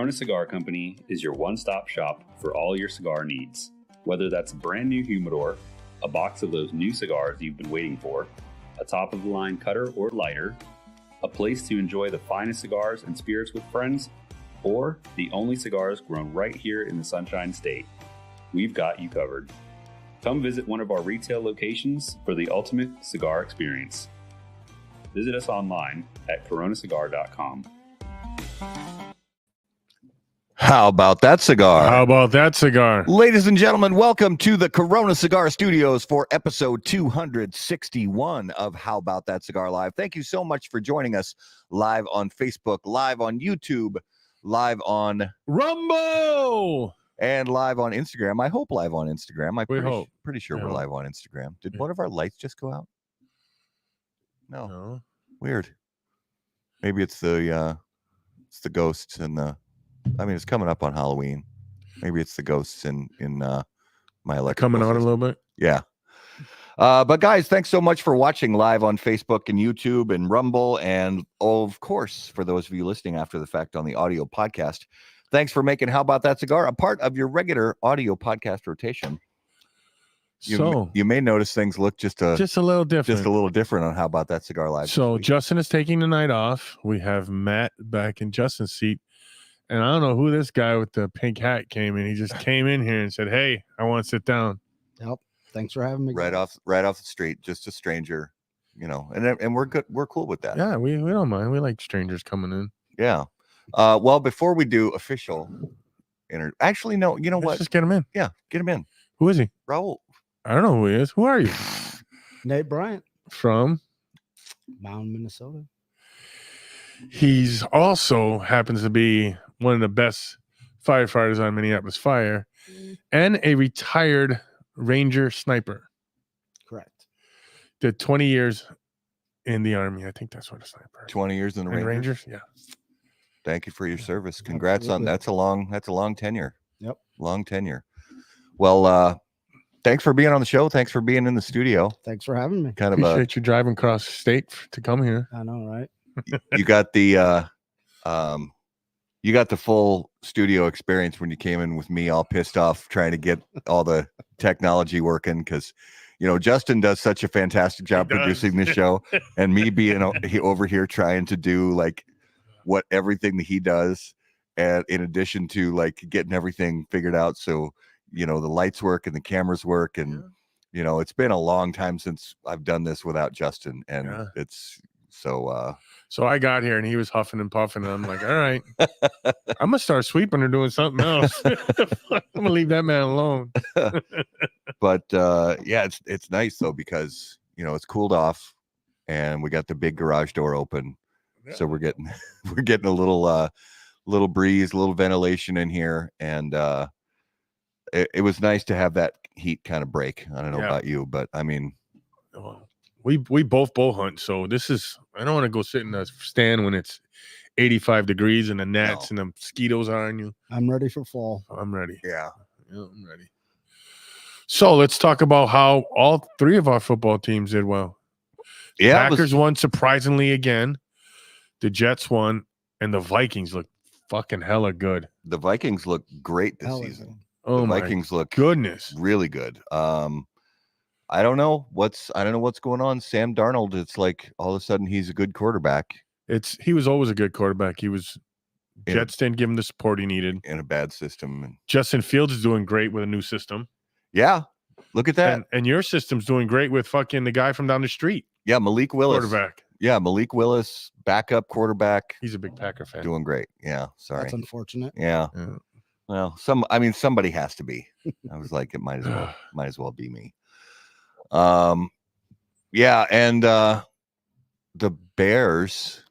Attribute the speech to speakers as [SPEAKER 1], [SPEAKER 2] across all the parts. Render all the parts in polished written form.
[SPEAKER 1] Corona Cigar Company is your one-stop shop for all your cigar needs. Whether that's a brand new humidor, a box of those new cigars you've been waiting for, a top-of-the-line cutter or lighter, a place to enjoy the finest cigars and spirits with friends, or the only cigars grown right here in the Sunshine State, we've got you covered. Come visit one of our retail locations for the ultimate cigar experience. Visit us online at coronacigar.com.
[SPEAKER 2] How about that cigar?
[SPEAKER 3] How about that cigar?
[SPEAKER 2] Ladies and gentlemen, welcome to the Corona Cigar Studios for episode 261 of How About That Cigar Live. Thank you so much for joining us live on Facebook, live on YouTube, live on
[SPEAKER 3] Rumble,
[SPEAKER 2] and live on Instagram. I hope live on Instagram. I'm pretty sure we're
[SPEAKER 3] hope.
[SPEAKER 2] live on Instagram. Did one of our lights just go out? No. Weird. Maybe it's the ghosts and the. I mean, it's coming up on Halloween. Maybe it's the ghosts in my electrical
[SPEAKER 3] coming on
[SPEAKER 2] system.
[SPEAKER 3] a little bit.
[SPEAKER 2] Yeah. But guys, thanks so much for watching live on Facebook and YouTube and Rumble. And of course, for those of you listening after the fact on the audio podcast, thanks for making How About That Cigar a part of your regular audio podcast rotation. You may notice things look just a little different on How About That Cigar Live.
[SPEAKER 3] So Justin is taking the night off. We have Matt back in Justin's seat. And I don't know who this guy with the pink hat came in. He just came in here and said, "Hey, I want to sit down."
[SPEAKER 4] Yep. Thanks for having me.
[SPEAKER 2] Right off the street, just a stranger, and we're good. We're cool with that.
[SPEAKER 3] Yeah, we don't mind. We like strangers coming in.
[SPEAKER 2] Yeah. Well, before we do official actually, no, you know what?
[SPEAKER 3] Let's just get him in.
[SPEAKER 2] Yeah, get him in.
[SPEAKER 3] Who is he?
[SPEAKER 2] Raul.
[SPEAKER 3] I don't know who he is. Who are you?
[SPEAKER 4] Nate Bryant
[SPEAKER 3] From?
[SPEAKER 4] Mound, Minnesota.
[SPEAKER 3] He's also happens to be one of the best firefighters on Minneapolis Fire and a retired Ranger sniper.
[SPEAKER 4] Correct.
[SPEAKER 3] Did 20 years in the Army. I think that's what a sniper is.
[SPEAKER 2] 20 years in the
[SPEAKER 3] And
[SPEAKER 2] Rangers.
[SPEAKER 3] Yeah.
[SPEAKER 2] Thank you for your service. Congrats on that's a long tenure.
[SPEAKER 4] Yep.
[SPEAKER 2] Long tenure. Well, thanks for being on the show. Thanks for being in the studio.
[SPEAKER 4] Thanks for having me.
[SPEAKER 2] Kind of
[SPEAKER 3] Appreciate you driving across the state to come here.
[SPEAKER 4] I know, right?
[SPEAKER 2] you got the full studio experience when you came in with me all pissed off trying to get all the technology working because Justin does such a fantastic job producing this show, and me being over here trying to do like what everything that he does, and in addition to like getting everything figured out so the lights work and the cameras work, and it's been a long time since I've done this without Justin, and it's so
[SPEAKER 3] I got here and he was huffing and puffing, and I'm like, all right, I'm gonna start sweeping or doing something else. I'm gonna leave that man alone.
[SPEAKER 2] But yeah, it's nice though because it's cooled off, and we got the big garage door open, so we're getting a little breeze, a little ventilation in here, and it was nice to have that heat kind of break. I don't know about you, but I mean,
[SPEAKER 3] we both bow hunt, so this is. I don't want to go sit in a stand when it's 85 degrees and the gnats and the mosquitoes are on you.
[SPEAKER 4] I'm ready for fall.
[SPEAKER 3] I'm ready.
[SPEAKER 2] Yeah,
[SPEAKER 3] I'm ready. So let's talk about how all three of our football teams did well.
[SPEAKER 2] Yeah,
[SPEAKER 3] Packers won surprisingly again. The Jets won, and the Vikings look fucking hella good.
[SPEAKER 2] The Vikings look great this season.
[SPEAKER 3] Oh,
[SPEAKER 2] the
[SPEAKER 3] my
[SPEAKER 2] Vikings look
[SPEAKER 3] goodness,
[SPEAKER 2] really good. I don't know what's going on. Sam Darnold, it's like all of a sudden he's a good quarterback.
[SPEAKER 3] He was always a good quarterback. Jets didn't give him the support he needed
[SPEAKER 2] in a bad system.
[SPEAKER 3] Justin Fields is doing great with a new system.
[SPEAKER 2] Yeah, look at that.
[SPEAKER 3] And your system's doing great with fucking the guy from down the street.
[SPEAKER 2] Yeah, Malik Willis,
[SPEAKER 3] quarterback.
[SPEAKER 2] Yeah, Malik Willis, backup quarterback.
[SPEAKER 3] He's a big Packer fan.
[SPEAKER 2] Doing great. Yeah, sorry.
[SPEAKER 4] That's unfortunate.
[SPEAKER 2] Yeah. Well, somebody has to be. I was like, it might as well be me. Yeah, and the Bears,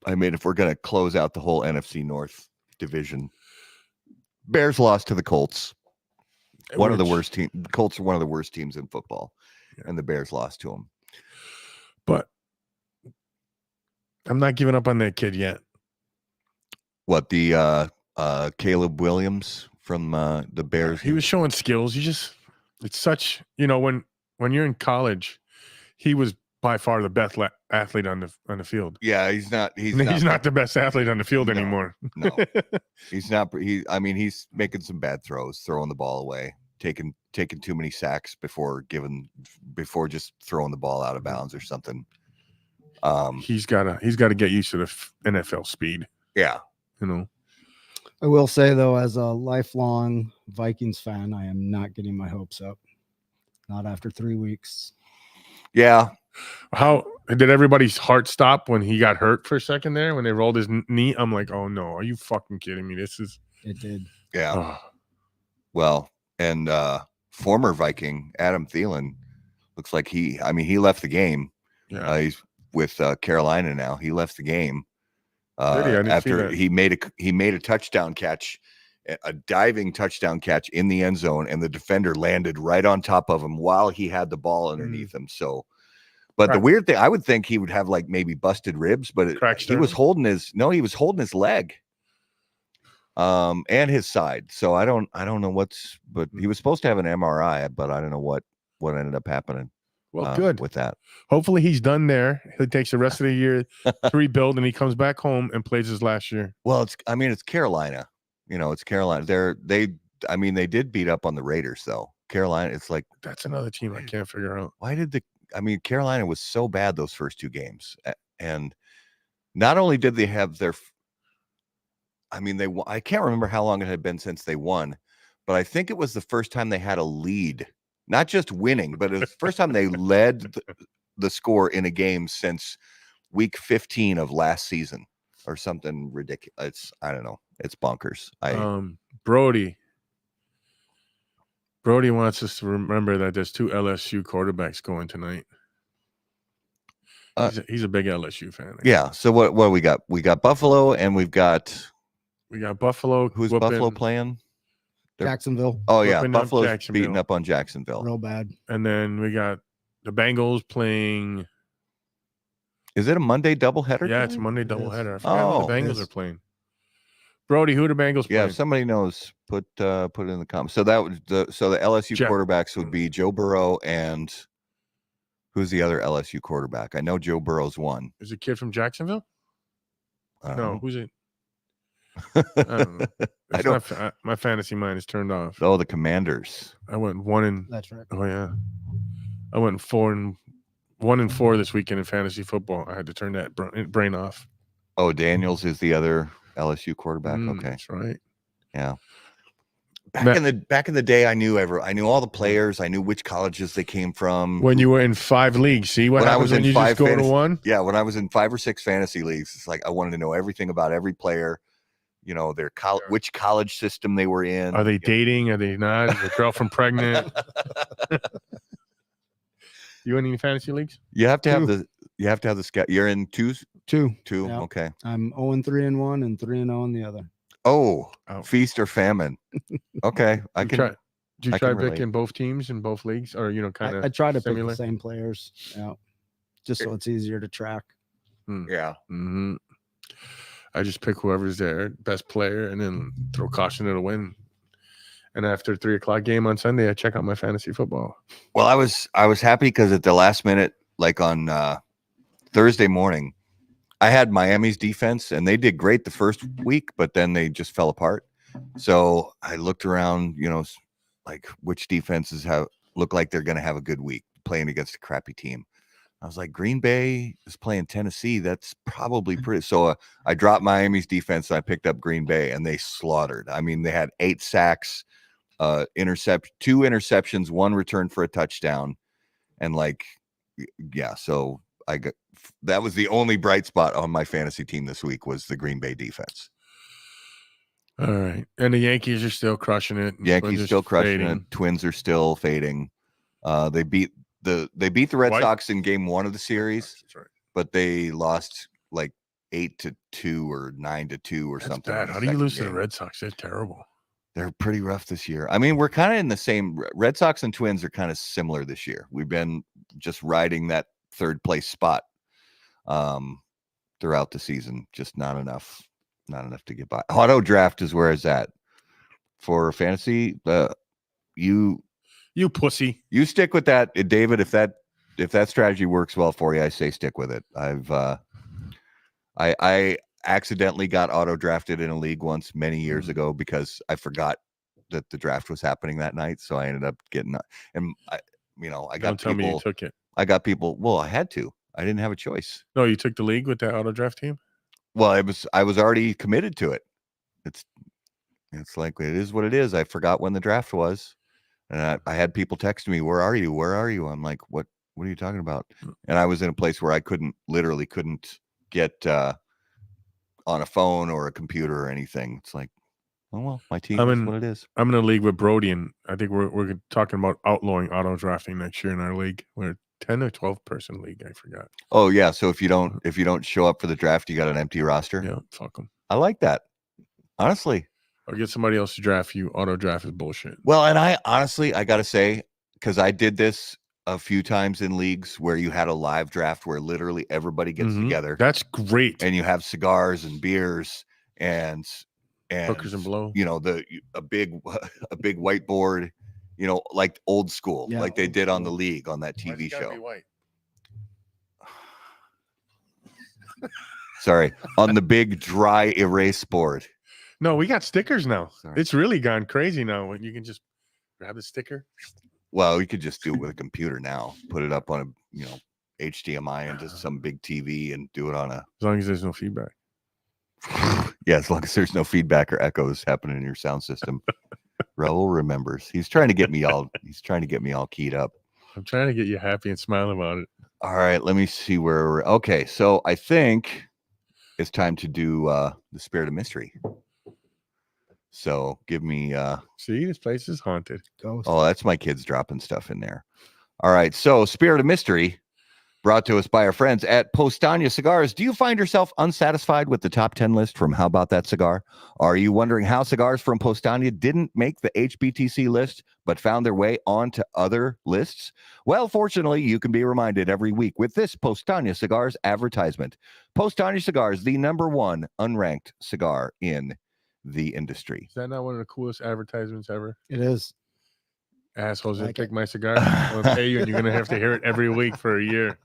[SPEAKER 2] I mean, if we're going to close out the whole NFC North division, Bears lost to the Colts. One of the worst teams. The Colts are one of the worst teams in football, and the Bears lost to them.
[SPEAKER 3] But I'm not giving up on that kid yet.
[SPEAKER 2] What, the Caleb Williams from the Bears?
[SPEAKER 3] He was showing skills. It's such, when you're in college, he was by far the best athlete on the field.
[SPEAKER 2] Yeah, he's not.
[SPEAKER 3] He's not the best athlete on the field
[SPEAKER 2] No,
[SPEAKER 3] anymore.
[SPEAKER 2] No, he's not. He's making some bad throws, throwing the ball away, taking too many sacks before just throwing the ball out of bounds or something.
[SPEAKER 3] He's got to get used to the NFL speed.
[SPEAKER 2] Yeah,
[SPEAKER 3] you know.
[SPEAKER 4] I will say though, as a lifelong Vikings fan, I am not getting my hopes up. Not after 3 weeks.
[SPEAKER 2] Yeah.
[SPEAKER 3] How did everybody's heart stop when he got hurt for a second there when they rolled his knee? I'm like, oh no, are you fucking kidding me?
[SPEAKER 4] It did.
[SPEAKER 2] Yeah.
[SPEAKER 3] Oh.
[SPEAKER 2] Well, and former Viking Adam Thielen looks like he left the game.
[SPEAKER 3] Yeah.
[SPEAKER 2] He's with Carolina now. He left the game
[SPEAKER 3] after
[SPEAKER 2] he made a touchdown catch, a diving touchdown catch in the end zone, and the defender landed right on top of him while he had the ball underneath him. So, but the weird thing, I would think he would have like maybe busted ribs, but he was holding his leg, and his side. So I don't know but he was supposed to have an MRI, but I don't know what ended up happening.
[SPEAKER 3] Well, good
[SPEAKER 2] with that.
[SPEAKER 3] Hopefully he's done there. He takes the rest of the year to rebuild, and he comes back home and plays his last year.
[SPEAKER 2] Well, it's Carolina. It's Carolina. They did beat up on the Raiders though. Carolina, it's like
[SPEAKER 3] that's another team I can't figure out.
[SPEAKER 2] Why did Carolina was so bad those first 2 games, and not only did they have their, I can't remember how long it had been since they won, but I think it was the first time they had a lead. Not just winning, but it was the first time they led the score in a game since week 15 of last season or something ridiculous. I don't know. It's bonkers.
[SPEAKER 3] Brody wants us to remember that there's 2 LSU quarterbacks going tonight. He's a big LSU fan.
[SPEAKER 2] Yeah. So what do we got? We got Buffalo and we got
[SPEAKER 3] Buffalo.
[SPEAKER 2] Who's Buffalo playing?
[SPEAKER 4] Jacksonville.
[SPEAKER 2] Oh yeah, Buffalo's beating up on Jacksonville.
[SPEAKER 4] Real bad.
[SPEAKER 3] And then we got the Bengals playing.
[SPEAKER 2] Is it a Monday doubleheader?
[SPEAKER 3] Yeah, it's a Monday doubleheader. I forgot who the Bengals are playing. Brody, who the Bengals playing?
[SPEAKER 2] Yeah, if somebody knows, put it in the comments. So that was the LSU quarterbacks would be Joe Burrow and who's the other LSU quarterback? I know Joe Burrow's one.
[SPEAKER 3] Is it a kid from Jacksonville? No, who's it? I don't know. My fantasy mind is turned off.
[SPEAKER 2] Oh, the Commanders.
[SPEAKER 3] I went 1 and.
[SPEAKER 4] That's right.
[SPEAKER 3] Oh yeah, I went 1 and 4 this weekend in fantasy football. I had to turn that brain off.
[SPEAKER 2] Oh, Daniels is the other LSU quarterback. Okay,
[SPEAKER 3] that's right.
[SPEAKER 2] Yeah. Back in the day, I knew all the players. I knew which colleges they came from.
[SPEAKER 3] When you were in 5 leagues, see what happens when you just go to one?
[SPEAKER 2] Yeah, when I was in 5 or 6 fantasy leagues, it's like I wanted to know everything about every player. Their which college system they were in.
[SPEAKER 3] Are they dating? Are they not? Is their girlfriend pregnant? You in any fantasy leagues?
[SPEAKER 2] You have to have the scout. You're in 2.
[SPEAKER 4] 2.
[SPEAKER 2] Yep.
[SPEAKER 4] Okay. I'm 0-3 in one and 3-0 in the other.
[SPEAKER 2] Oh, feast or famine. Okay, I can.
[SPEAKER 3] Did you try picking both teams in both leagues, or kind of?
[SPEAKER 4] I try to pick the same players. Yeah, just so it's easier to track.
[SPEAKER 2] Yeah.
[SPEAKER 3] Mm-hmm. I just pick whoever's their best player and then throw caution to the wind. And after 3:00 game on Sunday, I check out my fantasy football.
[SPEAKER 2] Well, I was happy because at the last minute, like on Thursday morning, I had Miami's defense and they did great the first week, but then they just fell apart. So I looked around, like which defenses look like they're going to have a good week playing against a crappy team. I was like, Green Bay is playing Tennessee. That's probably pretty. So I dropped Miami's defense and I picked up Green Bay and they slaughtered. They had 8 sacks, 2 interceptions, 1 return for a touchdown. And so that was the only bright spot on my fantasy team this week was the Green Bay defense.
[SPEAKER 3] All right. And the Yankees are still crushing it.
[SPEAKER 2] Yankees still crushing it. Twins are still fading. They beat the Red Sox in game 1 of the series, that's right. But they lost like 8-2 or 9-2 or
[SPEAKER 3] that's
[SPEAKER 2] something.
[SPEAKER 3] Bad. How do you lose to the Red Sox? They're terrible.
[SPEAKER 2] They're pretty rough this year. We're kind of in the same. Red Sox and Twins are kind of similar this year. We've been just riding that 3rd place spot throughout the season. Just not enough to get by. Auto draft is where it's at for fantasy. You pussy. You stick with that, David. If that strategy works well for you, I say stick with it. I accidentally got auto drafted in a league once many years ago because I forgot that the draft was happening that night. So I ended up getting, and I got
[SPEAKER 3] Don't tell me you took it.
[SPEAKER 2] I got people. Well, I had to. I didn't have a choice.
[SPEAKER 3] No, you took the league with that auto draft team?
[SPEAKER 2] Well, I was already committed to it. It's like, it is what it is. I forgot when the draft was. And I had people text me, where are you? Where are you? I'm like, what are you talking about? And I was in a place where I literally couldn't get on a phone or a computer or anything. It's like, oh, well, my team is what it is.
[SPEAKER 3] I'm in a league with Brody, and I think we're talking about outlawing auto drafting next year in our league. We're 10 or 12 person league. I forgot.
[SPEAKER 2] Oh yeah. So if you don't show up for the draft, you got an empty roster.
[SPEAKER 3] Yeah, fuck them.
[SPEAKER 2] I like that. Honestly.
[SPEAKER 3] Or get somebody else to draft you. Auto draft is bullshit.
[SPEAKER 2] Well, and I got to say, because I did this a few times in leagues where you had a live draft where literally everybody gets together.
[SPEAKER 3] That's great.
[SPEAKER 2] And you have cigars and beers and
[SPEAKER 3] hookers and blow.
[SPEAKER 2] A big whiteboard, like old school, like they did on the league on that TV show.
[SPEAKER 3] White?
[SPEAKER 2] Sorry, on the big dry erase board.
[SPEAKER 3] No, we got stickers now.
[SPEAKER 2] Sorry.
[SPEAKER 3] It's really gone crazy now. When you can just grab the sticker.
[SPEAKER 2] Well, you could just do it with a computer now. Put it up on a HDMI into some big TV and do it on a.
[SPEAKER 3] As long as there's no feedback.
[SPEAKER 2] Yeah, as long as there's no feedback or echoes happening in your sound system. Raul remembers. He's trying to get me all keyed up.
[SPEAKER 3] I'm trying to get you happy and smile about it.
[SPEAKER 2] All right, let me see where we're. Okay, so I think it's time to do the Spirit of Mystery. So give me
[SPEAKER 3] see, this place is haunted.
[SPEAKER 4] Ghost.
[SPEAKER 2] Oh, that's my kids dropping stuff in there. All right, so Spirit of Mystery, brought to us by our friends at Postania Cigars. Do you find yourself unsatisfied with the top 10 list from How About That Cigar? Are you wondering how cigars from Postania didn't make the HBTC list but found their way onto other lists? Well, fortunately, you can be reminded every week with this Postania Cigars advertisement. Postania Cigars, the #1 unranked cigar in the industry.
[SPEAKER 3] Is that not one of the coolest advertisements ever?
[SPEAKER 4] It is.
[SPEAKER 3] Assholes, like take my cigar. I'll pay you, and you're gonna have to hear it every week for a year.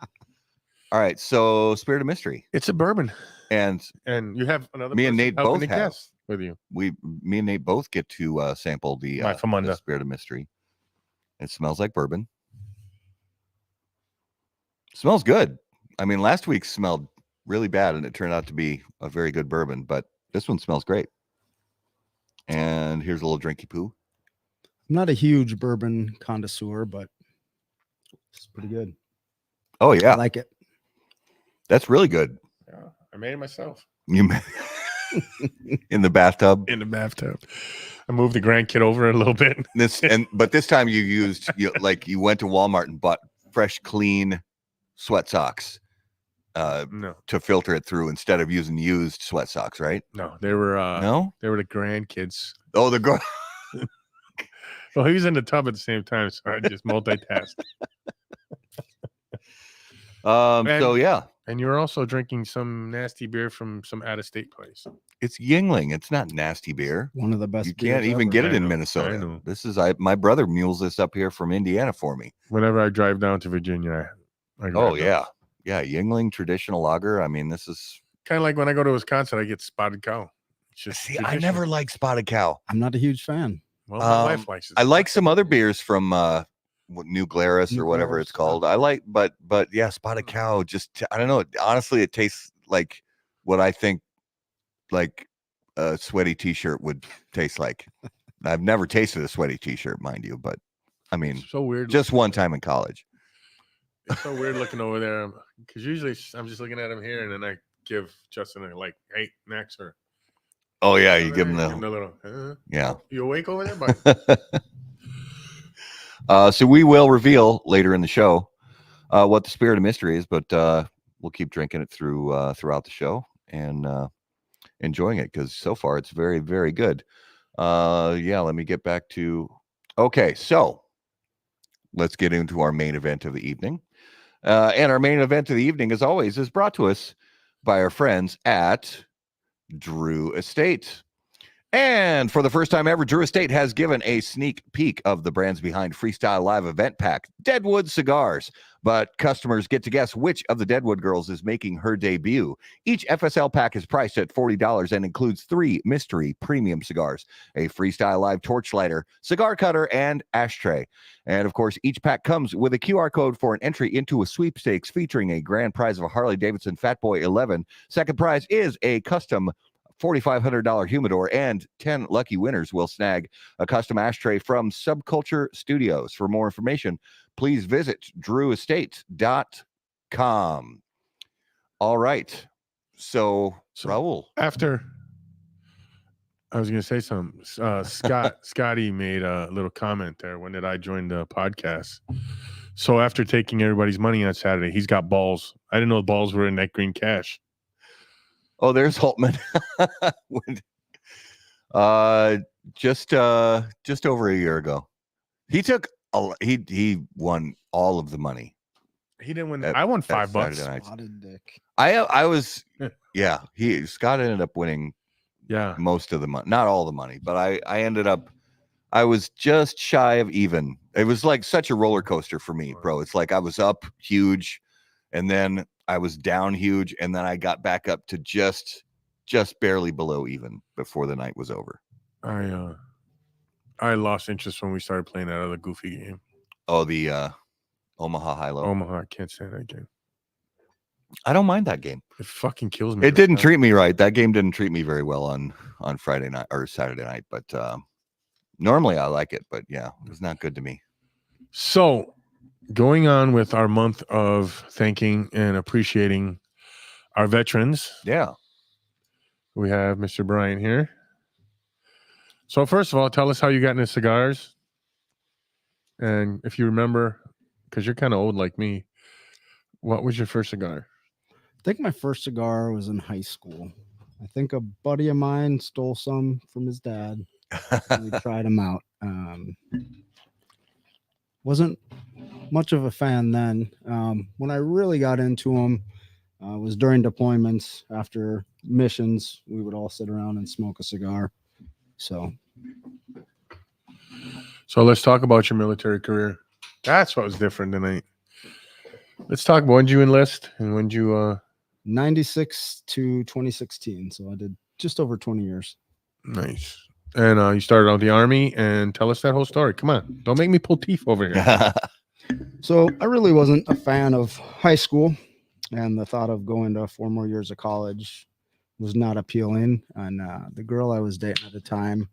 [SPEAKER 2] All right, so Spirit of Mystery.
[SPEAKER 3] It's a bourbon,
[SPEAKER 2] and
[SPEAKER 3] you have another.
[SPEAKER 2] Me and Nate both have
[SPEAKER 3] with you.
[SPEAKER 2] Me and Nate both get to sample the Spirit of Mystery. It smells like bourbon. Smells good. I mean, last week smelled really bad, and it turned out to be a very good bourbon. But this one smells great. And here's a little drinky poo.
[SPEAKER 4] I'm not a huge bourbon connoisseur, but it's pretty good.
[SPEAKER 2] Oh yeah,
[SPEAKER 4] I like it.
[SPEAKER 2] That's really good.
[SPEAKER 3] Yeah, I made it myself.
[SPEAKER 2] You in the bathtub?
[SPEAKER 3] In the bathtub. I moved the grandkid over a little bit.
[SPEAKER 2] But this time you went to Walmart and bought fresh, clean sweat socks.
[SPEAKER 3] No,
[SPEAKER 2] to filter it through instead of using used sweat socks, right?
[SPEAKER 3] No, they were they were the grandkids.
[SPEAKER 2] Oh, the girl.
[SPEAKER 3] Well, he was in the tub at the same time, so I just multitasked.
[SPEAKER 2] So yeah.
[SPEAKER 3] And you're also drinking some nasty beer from some out-of-state place.
[SPEAKER 2] It's Yingling. It's not nasty beer.
[SPEAKER 4] One of the best.
[SPEAKER 2] You can't even get it in Minnesota.
[SPEAKER 3] I know.
[SPEAKER 2] This is my brother mules this up here from Indiana for me.
[SPEAKER 3] Whenever I drive down to Virginia, I
[SPEAKER 2] yeah, Yingling traditional lager. I mean, this is
[SPEAKER 3] kind of like when I go to Wisconsin, I get Spotted Cow.
[SPEAKER 2] See, I never liked Spotted Cow.
[SPEAKER 4] I'm not a huge fan.
[SPEAKER 3] Well, my wife likes it.
[SPEAKER 2] I like some other beers from New Glarus or whatever it's called. I like, but yeah, Spotted Cow. Just I don't know. Honestly, it tastes like what I think like a sweaty T-shirt would taste like. I've never tasted a sweaty T-shirt, mind you, but I mean,
[SPEAKER 3] it's so weird.
[SPEAKER 2] Just one time in college.
[SPEAKER 3] It's so weird looking over there because usually I'm just looking at him here, and then I give Justin a hey, next or.
[SPEAKER 2] Oh yeah, you give him the
[SPEAKER 3] little.
[SPEAKER 2] Yeah.
[SPEAKER 3] You awake over there, bud?
[SPEAKER 2] So we will reveal later in the show what the Spirit of Mystery is, but we'll keep drinking it throughout the show and enjoying it because so far it's very, very good. Yeah, let me get back to. Okay, so let's get into our main event of the evening. And our main event of the evening, as always, is brought to us by our friends at Drew Estate. And for the first time ever, Drew Estate has given a sneak peek of the brands behind Freestyle Live event pack, Deadwood Cigars. But customers get to guess which of the Deadwood girls is making her debut. Each FSL pack is priced at $40 and includes 3 mystery premium cigars, a Freestyle Live torch lighter, cigar cutter, and ashtray. And of course, each pack comes with a QR code for an entry into a sweepstakes featuring a grand prize of a Harley-Davidson Fatboy 11. Second prize is a custom $4,500 humidor, and 10 lucky winners will snag a custom ashtray from Subculture Studios. For more information, please visit drewestate.com. All right. So Raul.
[SPEAKER 3] After, I was going to say something. Scotty made a little comment there. When did I join the podcast? So after taking everybody's money on Saturday, he's got balls. I didn't know the balls were in that green cash.
[SPEAKER 2] Oh, there's Holtman. Just over a year ago. He took he won all of the money.
[SPEAKER 3] He didn't win. I won $5.
[SPEAKER 4] Spotted dick.
[SPEAKER 2] I was Scott ended up winning most of the money. Not all the money, but I was just shy of even. It was like such a roller coaster for me, bro. It's like I was up huge and then I was down huge, and then I got back up to just barely below even before the night was over.
[SPEAKER 3] I lost interest when we started playing that other goofy game.
[SPEAKER 2] Oh, the Omaha High-Low.
[SPEAKER 3] Omaha, I can't stand that game.
[SPEAKER 2] I don't mind that game.
[SPEAKER 3] It fucking kills me.
[SPEAKER 2] It didn't treat me right. That game didn't treat me very well on Friday night or Saturday night, but normally I like it, but yeah, it was not good to me.
[SPEAKER 3] So going on with our month of thanking and appreciating our veterans.
[SPEAKER 2] Yeah.
[SPEAKER 3] We have Mr. Brian here. So first of all, tell us how you got into cigars. And if you remember, because you're kind of old like me, what was your first cigar?
[SPEAKER 4] I think my first cigar was in high school. I think a buddy of mine stole some from his dad. We tried them out. Wasn't much of a fan then. When I really got into them was during deployments. After missions, we would all sit around and smoke a cigar. So
[SPEAKER 3] let's talk about your military career. That's what was different tonight. Let's talk about when did you enlist and when did you
[SPEAKER 4] 96 to 2016. So I did just over 20 years.
[SPEAKER 3] Nice. And you started out the Army, and tell us that whole story. Come on. Don't make me pull teeth over here.
[SPEAKER 4] So I really wasn't a fan of high school, and the thought of going to 4 more years of college was not appealing. And the girl I was dating at the time,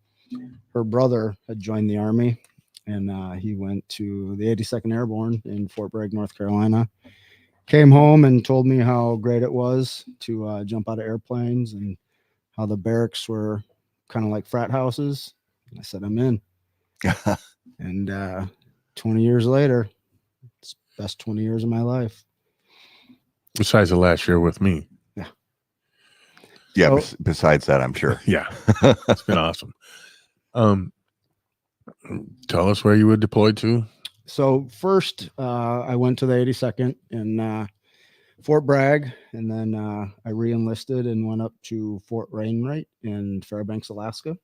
[SPEAKER 4] her brother had joined the Army, and he went to the 82nd Airborne in Fort Bragg, North Carolina. Came home and told me how great it was to jump out of airplanes and how the barracks were kind of like frat houses. I said, I'm in. And 20 years later, it's the best 20 years of my life.
[SPEAKER 3] Besides the last year with me.
[SPEAKER 4] Yeah.
[SPEAKER 2] Yeah. So, besides that, I'm sure.
[SPEAKER 3] Yeah. It's been awesome. Tell us where you were deployed to.
[SPEAKER 4] So first, I went to the 82nd in Fort Bragg, and then I re-enlisted and went up to Fort Wainwright in Fairbanks, Alaska.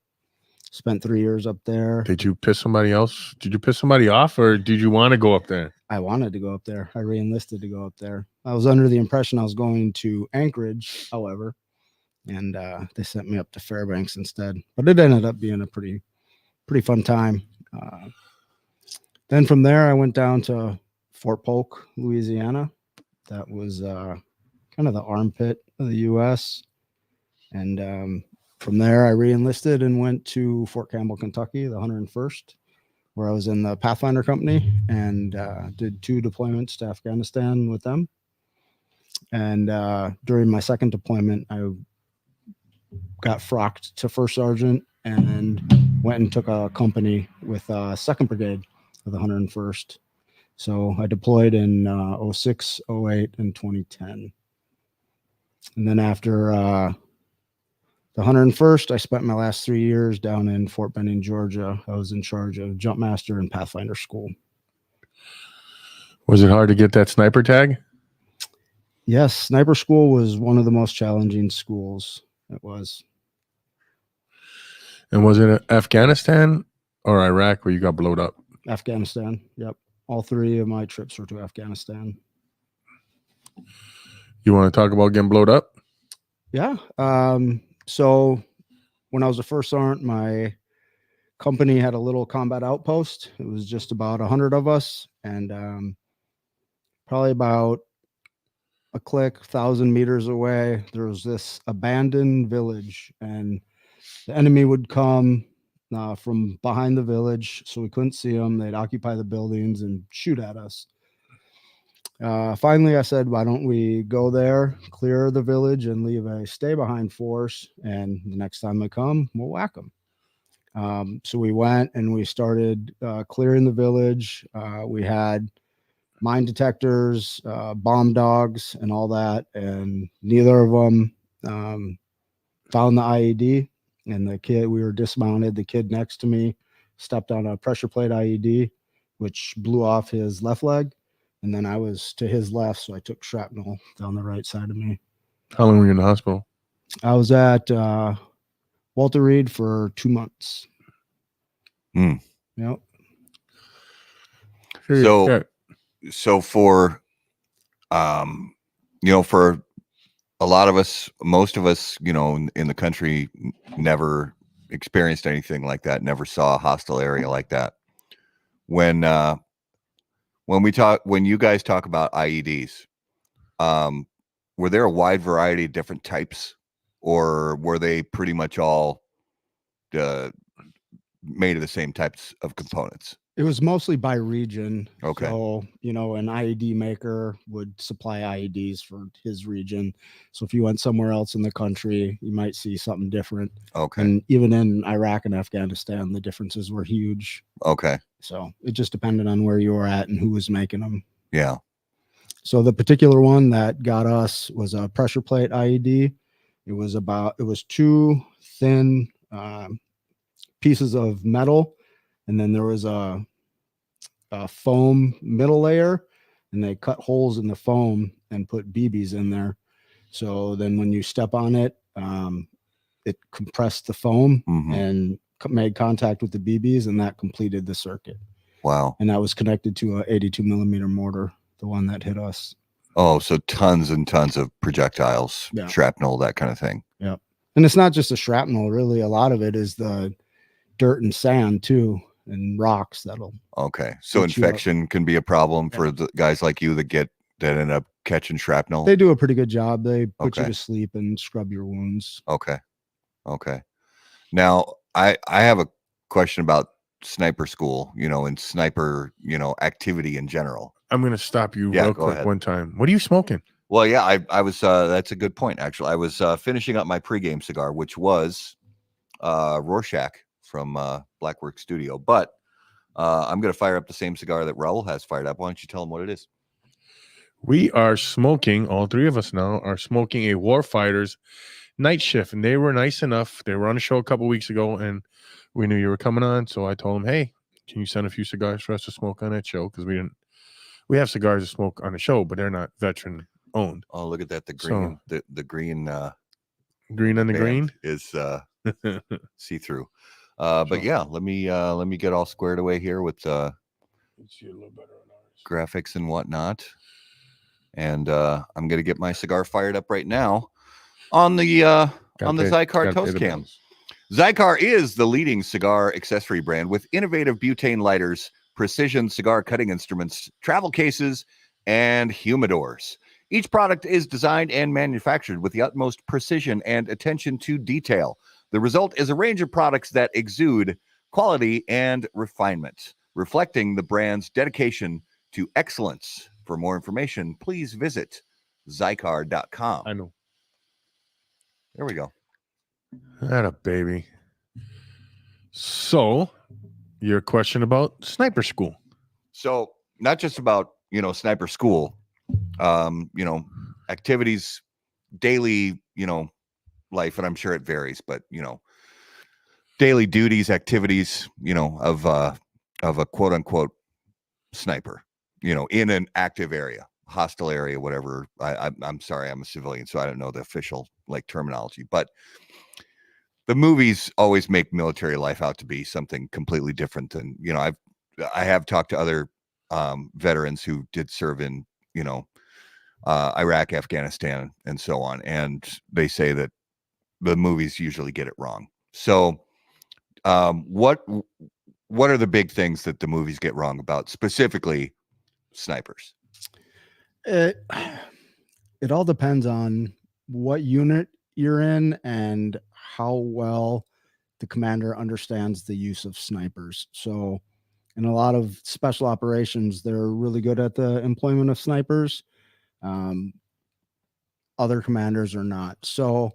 [SPEAKER 4] Spent 3 years up there.
[SPEAKER 3] Did you piss somebody else? Did you piss somebody off, or did you want to go up there?
[SPEAKER 4] I wanted to go up there. I re-enlisted to go up there. I was under the impression I was going to Anchorage, however, and they sent me up to Fairbanks instead. But it ended up being a pretty fun time. Then from there, I went down to Fort Polk, Louisiana. That was kind of the armpit of the U.S. And from there, I re-enlisted and went to Fort Campbell, Kentucky, the 101st, where I was in the Pathfinder Company and did 2 deployments to Afghanistan with them. And during my second deployment, I got frocked to first sergeant and then went and took a company with 2nd Brigade of the 101st. So I deployed in 06, 08, and 2010. And then after the 101st, I spent my last 3 years down in Fort Benning, Georgia. I was in charge of Jump Master and Pathfinder School.
[SPEAKER 3] Was it hard to get that sniper tag?
[SPEAKER 4] Yes, Sniper School was one of the most challenging schools. It was.
[SPEAKER 3] And was it Afghanistan or Iraq where you got blowed up?
[SPEAKER 4] Afghanistan. Yep. All 3 of my trips were to Afghanistan.
[SPEAKER 3] You want to talk about getting blowed up?
[SPEAKER 4] Yeah. So when I was a first sergeant, my company had a little combat outpost. It was just about 100 of us, and probably about a click 1,000 meters away, there was this abandoned village, and the enemy would come from behind the village, so we couldn't see them. They'd occupy the buildings and shoot at us. Finally, I said, why don't we go there, clear the village, and leave a stay behind force, and the next time they come, we'll whack them. So we went and we started clearing the village. We had mine detectors, bomb dogs, and all that, and neither of them found the IED. And the kid, we were dismounted. The kid next to me stepped on a pressure plate IED, which blew off his left leg. And then I was to his left, so I took shrapnel down the right side of me.
[SPEAKER 3] How long were you in the hospital?
[SPEAKER 4] I was at Walter Reed for 2 months.
[SPEAKER 2] Mm.
[SPEAKER 4] Yep.
[SPEAKER 2] So for, for a lot of us, most of us, in the country, never experienced anything like that, never saw a hostile area like that. When you guys talk about IEDs, were there a wide variety of different types, or were they pretty much all made of the same types of components?
[SPEAKER 4] It was mostly by region.
[SPEAKER 2] Okay.
[SPEAKER 4] So, an IED maker would supply IEDs for his region. So if you went somewhere else in the country, you might see something different.
[SPEAKER 2] Okay.
[SPEAKER 4] And even in Iraq and Afghanistan, the differences were huge.
[SPEAKER 2] Okay.
[SPEAKER 4] So it just depended on where you were at and who was making them.
[SPEAKER 2] Yeah.
[SPEAKER 4] So the particular one that got us was a pressure plate IED. It was 2 thin pieces of metal, and then there was a foam middle layer, and they cut holes in the foam and put BBs in there. So then when you step on it, it compressed the foam and made contact with the BBs, and that completed the circuit.
[SPEAKER 2] Wow.
[SPEAKER 4] And that was connected to a 82 millimeter mortar, the one that hit us.
[SPEAKER 2] Oh, so tons and tons of projectiles,
[SPEAKER 4] Yeah.
[SPEAKER 2] shrapnel, that kind of thing.
[SPEAKER 4] Yeah. And it's not just the shrapnel, really. A lot of it is the dirt and sand too, and rocks that'll.
[SPEAKER 2] Okay. So infection can be a problem for the guys like you that end up catching shrapnel.
[SPEAKER 4] They do a pretty good job. They put you to sleep and scrub your wounds.
[SPEAKER 2] Okay. Now I have a question about sniper school, and sniper, activity in general.
[SPEAKER 3] I'm going to stop you real quick ahead. One time. What are you smoking?
[SPEAKER 2] Well, yeah, I was, that's a good point. Actually, I was finishing up my pregame cigar, which was Rorschach from Blackwork Studio, but I'm going to fire up the same cigar that Raul has fired up. Why don't you tell him what it is?
[SPEAKER 3] We are smoking, all 3 of us now are smoking a Warfighters Night Shift, and they were nice enough. They were on a show a couple weeks ago, and we knew you were coming on, so I told them, hey, can you send a few cigars for us to smoke on that show? Because we have cigars to smoke on the show, but they're not veteran owned.
[SPEAKER 2] Oh, look at that. The green, the green,
[SPEAKER 3] green on the green
[SPEAKER 2] is see-through. But yeah, let me get all squared away here with graphics and whatnot. And I'm going to get my cigar fired up right now on the Cigar Toast Cam. Cigar is the leading cigar accessory brand with innovative butane lighters, precision cigar cutting instruments, travel cases, and humidors. Each product is designed and manufactured with the utmost precision and attention to detail. The result is a range of products that exude quality and refinement, reflecting the brand's dedication to excellence. For more information, please visit Cigar.com.
[SPEAKER 3] I know.
[SPEAKER 2] There we go.
[SPEAKER 3] That a baby. So, your question about sniper school.
[SPEAKER 2] So, not just about, sniper school, activities, daily, life, and I'm sure it varies, but, daily duties, activities, of a quote unquote sniper, in an active area, hostile area, whatever. I'm sorry, I'm a civilian, so I don't know the official terminology, but the movies always make military life out to be something completely different than, I have talked to other veterans who did serve in, Iraq, Afghanistan, and so on. And they say that the movies usually get it wrong. So what are the big things that the movies get wrong about specifically snipers?
[SPEAKER 4] It all depends on what unit you're in and how well the commander understands the use of snipers. So in a lot of special operations, they're really good at the employment of snipers. Other commanders are not. So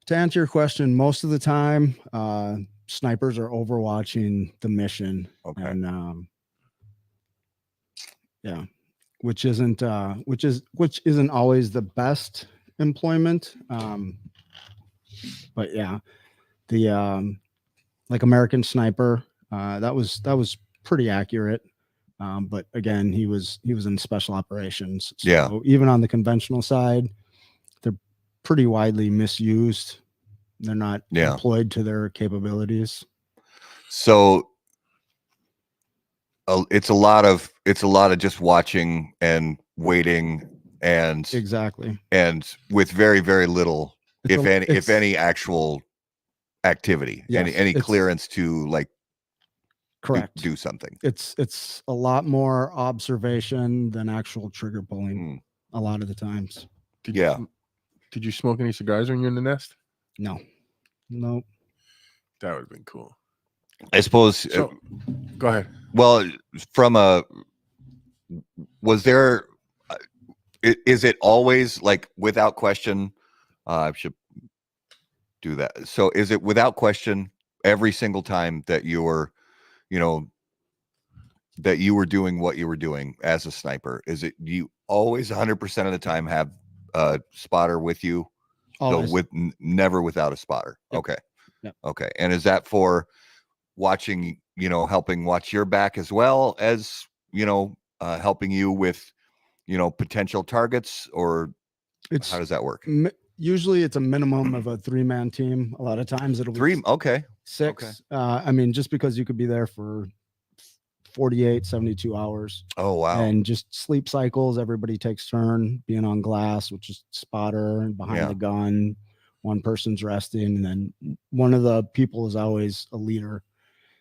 [SPEAKER 4] to answer your question, most of the time, snipers are overwatching the mission.
[SPEAKER 2] Okay.
[SPEAKER 4] And yeah, which isn't always the best employment. But yeah, the like American Sniper, that was pretty accurate. But again, he was in special operations. So
[SPEAKER 2] Yeah.
[SPEAKER 4] even on the conventional side, they're pretty widely misused. They're not employed to their capabilities.
[SPEAKER 2] So it's a lot of just watching and waiting and
[SPEAKER 4] Exactly.
[SPEAKER 2] and with very, very little, if any actual activity,
[SPEAKER 4] Yes,
[SPEAKER 2] any clearance to like
[SPEAKER 4] correct
[SPEAKER 2] do something.
[SPEAKER 4] It's a lot more observation than actual trigger pulling a lot of the times.
[SPEAKER 3] Did you smoke any cigars when you're in the nest?
[SPEAKER 4] No. Nope.
[SPEAKER 3] That would have been cool.
[SPEAKER 2] I suppose.
[SPEAKER 3] So, go ahead.
[SPEAKER 2] Well, was there? Is it always like without question? I should do that. So, is it without question every single time that you were doing what you were doing as a sniper? Is it you always 100% of the time have a spotter with you?
[SPEAKER 4] Always.
[SPEAKER 2] So never without a spotter.
[SPEAKER 4] Yep.
[SPEAKER 2] Okay.
[SPEAKER 4] Yep.
[SPEAKER 2] Okay. And is that for watching, helping watch your back as well as, helping you with, potential targets, or how does that work?
[SPEAKER 4] Usually it's a minimum of a 3-man team. A lot of times it'll be 6.
[SPEAKER 2] Okay.
[SPEAKER 4] I mean, just because you could be there for 48, 72 hours.
[SPEAKER 2] Oh, wow.
[SPEAKER 4] And just sleep cycles. Everybody takes turn being on glass, which is spotter, and behind the gun, one person's resting, and then one of the people is always a leader.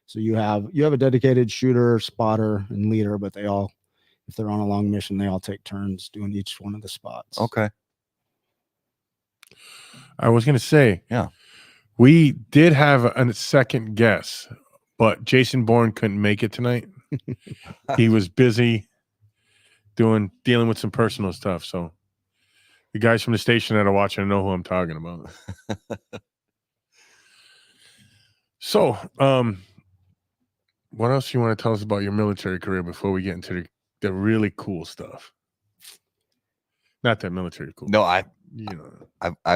[SPEAKER 4] So you have a dedicated shooter, spotter, and leader, but they all, if they're on a long mission, they all take turns doing each one of the spots.
[SPEAKER 2] Okay.
[SPEAKER 3] I was going to say,
[SPEAKER 2] yeah,
[SPEAKER 3] we did have a second guess, but Jason Bourne couldn't make it tonight. He was busy dealing with some personal stuff. So the guys from the station that are watching know who I'm talking about. So, what else you want to tell us about your military career before we get into the really cool stuff? Not that military cool.
[SPEAKER 2] No, I've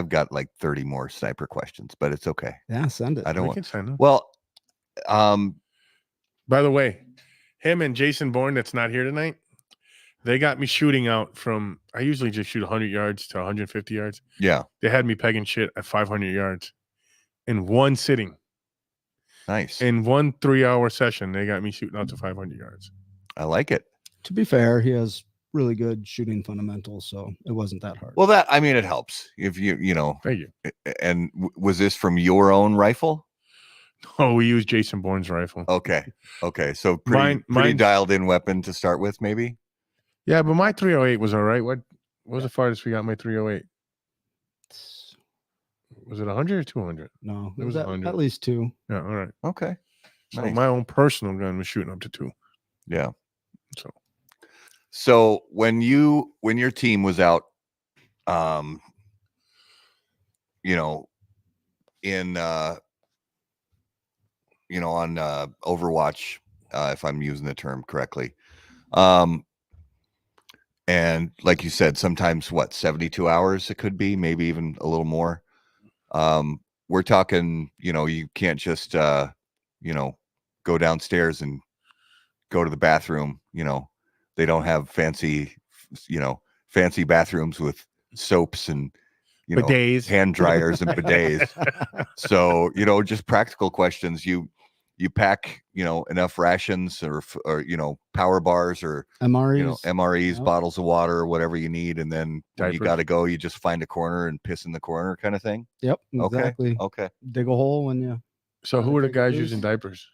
[SPEAKER 2] got like 30 more sniper questions, but it's okay.
[SPEAKER 4] Yeah, send it.
[SPEAKER 2] I don't
[SPEAKER 3] can send them.
[SPEAKER 2] Well,
[SPEAKER 3] by the way, him and Jason Bourne, that's not here tonight, they got me shooting out from, I usually just shoot 100 yards to 150 yards.
[SPEAKER 2] Yeah.
[SPEAKER 3] They had me pegging shit at 500 yards in one sitting.
[SPEAKER 2] Nice.
[SPEAKER 3] In one 3-hour session, they got me shooting out to 500 yards.
[SPEAKER 2] I like it.
[SPEAKER 4] To be fair, he has really good shooting fundamentals, so it wasn't that hard.
[SPEAKER 2] Well, it helps if you know.
[SPEAKER 3] Thank you.
[SPEAKER 2] And was this from your own rifle?
[SPEAKER 3] Oh, we used Jason Bourne's rifle.
[SPEAKER 2] Okay. So pretty dialed in weapon to start with, maybe.
[SPEAKER 3] Yeah, but my 308 was all right. What was the farthest we got? My 308. Was it 100 or 200?
[SPEAKER 4] No, it was 100. At least 2.
[SPEAKER 3] Yeah, all right.
[SPEAKER 2] Okay.
[SPEAKER 3] So my own personal gun was shooting up to 2.
[SPEAKER 2] Yeah. So when your team was out, in on Overwatch, if I'm using the term correctly, and like you said, sometimes 72 hours it could be, maybe even a little more. We're talking, you can't just go downstairs and go to the bathroom. They don't have fancy bathrooms with soaps and
[SPEAKER 3] Bidets.
[SPEAKER 2] hand dryers and bidets. So, just practical questions. You pack, enough rations or power bars or
[SPEAKER 4] MREs.
[SPEAKER 2] MREs,
[SPEAKER 4] Yep.
[SPEAKER 2] bottles of water or whatever you need. And then when you
[SPEAKER 3] Diapers.
[SPEAKER 2] got to go, you just find a corner and piss in the corner kind of thing.
[SPEAKER 4] Yep, exactly.
[SPEAKER 2] Okay.
[SPEAKER 4] Dig a hole when you
[SPEAKER 3] So who are the
[SPEAKER 4] Take a
[SPEAKER 3] guys
[SPEAKER 4] piss.
[SPEAKER 3] using diapers?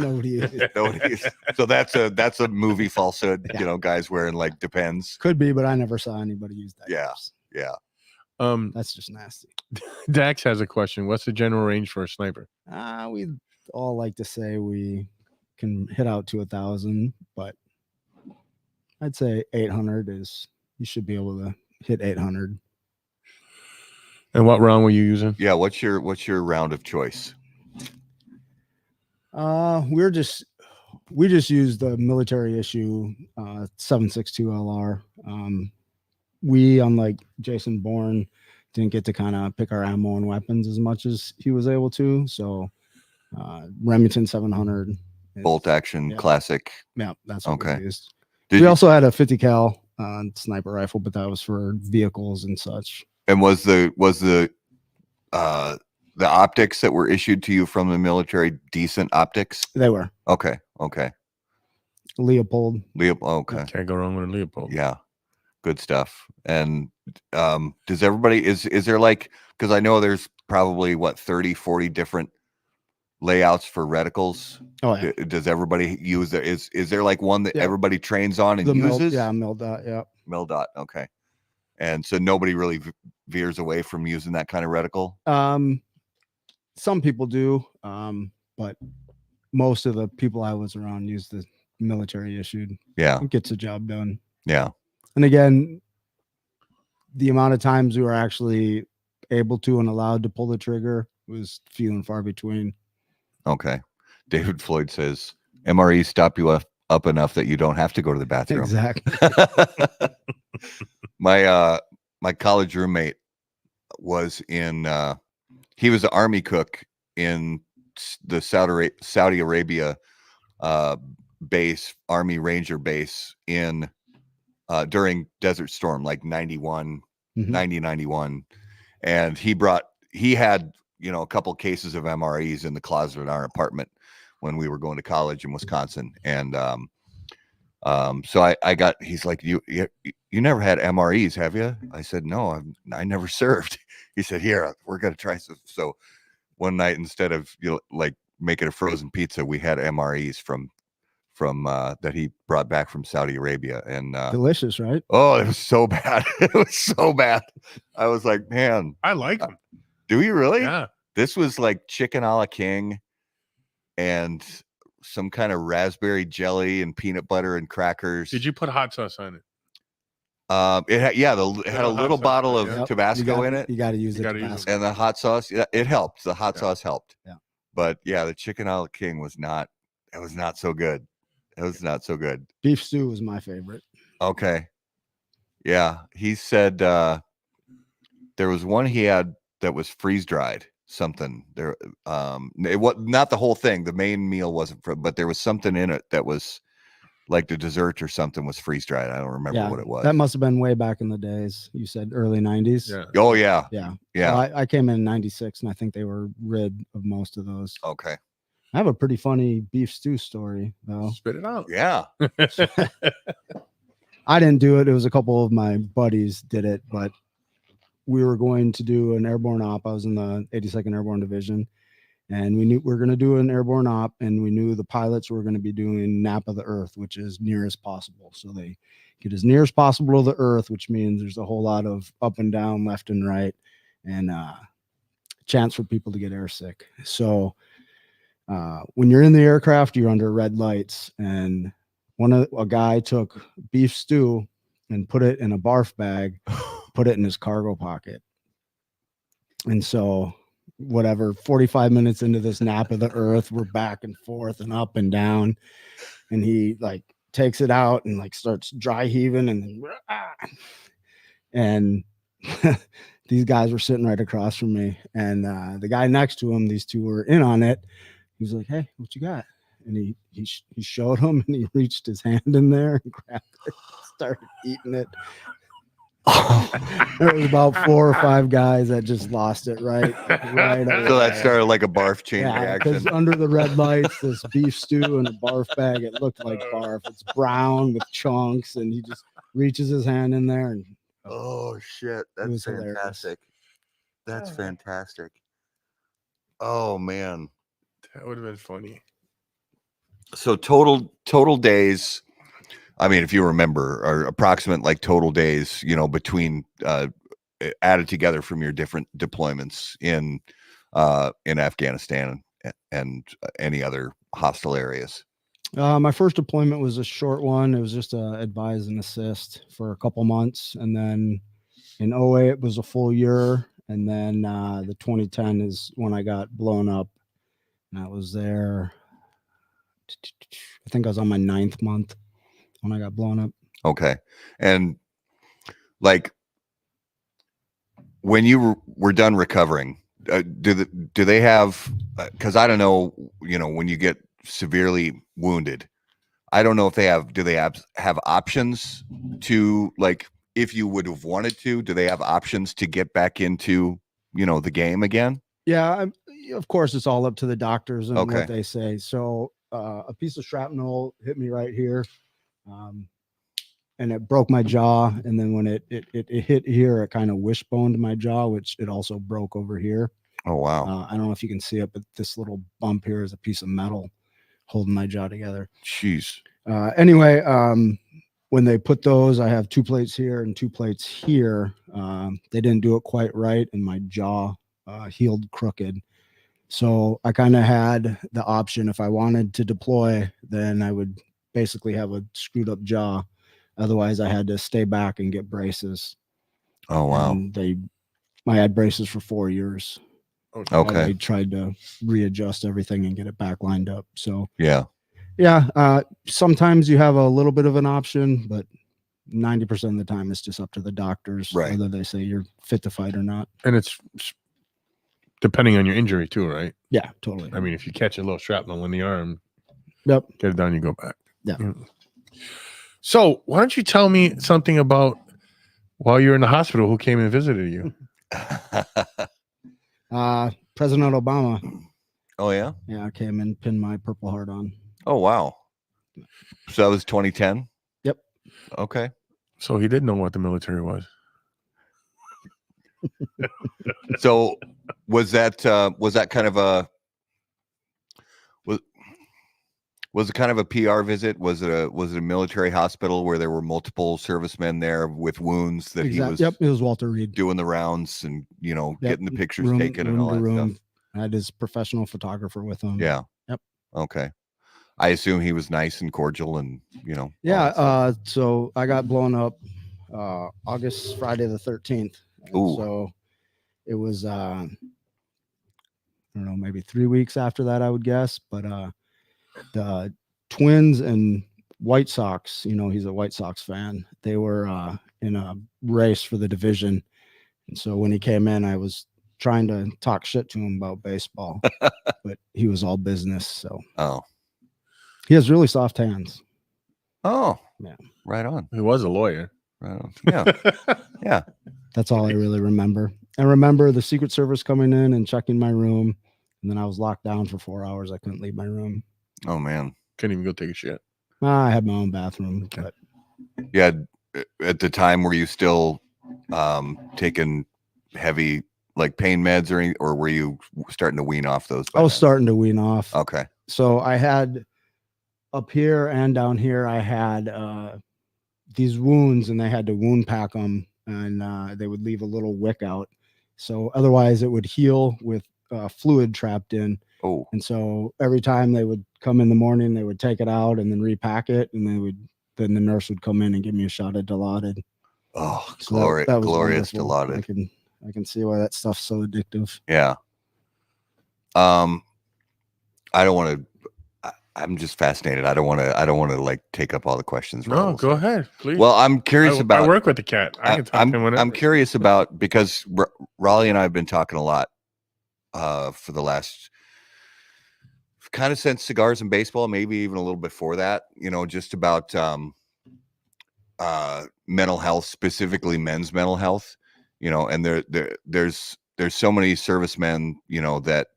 [SPEAKER 4] nobody uses it.
[SPEAKER 2] Nobody's. So that's a movie falsehood, guys wearing like Depends.
[SPEAKER 4] Could be, but I never saw anybody use that.
[SPEAKER 2] Yeah.
[SPEAKER 4] That's just nasty.
[SPEAKER 3] Dax has a question. What's the general range for a sniper?
[SPEAKER 4] We all like to say we can hit out to 1,000, but I'd say 800 is, you should be able to hit 800.
[SPEAKER 3] And what round were you using?
[SPEAKER 2] Yeah. What's your round of choice?
[SPEAKER 4] We just used the military issue 7.62 LR. We, unlike Jason Bourne, didn't get to kind of pick our ammo and weapons as much as he was able to. So Remington 700 is-
[SPEAKER 2] Bolt action,
[SPEAKER 4] yeah.
[SPEAKER 2] classic.
[SPEAKER 4] Yeah, that's what
[SPEAKER 2] Okay.
[SPEAKER 4] we used.
[SPEAKER 2] Did
[SPEAKER 4] We
[SPEAKER 2] you-
[SPEAKER 4] also had a 50 cal sniper rifle, but that was for vehicles and such.
[SPEAKER 2] And was the optics that were issued to you from the military decent optics?
[SPEAKER 4] They were
[SPEAKER 2] Okay.
[SPEAKER 4] Leopold.
[SPEAKER 2] Okay.
[SPEAKER 3] Can't go wrong with a Leopold.
[SPEAKER 2] Yeah. Good stuff. And does everybody is there like, because I know there's probably 30, 40 different layouts for reticles.
[SPEAKER 4] Oh yeah,
[SPEAKER 2] Does everybody use there? Is there like one that
[SPEAKER 4] Yeah.
[SPEAKER 2] everybody trains on and
[SPEAKER 4] the
[SPEAKER 2] uses?
[SPEAKER 4] mill dot. Yeah,
[SPEAKER 2] Mill dot. Okay. And so nobody really veers away from using that kind of reticle.
[SPEAKER 4] some people do, but most of the people I was around used the military issued.
[SPEAKER 2] Yeah.
[SPEAKER 4] It gets the job done.
[SPEAKER 2] Yeah.
[SPEAKER 4] And again, the amount of times we were actually able to and allowed to pull the trigger was few and far between.
[SPEAKER 2] Okay. David Floyd says MREs stop you up enough that you don't have to go to the bathroom.
[SPEAKER 4] Exactly.
[SPEAKER 2] My college roommate was in he was an army cook in the Saudi Arabia base, Army Ranger base in during Desert Storm, like 91,
[SPEAKER 4] Mhm.
[SPEAKER 2] 90, 91. And he had, a couple cases of MREs in the closet in our apartment when we were going to college in Wisconsin. And so he's like, you never had MREs, have you? I said, no, I never served. He said, here, we're going to try some. So one night, instead of like making a frozen pizza, we had MREs from that he brought back from Saudi Arabia. And
[SPEAKER 4] Delicious, right?
[SPEAKER 2] oh, it was so bad. It was so bad. I was like, man,
[SPEAKER 3] I like them.
[SPEAKER 2] do you really?
[SPEAKER 3] Yeah.
[SPEAKER 2] This was like chicken a la king and some kind of raspberry jelly and peanut butter and crackers.
[SPEAKER 3] Did you put hot sauce on it?
[SPEAKER 2] It had a
[SPEAKER 3] hot
[SPEAKER 2] little
[SPEAKER 3] sauce,
[SPEAKER 2] bottle of
[SPEAKER 3] yeah.
[SPEAKER 2] Tabasco in it,
[SPEAKER 4] You got to use
[SPEAKER 3] You
[SPEAKER 4] it.
[SPEAKER 3] gotta use
[SPEAKER 4] Tabasco.
[SPEAKER 2] and the hot sauce. Yeah, it helped. The hot
[SPEAKER 3] Yeah.
[SPEAKER 2] sauce helped.
[SPEAKER 4] Yeah.
[SPEAKER 2] But yeah, the chicken a la king was not. It was not so good. It was not so good.
[SPEAKER 4] Beef stew was my favorite.
[SPEAKER 2] Okay. Yeah, he said there was one he had that was freeze dried. Something there. It was not the whole thing. The main meal wasn't, but there was something in it that was like the dessert or something was freeze dried. I don't remember what it was.
[SPEAKER 4] That must have been way back in the days. You said early 90s.
[SPEAKER 3] Yeah.
[SPEAKER 2] Oh yeah.
[SPEAKER 4] Yeah.
[SPEAKER 2] Yeah.
[SPEAKER 4] Well, I came in 96 and I think they were rid of most of those.
[SPEAKER 2] Okay.
[SPEAKER 4] I have a pretty funny beef stew story though.
[SPEAKER 3] Spit it out.
[SPEAKER 2] Yeah.
[SPEAKER 4] I didn't do it. It was a couple of my buddies did it, but we were going to do an airborne op. I was in the 82nd Airborne Division, and we knew we were going to do an airborne op, and we knew the pilots were going to be doing nap of the earth, which is near as possible. So they get as near as possible to the earth, which means there's a whole lot of up and down, left and right, and chance for people to get airsick. So when you're in the aircraft, you're under red lights, and a guy took beef stew and put it in a barf bag, put it in his cargo pocket. And so 45 minutes into this nap of the earth, we're back and forth and up and down. And he like takes it out and like starts dry heaving and these guys were sitting right across from me. And the guy next to him, these two were in on it. He was like, hey, what you got? And he showed him, and he reached his hand in there and grabbed it, started eating it. There was about 4 or 5 guys that just lost it right away.
[SPEAKER 2] So that started like a barf chain
[SPEAKER 4] Yeah, because
[SPEAKER 2] reaction.
[SPEAKER 4] under the red lights, this beef stew in a barf bag, it looked like barf. It's brown with chunks, and he just reaches his hand in there, and
[SPEAKER 2] Oh shit, that's
[SPEAKER 4] was hilarious.
[SPEAKER 2] fantastic. That's fantastic. Oh man.
[SPEAKER 3] That would have been funny.
[SPEAKER 2] So total days. I mean, if you remember, are approximate like total days, you know, between added together from your different deployments in Afghanistan and any other hostile areas.
[SPEAKER 4] My first deployment was a short one. It was just a advise and assist for a couple months, and then in 08 it was a full year, and then the 2010 is when I got blown up, and I was there. I think I was on my 9th month when I got blown up.
[SPEAKER 2] Okay, and like when you were done recovering, do they have? Because I don't know, you know, when you get severely wounded, I don't know if they have. Do they have options to, like, if you would have wanted to? Do they have options to get back into, you know, the game again?
[SPEAKER 4] Yeah, of course, it's all up to the doctors and
[SPEAKER 2] Okay.
[SPEAKER 4] what they say. So a piece of shrapnel hit me right here, and it broke my jaw. And then when it hit here, it kind of wishboned my jaw, which it also broke over here.
[SPEAKER 2] Oh wow!
[SPEAKER 4] I don't know if you can see it, but this little bump here is a piece of metal holding my jaw together.
[SPEAKER 2] Jeez.
[SPEAKER 4] Anyway, when they put those, I have 2 plates here and 2 plates here. They didn't do it quite right, and my jaw healed crooked. So I kind of had the option, if I wanted to deploy, then I would basically have a screwed up jaw. Otherwise, I had to stay back and get braces.
[SPEAKER 2] Oh wow!
[SPEAKER 4] And I had braces for 4 years.
[SPEAKER 2] Okay.
[SPEAKER 4] They tried to readjust everything and get it back lined up. So
[SPEAKER 2] yeah.
[SPEAKER 4] Sometimes you have a little bit of an option, but 90% of the time it's just up to the doctors,
[SPEAKER 2] right,
[SPEAKER 4] whether they say you're fit to fight or not.
[SPEAKER 3] And it's depending on your injury too, right?
[SPEAKER 4] Yeah, totally.
[SPEAKER 3] I mean, if you catch a little shrapnel in the arm,
[SPEAKER 4] yep,
[SPEAKER 3] get it down, you go back.
[SPEAKER 4] Yeah.
[SPEAKER 3] So why don't you tell me something about while you're in the hospital, who came and visited you?
[SPEAKER 4] President Obama.
[SPEAKER 2] Oh yeah.
[SPEAKER 4] Yeah, I came and pinned my Purple Heart on.
[SPEAKER 2] Oh wow. So that was 2010.
[SPEAKER 4] Yep.
[SPEAKER 2] Okay.
[SPEAKER 3] So he didn't know what the military was.
[SPEAKER 2] So was that kind of a was it kind of a PR visit? Was it a military hospital where there were multiple servicemen there with wounds that he was?
[SPEAKER 4] Yep, it was Walter Reed
[SPEAKER 2] doing the rounds and, you know, getting the pictures
[SPEAKER 4] room
[SPEAKER 2] taken and all that stuff.
[SPEAKER 4] I had his professional photographer with him.
[SPEAKER 2] Yeah.
[SPEAKER 4] Yep.
[SPEAKER 2] Okay. I assume he was nice and cordial and, you know.
[SPEAKER 4] Yeah. So I got blown up Friday the 13th.
[SPEAKER 2] Ooh.
[SPEAKER 4] So it was I don't know, maybe 3 weeks after that, I would guess. But the Twins and White Sox, you know, he's a White Sox fan. They were in a race for the division. And so when he came in, I was trying to talk shit to him about baseball, but he was all business. So he has really soft hands.
[SPEAKER 2] Oh,
[SPEAKER 4] yeah.
[SPEAKER 2] Right on.
[SPEAKER 3] He was a lawyer.
[SPEAKER 2] Right on. Yeah. Yeah.
[SPEAKER 4] That's all I really remember. I remember the Secret Service coming in and checking my room. And then I was locked down for 4 hours. I couldn't leave my room.
[SPEAKER 2] Oh man.
[SPEAKER 3] Couldn't even go take a shit.
[SPEAKER 4] I had my own bathroom.
[SPEAKER 3] Okay.
[SPEAKER 4] But
[SPEAKER 2] yeah. At the time, were you still taking heavy like pain meds or were you starting to wean off those?
[SPEAKER 4] I was starting to wean off.
[SPEAKER 2] Okay.
[SPEAKER 4] So I had up here and down here, I had these wounds, and they had to wound pack them, and they would leave a little wick out. So otherwise it would heal with fluid trapped in.
[SPEAKER 2] Oh.
[SPEAKER 4] And so every time they would come in the morning, they would take it out and then repack it, and then the nurse would come in and give me a shot of Dilaudid.
[SPEAKER 2] Oh,
[SPEAKER 4] So
[SPEAKER 2] glorious
[SPEAKER 4] wonderful.
[SPEAKER 2] Dilaudid.
[SPEAKER 4] I can see why that stuff's so addictive.
[SPEAKER 2] Yeah. I don't want to. I'm just fascinated. I don't want to like take up all the questions.
[SPEAKER 3] No, go ahead, please.
[SPEAKER 2] Well, I'm curious about.
[SPEAKER 3] I work with the cat. I can talk to him whenever.
[SPEAKER 2] I'm curious about, because Raleigh and I have been talking a lot for the last kind of since Cigars and Baseball, maybe even a little before that. You know, just about mental health, specifically men's mental health, you know, and there's so many servicemen, you know, that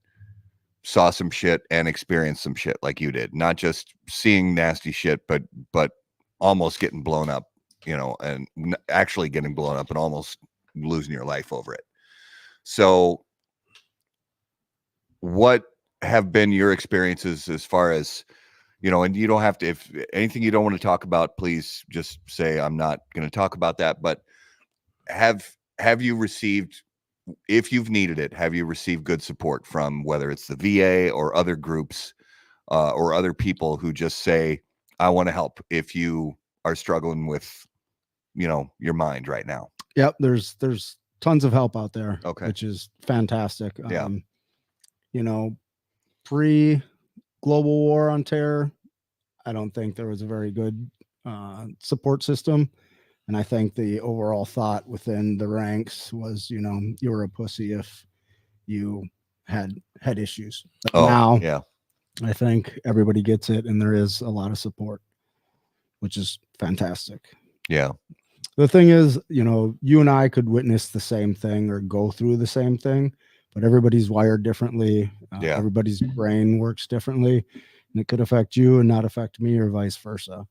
[SPEAKER 2] saw some shit and experienced some shit like you did, not just seeing nasty shit, but almost getting blown up, you know, and actually getting blown up and almost losing your life over it. So what have been your experiences as far as, you know, and you don't have to, if anything you don't want to talk about, please just say, I'm not going to talk about that. But have you received, if you've needed it, have you received good support from whether it's the VA or other groups or other people who just say, I want to help if you are struggling with, you know, your mind right now?
[SPEAKER 4] Yep. There's tons of help out there,
[SPEAKER 2] Okay.
[SPEAKER 4] which is fantastic.
[SPEAKER 2] Yeah.
[SPEAKER 4] You know, pre-global war on terror, I don't think there was a very good support system. And I think the overall thought within the ranks was, you know, you were a pussy if you had issues. But now,
[SPEAKER 2] yeah,
[SPEAKER 4] I think everybody gets it, and there is a lot of support, which is fantastic.
[SPEAKER 2] yeah,
[SPEAKER 4] The thing is, you know, you and I could witness the same thing or go through the same thing, but everybody's wired differently.
[SPEAKER 2] Yeah.
[SPEAKER 4] Everybody's brain works differently, and it could affect you and not affect me, or vice versa.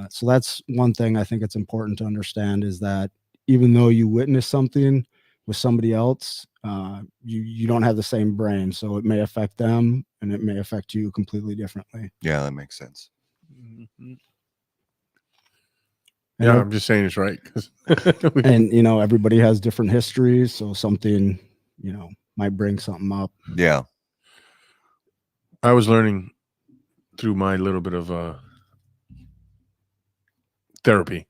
[SPEAKER 4] So that's one thing I think it's important to understand, is that even though you witness something with somebody else, you don't have the same brain, so it may affect them and it may affect you completely differently.
[SPEAKER 2] yeah, that makes sense.
[SPEAKER 3] Yeah, I'm just saying it's right.
[SPEAKER 4] And, you know, everybody has different histories, so something, you know, might bring something up.
[SPEAKER 2] Yeah.
[SPEAKER 3] I was learning through my little bit of therapy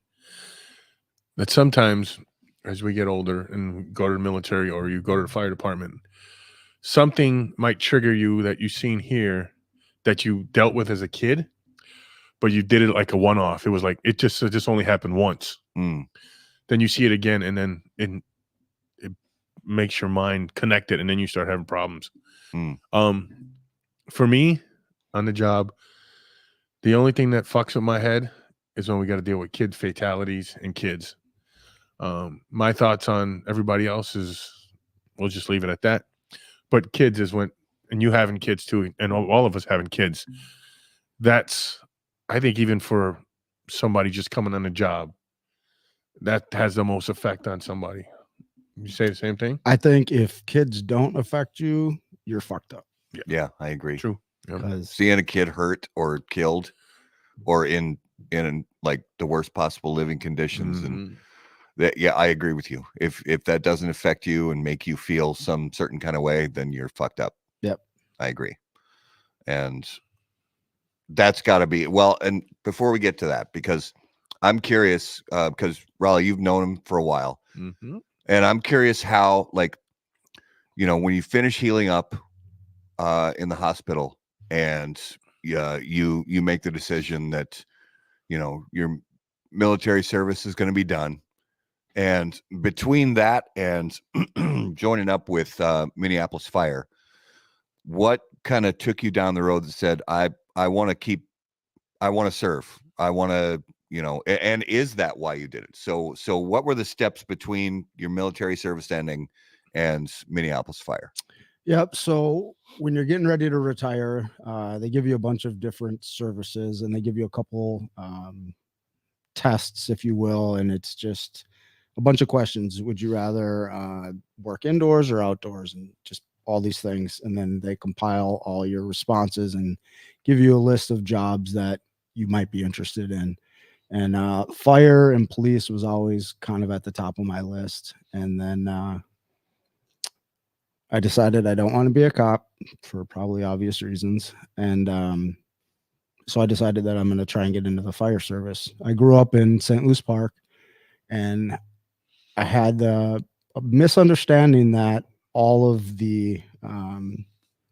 [SPEAKER 3] that sometimes as we get older and go to the military or you go to the fire department, something might trigger you that you've seen here that you dealt with as a kid, but you did it like a one-off. It was like it just only happened once.
[SPEAKER 2] Mm.
[SPEAKER 3] Then you see it again, and then it makes your mind connect it, and then you start having problems.
[SPEAKER 2] Mm.
[SPEAKER 3] For me on the job, the only thing that fucks with my head is when we got to deal with kid fatalities and kids. My thoughts on everybody else is we'll just leave it at that. But kids is when, and you having kids too, and all of us having kids, that's, I think even for somebody just coming on a job, that has the most effect on somebody. You say the same thing?
[SPEAKER 4] I think if kids don't affect you, you're fucked up.
[SPEAKER 2] Yeah, I agree.
[SPEAKER 3] True.
[SPEAKER 4] Because
[SPEAKER 2] Seeing a kid hurt or killed or in like the worst possible living conditions and that, yeah, I agree with you. If that doesn't affect you and make you feel some certain kind of way, then you're fucked up.
[SPEAKER 4] Yep.
[SPEAKER 2] I agree. And that's got to be, well, and before we get to that, because I'm curious, because Raleigh, you've known him for a while.
[SPEAKER 3] Mm-hmm.
[SPEAKER 2] And I'm curious how, like, you know, when you finish healing up in the hospital and you make the decision that, you know, your military service is going to be done. And between that and joining up with Minneapolis Fire, what kind of took you down the road that said, I want to serve. I want to, you know, and is that why you did it? So what were the steps between your military service ending and Minneapolis Fire?
[SPEAKER 4] Yep. So when you're getting ready to retire, they give you a bunch of different services, and they give you a couple tests, if you will, and it's just a bunch of questions. Would you rather work indoors or outdoors, and just all these things. And then they compile all your responses and give you a list of jobs that you might be interested in. And fire and police was always kind of at the top of my list. And then I decided I don't want to be a cop for probably obvious reasons. And so I decided that I'm going to try and get into the fire service. I grew up in St. Louis Park, and I had a misunderstanding that all of the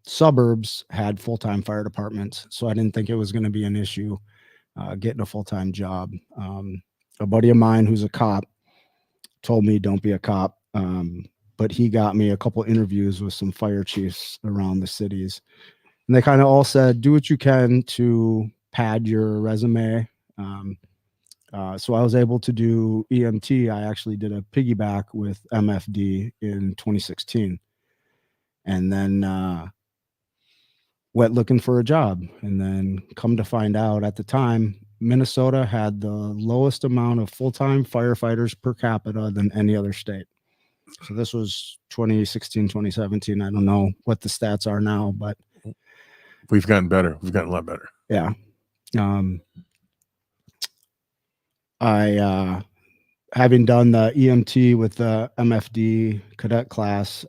[SPEAKER 4] suburbs had full-time fire departments. So I didn't think it was going to be an issue getting a full-time job. A buddy of mine who's a cop told me don't be a cop, but he got me a couple interviews with some fire chiefs around the cities, and they kind of all said do what you can to pad your resume, So I was able to do EMT. I actually did a piggyback with MFD in 2016, and then went looking for a job. And then come to find out, at the time, Minnesota had the lowest amount of full-time firefighters per capita than any other state. So this was 2016, 2017. I don't know what the stats are now, but
[SPEAKER 3] we've gotten better. We've gotten a lot better.
[SPEAKER 4] Yeah. I having done the EMT with the MFD cadet class,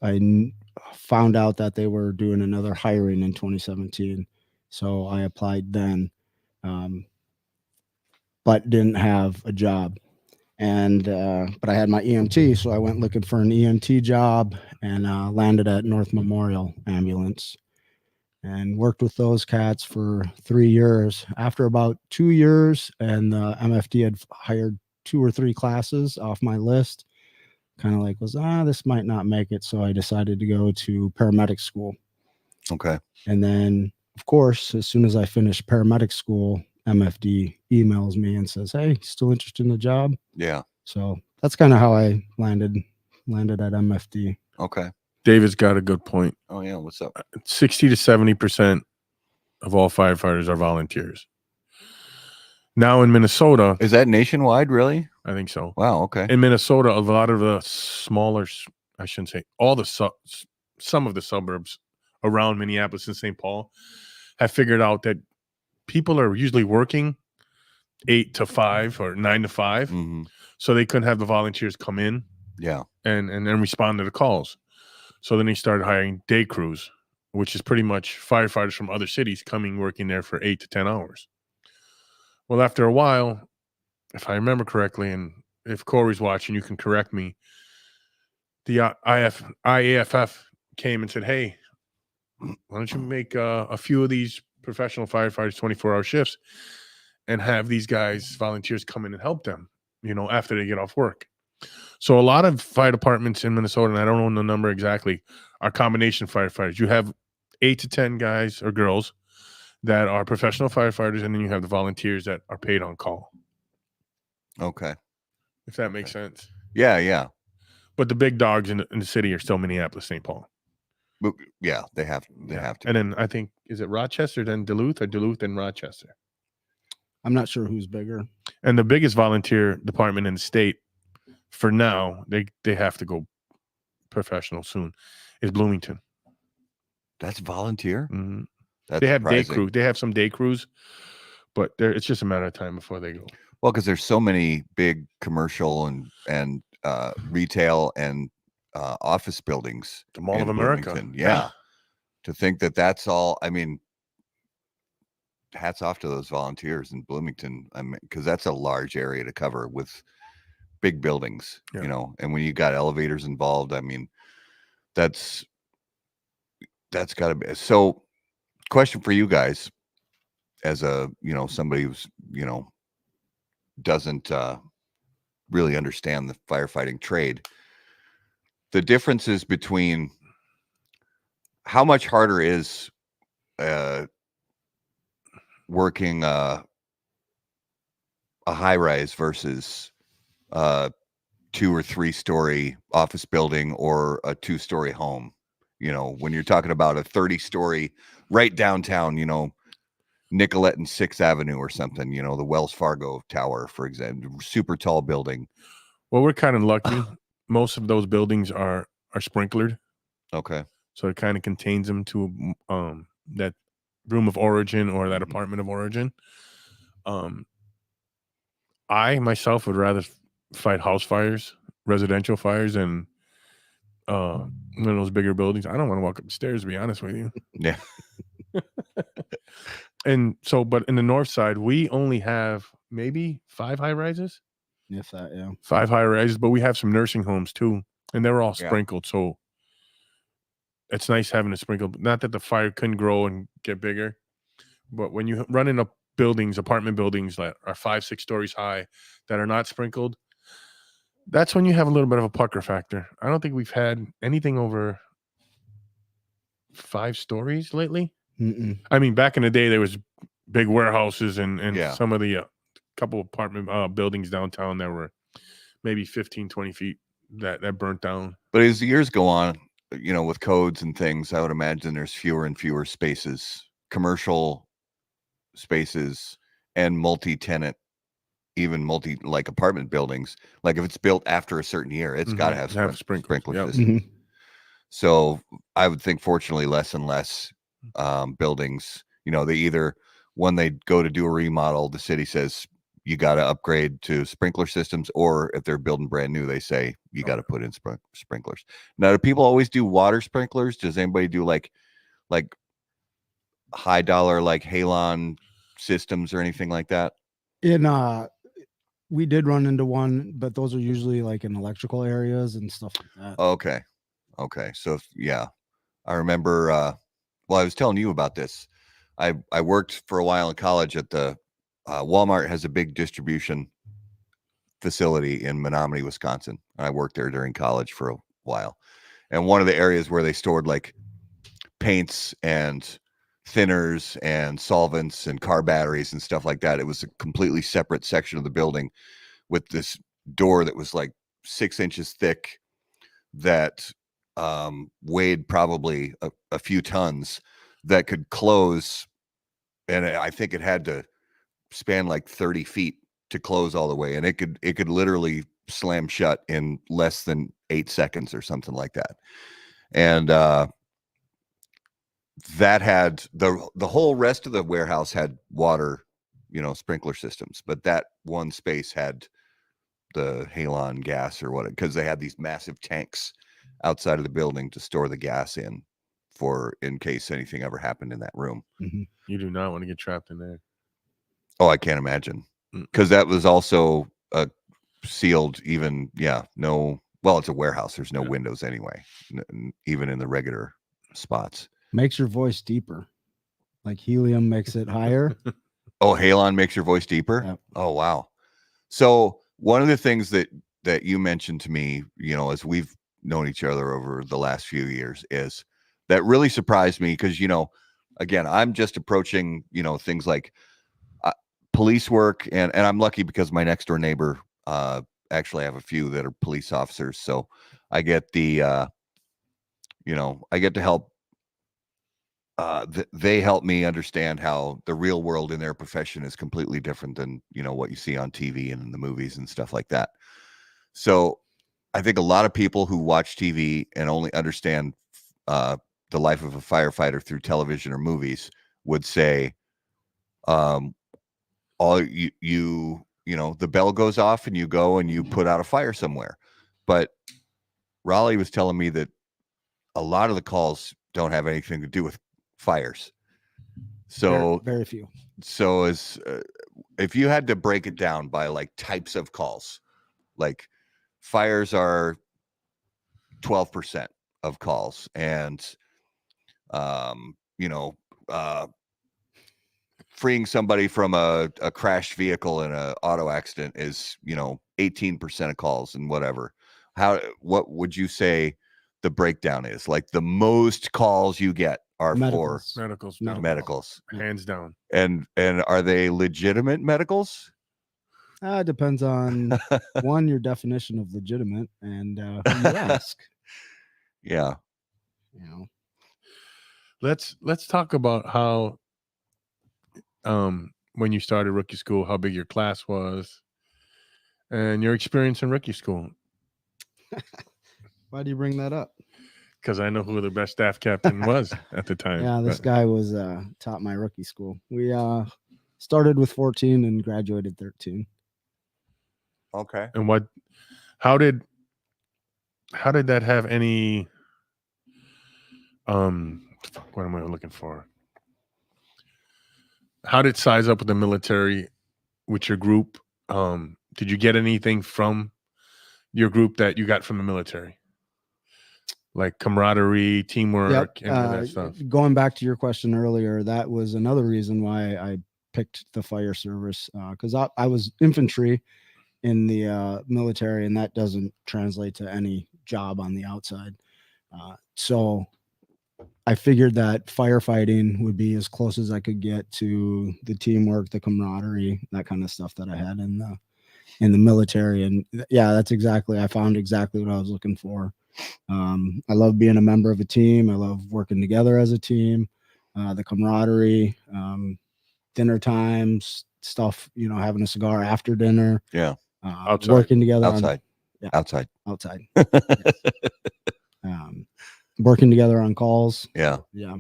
[SPEAKER 4] found out that they were doing another hiring in 2017. So I applied then, but didn't have a job. And but I had my EMT, so I went looking for an EMT job and landed at North Memorial Ambulance and worked with those cats for 3 years. After about 2 years, and the MFD had hired 2 or 3 classes off my list, kind of like this might not make it. So I decided to go to paramedic school.
[SPEAKER 2] Okay.
[SPEAKER 4] And then, of course, as soon as I finished paramedic school, MFD emails me and says, "Hey, still interested in the job?"
[SPEAKER 2] Yeah.
[SPEAKER 4] So that's kind of how I landed at MFD.
[SPEAKER 2] Okay.
[SPEAKER 3] David's got a good point.
[SPEAKER 2] Oh yeah, what's up?
[SPEAKER 3] 60 to 70% of all firefighters are volunteers. Now in Minnesota,
[SPEAKER 2] Is that nationwide, really?
[SPEAKER 3] I think so.
[SPEAKER 2] Wow, okay.
[SPEAKER 3] In Minnesota, a lot of the smaller, I shouldn't say all the some of the suburbs around Minneapolis and St. Paul have figured out that people are usually working 8 to 5 or 9 to 5,
[SPEAKER 2] Mm-hmm.
[SPEAKER 3] so they couldn't have the volunteers come in
[SPEAKER 2] Yeah.
[SPEAKER 3] and then respond to the calls. So then they started hiring day crews, which is pretty much firefighters from other cities coming working there for 8 to 10 hours. Well, after a while, if I remember correctly, and if Corey's watching, you can correct me, the IAFF came and said, "Hey, why don't you make a few of these professional firefighters 24-hour shifts and have these guys, volunteers, come in and help them, after they get off work." So a lot of fire departments in Minnesota, and I don't know the number exactly, are combination firefighters. You have 8 to 10 guys or girls that are professional firefighters, and then you have the volunteers that are paid on call.
[SPEAKER 2] Okay.
[SPEAKER 3] If that makes sense.
[SPEAKER 2] Yeah, yeah.
[SPEAKER 3] But the big dogs in the city are still Minneapolis, St. Paul.
[SPEAKER 2] But yeah, they have to.
[SPEAKER 3] And then I think, is it Rochester, then Duluth, or Duluth and Rochester?
[SPEAKER 4] I'm not sure who's bigger.
[SPEAKER 3] And the biggest volunteer department in the state, for now, they have to go professional soon, is Bloomington.
[SPEAKER 2] That's volunteer?
[SPEAKER 3] Mm-hmm.
[SPEAKER 2] That's
[SPEAKER 3] they have
[SPEAKER 2] surprising.
[SPEAKER 3] day crew. They have some day crews, but it's just a matter of time before they go.
[SPEAKER 2] Well, because there's so many big commercial and retail and office buildings.
[SPEAKER 3] The Mall
[SPEAKER 2] in
[SPEAKER 3] of America.
[SPEAKER 2] Bloomington. Yeah. To think that's all, I mean, hats off to those volunteers in Bloomington. I mean, because that's a large area to cover with big buildings, and when you got elevators involved, I mean, that's got to be. So question for you guys, as a, somebody who's, doesn't really understand the firefighting trade, the differences between how much harder is working a high rise versus 2 or 3 story office building or a 2-story home. When you're talking about a 30-story right downtown, Nicollet and 6th Avenue or something, the Wells Fargo Tower, for example, super tall building.
[SPEAKER 3] Well, we're kind of lucky. Most of those buildings are sprinklered.
[SPEAKER 2] Okay.
[SPEAKER 3] So it kind of contains them to that room of origin or that apartment of origin. I myself would rather fight house fires, residential fires, and one of those bigger buildings. I don't want to walk up the stairs, to be honest with you.
[SPEAKER 2] Yeah.
[SPEAKER 3] And so, but in the north side, we only have maybe 5 high rises.
[SPEAKER 4] If that, yeah.
[SPEAKER 3] 5 high rises, but we have some nursing homes too, and they're all sprinkled. So it's nice having a sprinkle. Not that the fire couldn't grow and get bigger, but when you run into buildings, apartment buildings that are 5-6 stories high that are not sprinkled, that's when you have a little bit of a pucker factor. I don't think we've had anything over 5 stories lately.
[SPEAKER 4] Mm-mm.
[SPEAKER 3] I mean, back in the day, there was big warehouses and some of the couple apartment buildings downtown that were maybe 15, 20 feet that burnt down.
[SPEAKER 2] But as the years go on, with codes and things, I would imagine there's fewer and fewer spaces, commercial spaces, and multi-tenant, even like apartment buildings. Like if it's built after a certain year, it's got to have sprinkler
[SPEAKER 3] Yep.
[SPEAKER 2] system. So I would think, fortunately, less and less buildings, they either, when they go to do a remodel, the city says you got to upgrade to sprinkler systems, or if they're building brand new, they say you got to put in sprinklers. Now, do people always do water sprinklers? Does anybody do like high dollar, like halon systems or anything like that?
[SPEAKER 4] We did run into one, but those are usually like in electrical areas and stuff like that.
[SPEAKER 2] Okay. So I remember, I was telling you about this. I worked for a while in college at the Walmart has a big distribution facility in Menominee, Wisconsin. I worked there during college for a while. And one of the areas where they stored like paints and thinners and solvents and car batteries and stuff like that, it was a completely separate section of the building with this door that was like 6 inches thick that weighed probably a few tons, that could close. And I think it had to span like 30 feet to close all the way. And it could literally slam shut in less than 8 seconds or something like that. And that had the whole rest of the warehouse had water, sprinkler systems, but that one space had the halon gas or what, because they had these massive tanks outside of the building to store the gas in case anything ever happened in that room.
[SPEAKER 3] You do not want to get trapped in there.
[SPEAKER 2] Oh, I can't imagine, because that was also sealed. It's a warehouse. There's no windows anyway, even in the regular spots.
[SPEAKER 4] Makes your voice deeper. Like helium makes it higher.
[SPEAKER 2] Oh, halon makes your voice deeper?
[SPEAKER 4] Yep.
[SPEAKER 2] Oh, wow. So one of the things that you mentioned to me, as we've known each other over the last few years, is that really surprised me, because, again, I'm just approaching, things like police work, and I'm lucky because my next door neighbor, actually have a few that are police officers. So I get I get to help. They help me understand how the real world in their profession is completely different than, what you see on TV and in the movies and stuff like that. So I think a lot of people who watch TV and only understand the life of a firefighter through television or movies would say, the bell goes off and you go and you put out a fire somewhere. But Raleigh was telling me that a lot of the calls don't have anything to do with fires. So
[SPEAKER 4] very few.
[SPEAKER 2] So if you had to break it down by like types of calls, like fires are 12% of calls, and freeing somebody from a crashed vehicle in an auto accident is 18% of calls, and whatever. What would you say the breakdown is? Like the most calls you get are
[SPEAKER 3] medicals.
[SPEAKER 2] For medicals,
[SPEAKER 3] hands down.
[SPEAKER 2] And are they legitimate medicals?
[SPEAKER 4] It depends on one, your definition of legitimate, and who you ask.
[SPEAKER 2] Yeah.
[SPEAKER 3] Let's talk about how when you started rookie school, how big your class was, and your experience in rookie school.
[SPEAKER 4] Why do you bring that up?
[SPEAKER 3] Because I know who the best staff captain was at the time.
[SPEAKER 4] Yeah, this guy was taught my rookie school. We started with 14 and graduated 13.
[SPEAKER 2] Okay.
[SPEAKER 3] And how did that have any what am I looking for? How did it size up with the military with your group? Did you get anything from your group that you got from the military? Like camaraderie, teamwork, and that stuff.
[SPEAKER 4] Going back to your question earlier, that was another reason why I picked the fire service, because I was infantry in the military, and that doesn't translate to any job on the outside. So I figured that firefighting would be as close as I could get to the teamwork, the camaraderie, that kind of stuff that I had in the military. And yeah, I found exactly what I was looking for. I love being a member of a team. I love working together as a team, the camaraderie, dinner times, stuff, having a cigar after dinner.
[SPEAKER 2] Yeah.
[SPEAKER 4] Working together
[SPEAKER 2] outside.
[SPEAKER 4] Outside. Yes. Working together on calls.
[SPEAKER 2] Yeah.
[SPEAKER 4] Yeah.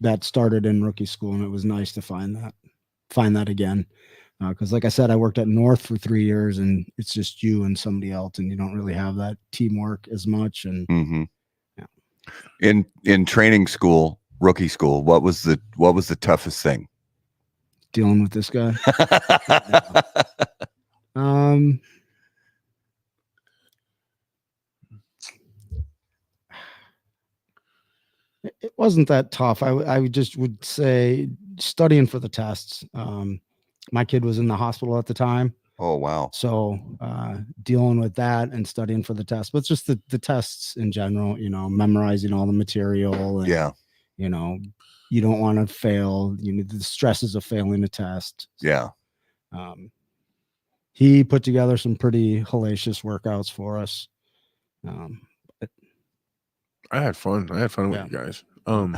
[SPEAKER 4] That started in rookie school, and it was nice to find that again. Because like I said, I worked at North for 3 years, and it's just you and somebody else, and you don't really have that teamwork as much. And
[SPEAKER 2] yeah. In training school, rookie school, what was the toughest thing?
[SPEAKER 4] Dealing with this guy. It wasn't that tough. I just would say studying for the tests. My kid was in the hospital at the time.
[SPEAKER 2] Oh, wow.
[SPEAKER 4] So dealing with that and studying for the tests, but just the tests in general, memorizing all the material. And,
[SPEAKER 2] yeah.
[SPEAKER 4] You don't want to fail. The stresses of failing a test.
[SPEAKER 2] Yeah.
[SPEAKER 4] He put together some pretty hellacious workouts for us.
[SPEAKER 3] I had fun. With you guys. How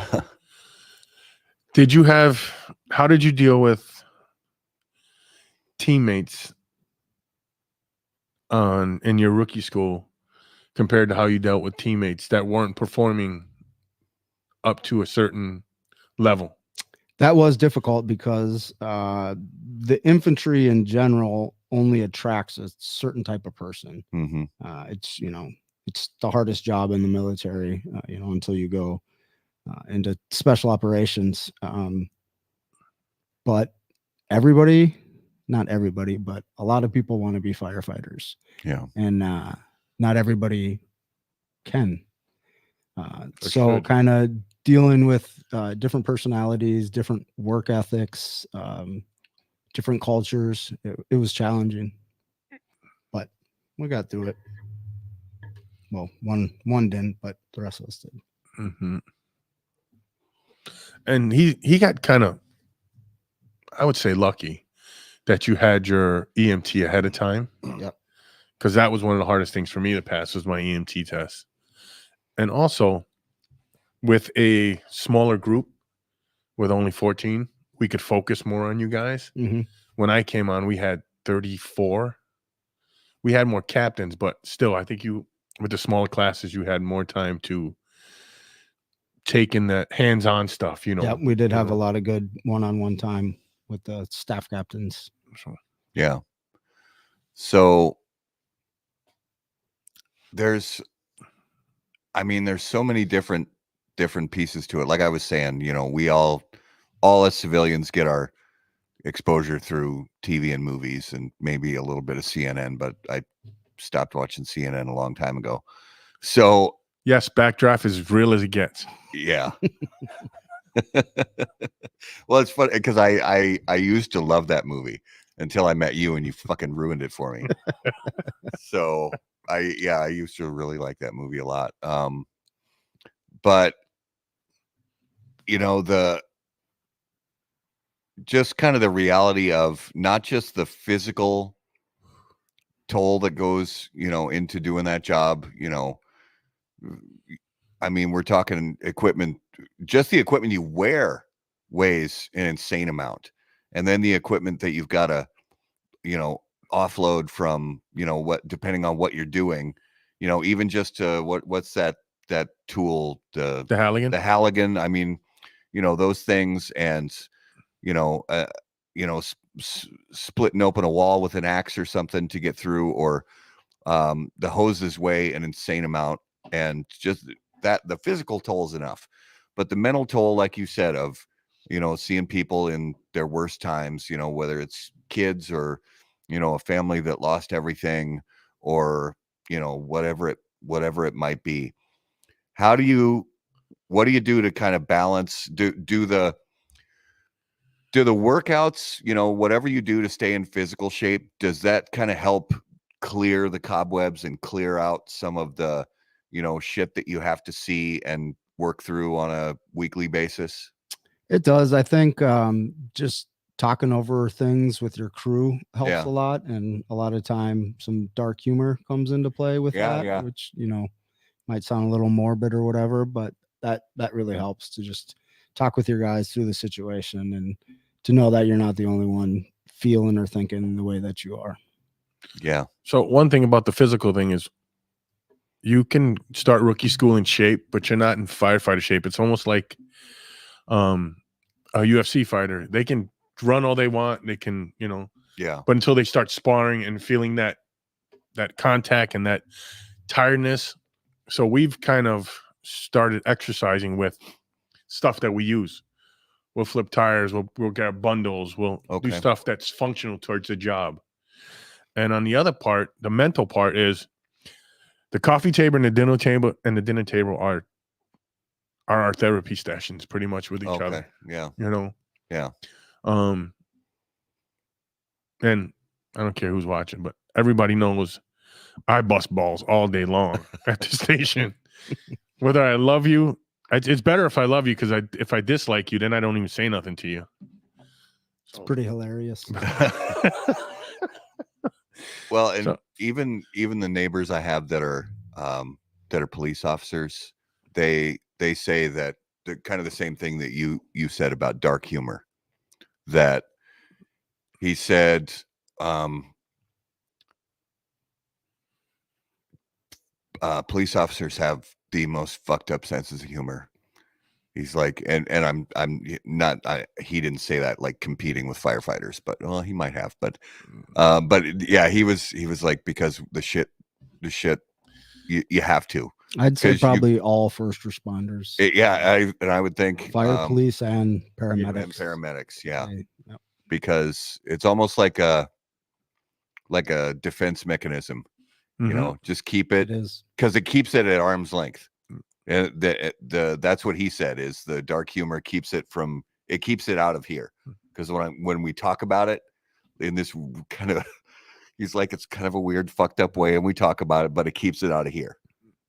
[SPEAKER 3] did you deal with teammates in your rookie school compared to how you dealt with teammates that weren't performing up to a certain level?
[SPEAKER 4] That was difficult because the infantry in general only attracts a certain type of person.
[SPEAKER 2] Mm-hmm.
[SPEAKER 4] It's the hardest job in the military, until you go into special operations. But not everybody, but a lot of people want to be firefighters.
[SPEAKER 2] Yeah.
[SPEAKER 4] And not everybody can. So kind of dealing with different personalities, different work ethics, different cultures. It was challenging, but we got through it. Well, one didn't, but the rest of us did.
[SPEAKER 3] Mm-hmm. And he got kind of, I would say, lucky that you had your EMT ahead of time.
[SPEAKER 4] Yep.
[SPEAKER 3] Because that was one of the hardest things for me to pass was my EMT test. And also, with a smaller group, with only 14, we could focus more on you guys.
[SPEAKER 4] Mm-hmm.
[SPEAKER 3] When I came on, we had 34. We had more captains, but still, I think with the smaller classes, you had more time to take in the hands-on stuff,
[SPEAKER 4] Yeah, we did have a lot of good one-on-one time with the staff captains.
[SPEAKER 2] Yeah. So there's so many different pieces to it. Like I was saying, we all as civilians get our exposure through TV and movies and maybe a little bit of CNN, but I stopped watching CNN a long time ago. So
[SPEAKER 3] yes, Backdraft is as real as it gets.
[SPEAKER 2] Yeah. Well, it's funny because I used to love that movie until I met you and you fucking ruined it for me. So I used to really like that movie a lot. But just kind of the reality of not just the physical toll that goes, into doing that job, we're talking equipment, just the equipment you wear weighs an insane amount. And then the equipment that you've got to, offload from, depending on what you're doing, even just to what's that tool, the Halligan, those things, and, splitting open a wall with an axe or something to get through, or the hoses weigh an insane amount. And just that the physical toll is enough, but the mental toll, like you said, of, seeing people in their worst times, whether it's kids or, a family that lost everything, or, whatever it might be. What do you do to kind of balance, do the workouts, whatever you do to stay in physical shape, does that kind of help clear the cobwebs and clear out some of the, shit that you have to see and work through on a weekly basis?
[SPEAKER 4] It does. I think just talking over things with your crew helps
[SPEAKER 2] Yeah.
[SPEAKER 4] a lot, and a lot of time some dark humor comes into play with
[SPEAKER 2] Yeah,
[SPEAKER 4] that,
[SPEAKER 2] yeah.
[SPEAKER 4] which might sound a little morbid or whatever, but that really helps to just talk with your guys through the situation and to know that you're not the only one feeling or thinking the way that you are.
[SPEAKER 2] Yeah.
[SPEAKER 3] So one thing about the physical thing is you can start rookie school in shape, but you're not in firefighter shape. It's almost like a UFC fighter. They can run all they want. They can,
[SPEAKER 2] Yeah.
[SPEAKER 3] but until they start sparring and feeling that contact and that tiredness. So we've kind of started exercising with stuff that we use. We'll flip tires. We'll get bundles. We'll do stuff that's functional towards the job. And on the other part, the mental part is the coffee table and the dinner table are our therapy sessions pretty much with each other.
[SPEAKER 2] Yeah.
[SPEAKER 3] Yeah. And I don't care who's watching, but everybody knows I bust balls all day long at the station. Whether I love you, it's better if I love you, because if I dislike you, then I don't even say nothing to you.
[SPEAKER 4] It's pretty hilarious.
[SPEAKER 2] Well, and even the neighbors I have that are police officers, they say that kind of the same thing that you said about dark humor. That he said, police officers have the most fucked up senses of humor. He's like, and I'm not, he didn't say that like competing with firefighters, but well, he might have, but yeah, he was like, because the shit you have to.
[SPEAKER 4] I'd say probably all first responders.
[SPEAKER 2] I would think
[SPEAKER 4] fire, police, and paramedics.
[SPEAKER 2] Yeah. Because it's almost like a defense mechanism. Just keep it, because it keeps it at arm's length. And that's what he said, is the dark humor keeps it out of here. Because when we talk about it in this kind of, he's like, it's kind of a weird fucked up way, and we talk about it, but it keeps it out of here.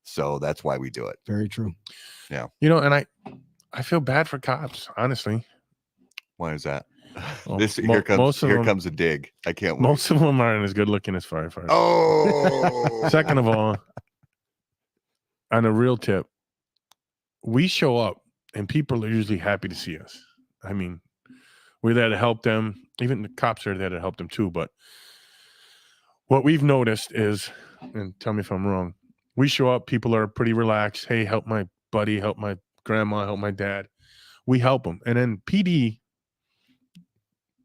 [SPEAKER 2] So that's why we do it.
[SPEAKER 4] Very true.
[SPEAKER 2] Yeah.
[SPEAKER 3] And I feel bad for cops, honestly.
[SPEAKER 2] Why is that?
[SPEAKER 3] Well,
[SPEAKER 2] here comes a dig. I can't wait.
[SPEAKER 3] Most of them aren't as good looking as firefighters.
[SPEAKER 2] Oh.
[SPEAKER 3] Second of all, on a real tip, we show up and people are usually happy to see us. I mean, we're there to help them. Even the cops are there to help them too. But what we've noticed is, and tell me if I'm wrong, we show up, people are pretty relaxed. Hey, help my buddy, help my grandma, help my dad. We help them. And then PD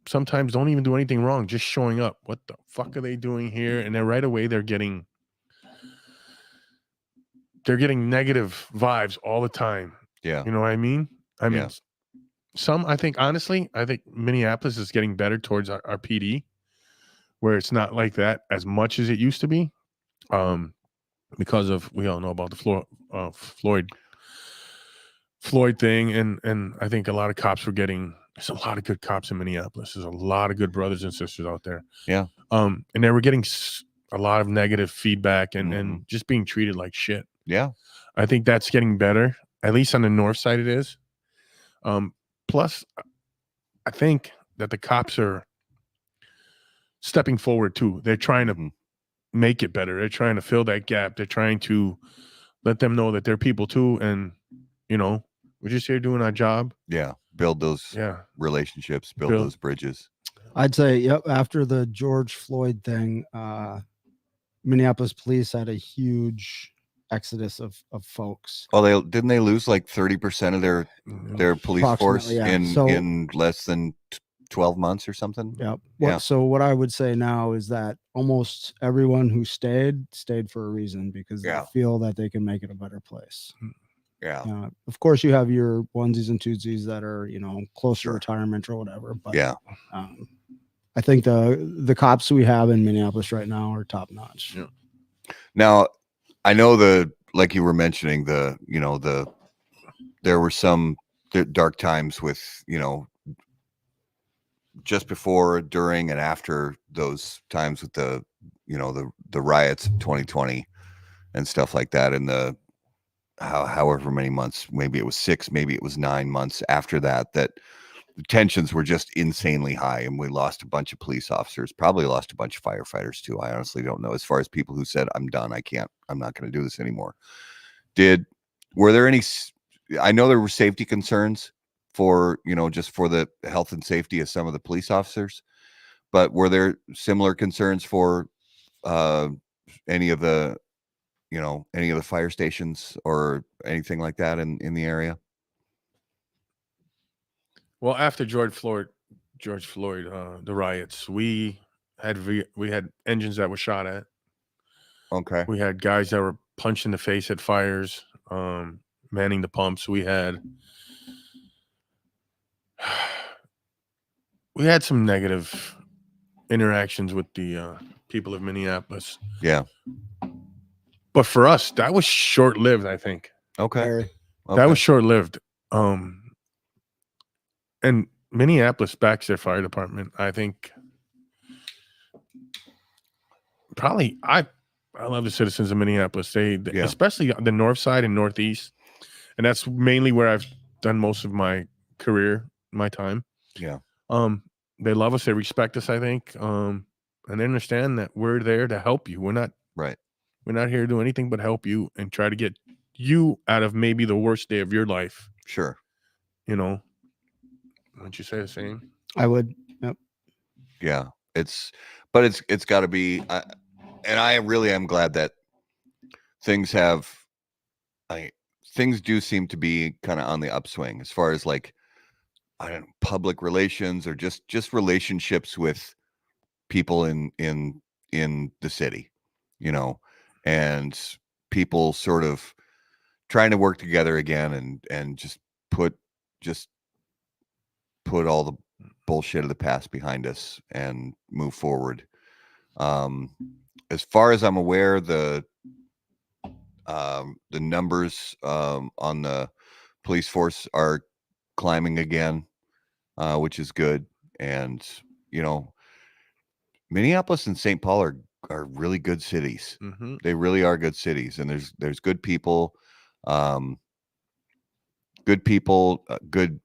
[SPEAKER 3] sometimes don't even do anything wrong, just showing up. What the fuck are they doing here? And then right away they're getting negative vibes all the time.
[SPEAKER 2] Yeah.
[SPEAKER 3] You know what I mean? I mean, I think Minneapolis is getting better towards our PD, where it's not like that as much as it used to be. Because of, we all know about the Floyd thing. And I think a lot of cops there's a lot of good cops in Minneapolis. There's a lot of good brothers and sisters out there.
[SPEAKER 2] Yeah.
[SPEAKER 3] And they were getting a lot of negative feedback and just being treated like shit.
[SPEAKER 2] Yeah.
[SPEAKER 3] I think that's getting better. At least on the north side it is. Plus, I think that the cops are stepping forward too. They're trying to make it better. They're trying to fill that gap. They're trying to let them know that they're people too. And, we're just here doing our job.
[SPEAKER 2] Yeah. Build those relationships, build those bridges.
[SPEAKER 4] I'd say, after the George Floyd thing, Minneapolis police had a huge exodus of folks.
[SPEAKER 2] Oh, didn't they lose like 30% of their police force in less than 12 months or something?
[SPEAKER 4] Yeah. So what I would say now is that almost everyone who stayed for a reason, because they feel that they can make it a better place.
[SPEAKER 2] Yeah.
[SPEAKER 4] Of course, you have your onesies and twosies that are, close to retirement or whatever. But I think the cops we have in Minneapolis right now are top notch.
[SPEAKER 2] Yeah. Now, I know like you were mentioning, there were some dark times with, just before, during, and after those times with the riots of 2020 and stuff like that, and the however many months, maybe it was 6, maybe it was 9 months after that, that the tensions were just insanely high, and we lost a bunch of police officers, probably lost a bunch of firefighters too. I honestly don't know, as far as people who said, I'm done, I'm not going to do this anymore. Were there any, I know there were safety concerns for, just for the health and safety of some of the police officers, but were there similar concerns for any of the fire stations or anything like that in the area?
[SPEAKER 3] Well, after George Floyd, the riots, we had engines that were shot at.
[SPEAKER 2] Okay.
[SPEAKER 3] We had guys that were punched in the face at fires, manning the pumps. We had some negative interactions with the people of Minneapolis.
[SPEAKER 2] Yeah.
[SPEAKER 3] But for us, that was short-lived, I think.
[SPEAKER 2] Okay.
[SPEAKER 3] That was short-lived. And Minneapolis backs their fire department. I think probably I love the citizens of Minneapolis. They especially the north side and northeast. And that's mainly where I've done most of my career, my time.
[SPEAKER 2] Yeah.
[SPEAKER 3] They love us, they respect us, I think. And they understand that we're there to help you. We're not here to do anything but help you and try to get you out of maybe the worst day of your life.
[SPEAKER 2] Sure.
[SPEAKER 3] Wouldn't you say the same?
[SPEAKER 4] I would. Yep.
[SPEAKER 2] Yeah. It's got to be, and I really am glad that things do seem to be kind of on the upswing as far as like, I don't know, public relations or just relationships with people in the city, and people sort of trying to work together again and just put all the bullshit of the past behind us and move forward. As far as I'm aware, the numbers on the police force are climbing again, which is good. And Minneapolis and St. Paul are really good cities.
[SPEAKER 3] Mm-hmm.
[SPEAKER 2] They really are good cities, and there's good people. Good.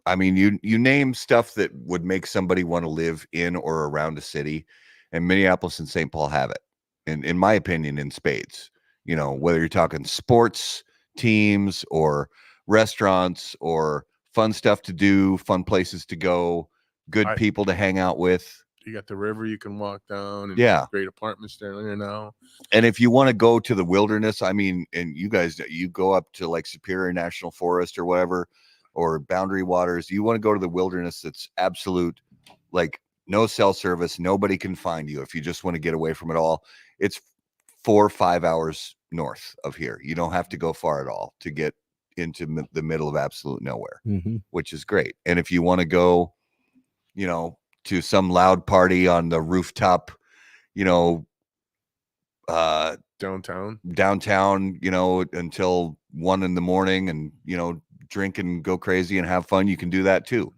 [SPEAKER 2] I mean, you name stuff that would make somebody want to live in or around a city, and Minneapolis and St. Paul have it. In my opinion, in spades. Whether you're talking sports teams or restaurants or fun stuff to do, fun places to go, good people to hang out with.
[SPEAKER 3] You got the river you can walk down, and great apartments there now.
[SPEAKER 2] And if you want to go to the wilderness, I mean, and you guys, you go up to like Superior National Forest or whatever, or Boundary Waters, you want to go to the wilderness that's absolute, like no cell service, nobody can find you. If you just want to get away from it all, it's 4 or 5 hours north of here. You don't have to go far at all to get into the middle of absolute nowhere, which is great. And if you want to go, to some loud party on the rooftop,
[SPEAKER 3] downtown,
[SPEAKER 2] until 1 a.m. and, drink and go crazy and have fun, you can do that too.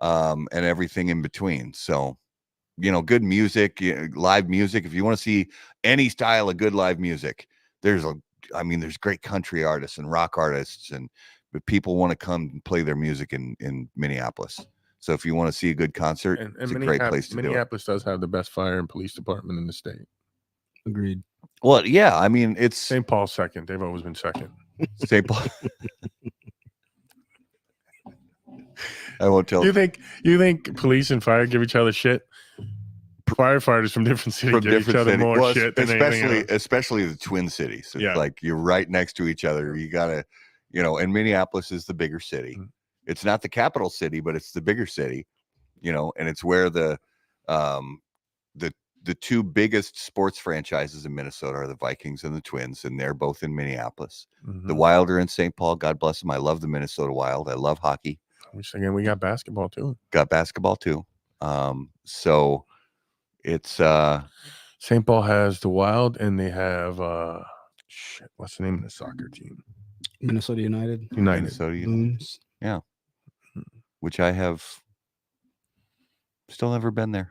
[SPEAKER 2] And everything in between. So, good music, live music. If you want to see any style of good live music, there's great country artists and rock artists, but people want to come and play their music in Minneapolis. So if you want to see a good concert, it's a great place to do it.
[SPEAKER 3] Minneapolis does have the best fire and police department in the state.
[SPEAKER 4] Agreed.
[SPEAKER 2] Well, yeah, I mean, it's
[SPEAKER 3] St. Paul's second. They've always been second.
[SPEAKER 2] St. Paul. I won't tell.
[SPEAKER 3] You think police and fire give each other shit? Firefighters from different cities give each other more shit than
[SPEAKER 2] especially the Twin Cities. It's like you're right next to each other. You gotta, and Minneapolis is the bigger city. Mm-hmm. It's not the capital city, but it's the bigger city, and it's where the two biggest sports franchises in Minnesota are the Vikings and the Twins, and they're both in Minneapolis. Mm-hmm. The Wild are in St. Paul. God bless them. I love the Minnesota Wild. I love hockey.
[SPEAKER 3] Again, we got basketball too.
[SPEAKER 2] So it's
[SPEAKER 3] St. Paul has the Wild, and they have what's the name of the soccer team?
[SPEAKER 4] Minnesota United.
[SPEAKER 2] Minnesota United. Yeah. Which I have still never been there.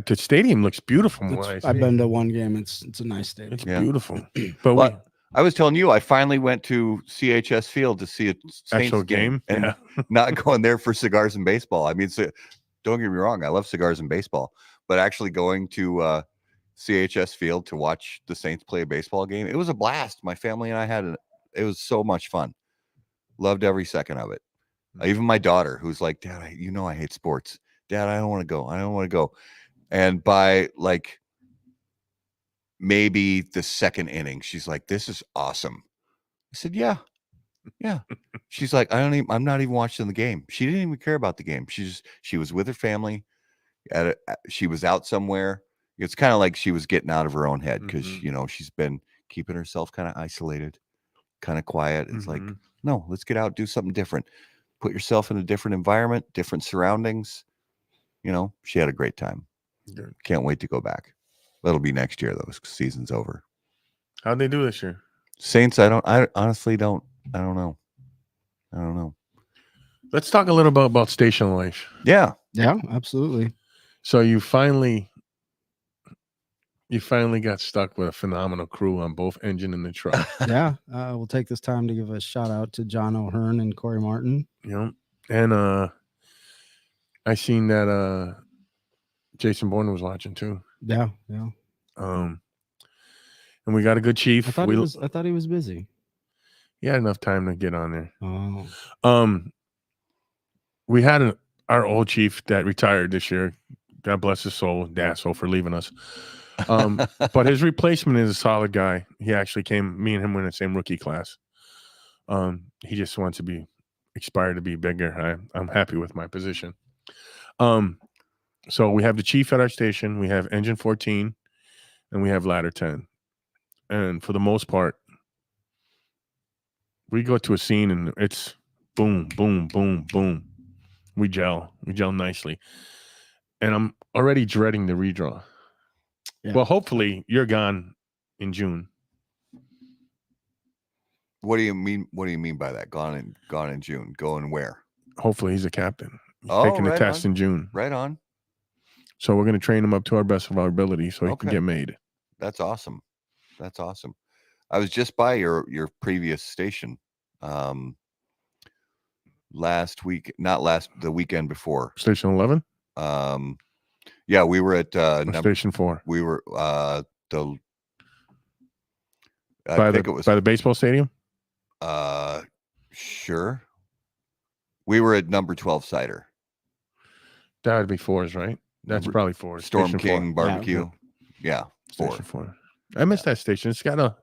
[SPEAKER 3] The stadium looks beautiful.
[SPEAKER 4] I've been to one game. It's a nice stadium.
[SPEAKER 3] It's beautiful. But
[SPEAKER 2] I was telling you, I finally went to CHS Field to see a Saints
[SPEAKER 3] Actual
[SPEAKER 2] game, and
[SPEAKER 3] yeah.
[SPEAKER 2] not going there for cigars and baseball. I mean, don't get me wrong, I love cigars and baseball, but actually going to CHS Field to watch the Saints play a baseball game, it was a blast. My family and I it was so much fun. Loved every second of it. Even my daughter, who's like, Dad, I hate sports. Dad, I don't want to go. I don't want to go. And by like maybe the second inning, she's like, this is awesome. I said, yeah. She's like, I'm not even watching the game. She didn't even care about the game. She was with her family. She was out somewhere. It's kind of like she was getting out of her own head because, she's been keeping herself kind of isolated, kind of quiet. It's like, no, let's get out, do something different. Put yourself in a different environment, different surroundings. She had a great time.
[SPEAKER 3] Good.
[SPEAKER 2] Can't wait to go back. That'll be next year, though. Season's over.
[SPEAKER 3] How'd they do this year?
[SPEAKER 2] Saints, I honestly don't. I don't know.
[SPEAKER 3] Let's talk a little bit about station life.
[SPEAKER 4] Yeah, absolutely.
[SPEAKER 3] So you finally got stuck with a phenomenal crew on both engine and the truck.
[SPEAKER 4] Yeah, we'll take this time to give a shout out to John O'Hearn and Corey Martin.
[SPEAKER 3] And I seen that Jason Bourne was watching too.
[SPEAKER 4] Yeah.
[SPEAKER 3] And we got a good chief.
[SPEAKER 4] I thought he was busy.
[SPEAKER 3] He had enough time to get on there.
[SPEAKER 4] Oh.
[SPEAKER 3] We had our old chief that retired this year. God bless his soul, Dasso, for leaving us. But his replacement is a solid guy. He actually me and him were in the same rookie class. He just wants to aspire to be bigger. I'm happy with my position. So we have the chief at our station. We have engine 14 and we have ladder 10. And for the most part, we go to a scene and it's boom, boom, boom, boom. We gel nicely. And I'm already dreading the redraw. Yeah. Well, hopefully you're gone in June.
[SPEAKER 2] What do you mean? What do you mean by that? Gone in June. Going where?
[SPEAKER 3] Hopefully he's a captain. He's taking the test in June.
[SPEAKER 2] Right on.
[SPEAKER 3] So we're going to train him up to our best of our ability so he can get made.
[SPEAKER 2] That's awesome. I was just by your previous station last week, the weekend before.
[SPEAKER 3] Station 11?
[SPEAKER 2] Yeah, we were at
[SPEAKER 3] Station 4.
[SPEAKER 2] We were
[SPEAKER 3] by the baseball stadium?
[SPEAKER 2] Sure. We were at number 12 Cider.
[SPEAKER 3] That would be 4s, right? That's probably 4.
[SPEAKER 2] Storm
[SPEAKER 3] Station
[SPEAKER 2] King
[SPEAKER 3] 4.
[SPEAKER 2] Barbecue. Yeah, 4.
[SPEAKER 3] Station 4. I miss that station. It's got the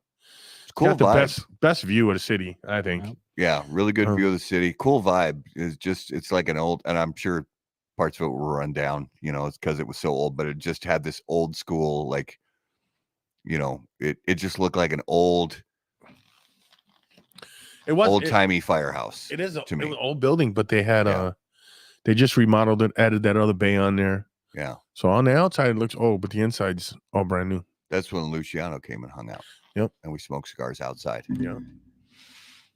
[SPEAKER 3] best view of the city, I think.
[SPEAKER 2] Yeah, really good view of the city. Cool vibe. It's like an old, and I'm sure parts of it were run down, it's because it was so old, but it just had this old school, like, it just looked like an old old-timey firehouse.
[SPEAKER 3] It is it was an old building, but they had they just remodeled it, added that other bay on there.
[SPEAKER 2] Yeah.
[SPEAKER 3] So on the outside it looks old, but the inside's all brand new.
[SPEAKER 2] That's when Luciano came and hung out.
[SPEAKER 3] Yep.
[SPEAKER 2] And we smoked cigars outside.
[SPEAKER 3] Yeah.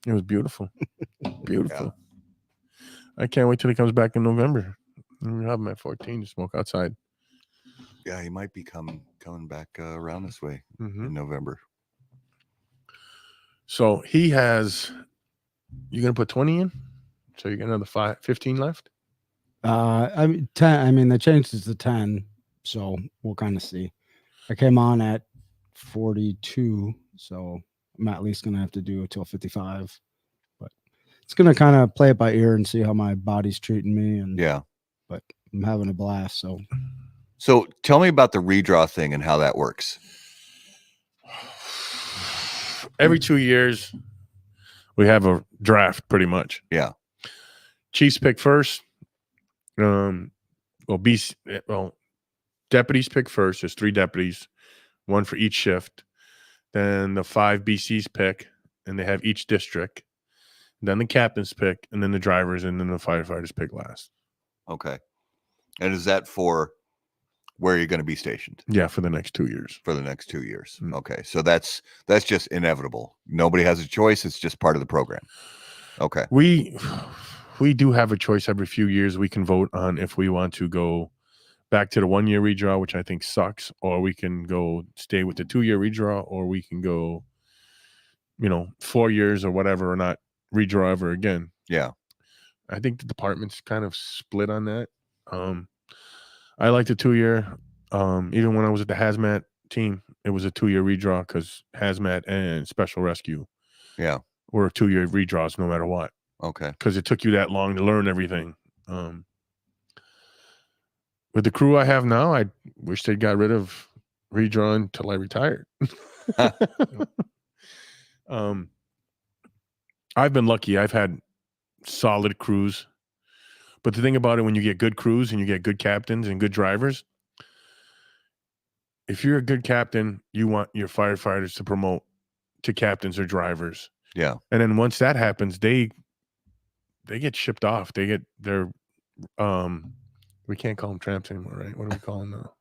[SPEAKER 3] It was beautiful. Beautiful. Yeah. I can't wait till he comes back in November. We'll have him at 14 to smoke outside.
[SPEAKER 2] Yeah, he might be coming back around this way in November.
[SPEAKER 3] So he has, you're going to put 20 in? So you got another 15 left?
[SPEAKER 4] 10. I mean, they changed it to 10. So we'll kind of see. I came on at 42. So I'm at least going to have to do it till 55. But it's going to kind of play it by ear and see how my body's treating me. And but I'm having a blast.
[SPEAKER 2] So tell me about the redraw thing and how that works.
[SPEAKER 3] Every 2 years, we have a draft pretty much.
[SPEAKER 2] Yeah.
[SPEAKER 3] Chiefs pick first. Deputies pick first. There's 3 deputies, 1 for each shift. Then the 5 BCs pick, and they have each district. Then the captains pick, and then the drivers, and then the firefighters pick last.
[SPEAKER 2] Okay. And is that for where you're going to be stationed?
[SPEAKER 3] Yeah, for the next 2 years.
[SPEAKER 2] For the next 2 years. Mm-hmm. Okay. So that's just inevitable. Nobody has a choice. It's just part of the program. Okay.
[SPEAKER 3] We do have a choice every few years. We can vote on if we want to go back to the 1 year redraw, which I think sucks, or we can go stay with the 2 year redraw, or we can go 4 years or whatever, or not redraw ever again.
[SPEAKER 2] Yeah.
[SPEAKER 3] I think the department's kind of split on that. I liked the 2-year. Even when I was at the hazmat team, it was a 2-year redraw because hazmat and special rescue were 2-year redraws no matter what.
[SPEAKER 2] Okay.
[SPEAKER 3] Because it took you that long to learn everything. With the crew I have now, I wish they got rid of redraw until I retired. I've been lucky. I've had solid crews. But the thing about it, when you get good crews and you get good captains and good drivers, if you're a good captain, you want your firefighters to promote to captains or drivers.
[SPEAKER 2] Yeah.
[SPEAKER 3] And then once that happens, they get shipped off. They get their we can't call them tramps anymore, right? What do we call them now?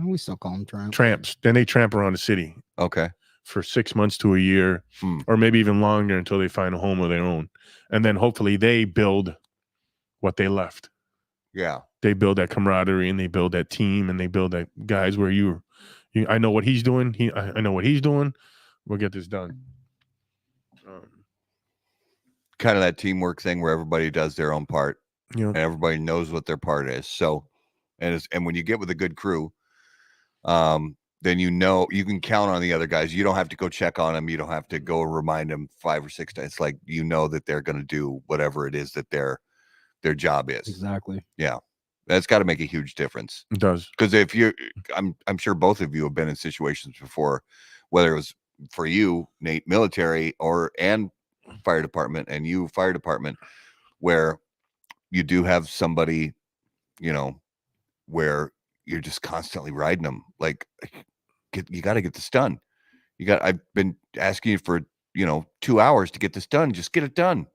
[SPEAKER 4] We still call them tramps.
[SPEAKER 3] Tramps. Then they tramp around the city.
[SPEAKER 2] Okay.
[SPEAKER 3] For 6 months to a year, or maybe even longer until they find a home of their own. And then hopefully they build what they left.
[SPEAKER 2] Yeah.
[SPEAKER 3] They build that camaraderie and they build that team and they build that guys where I know what he's doing. I know what he's doing. We'll get this done.
[SPEAKER 2] Kind of that teamwork thing where everybody does their own part. And everybody knows what their part is. So, and when you get with a good crew, then you can count on the other guys. You don't have to go check on them. You don't have to go remind them 5 or 6 times. It's like that they're going to do whatever it is that their job is.
[SPEAKER 4] Exactly.
[SPEAKER 2] Yeah, that's got to make a huge difference.
[SPEAKER 3] It does.
[SPEAKER 2] Because I'm sure both of you have been in situations before, whether it was for you, Nate, military, and fire department, and you, fire department, where you do have somebody, where you're just constantly riding them. Like, you got to get this done. I've been asking you for, 2 hours to get this done. Just get it done,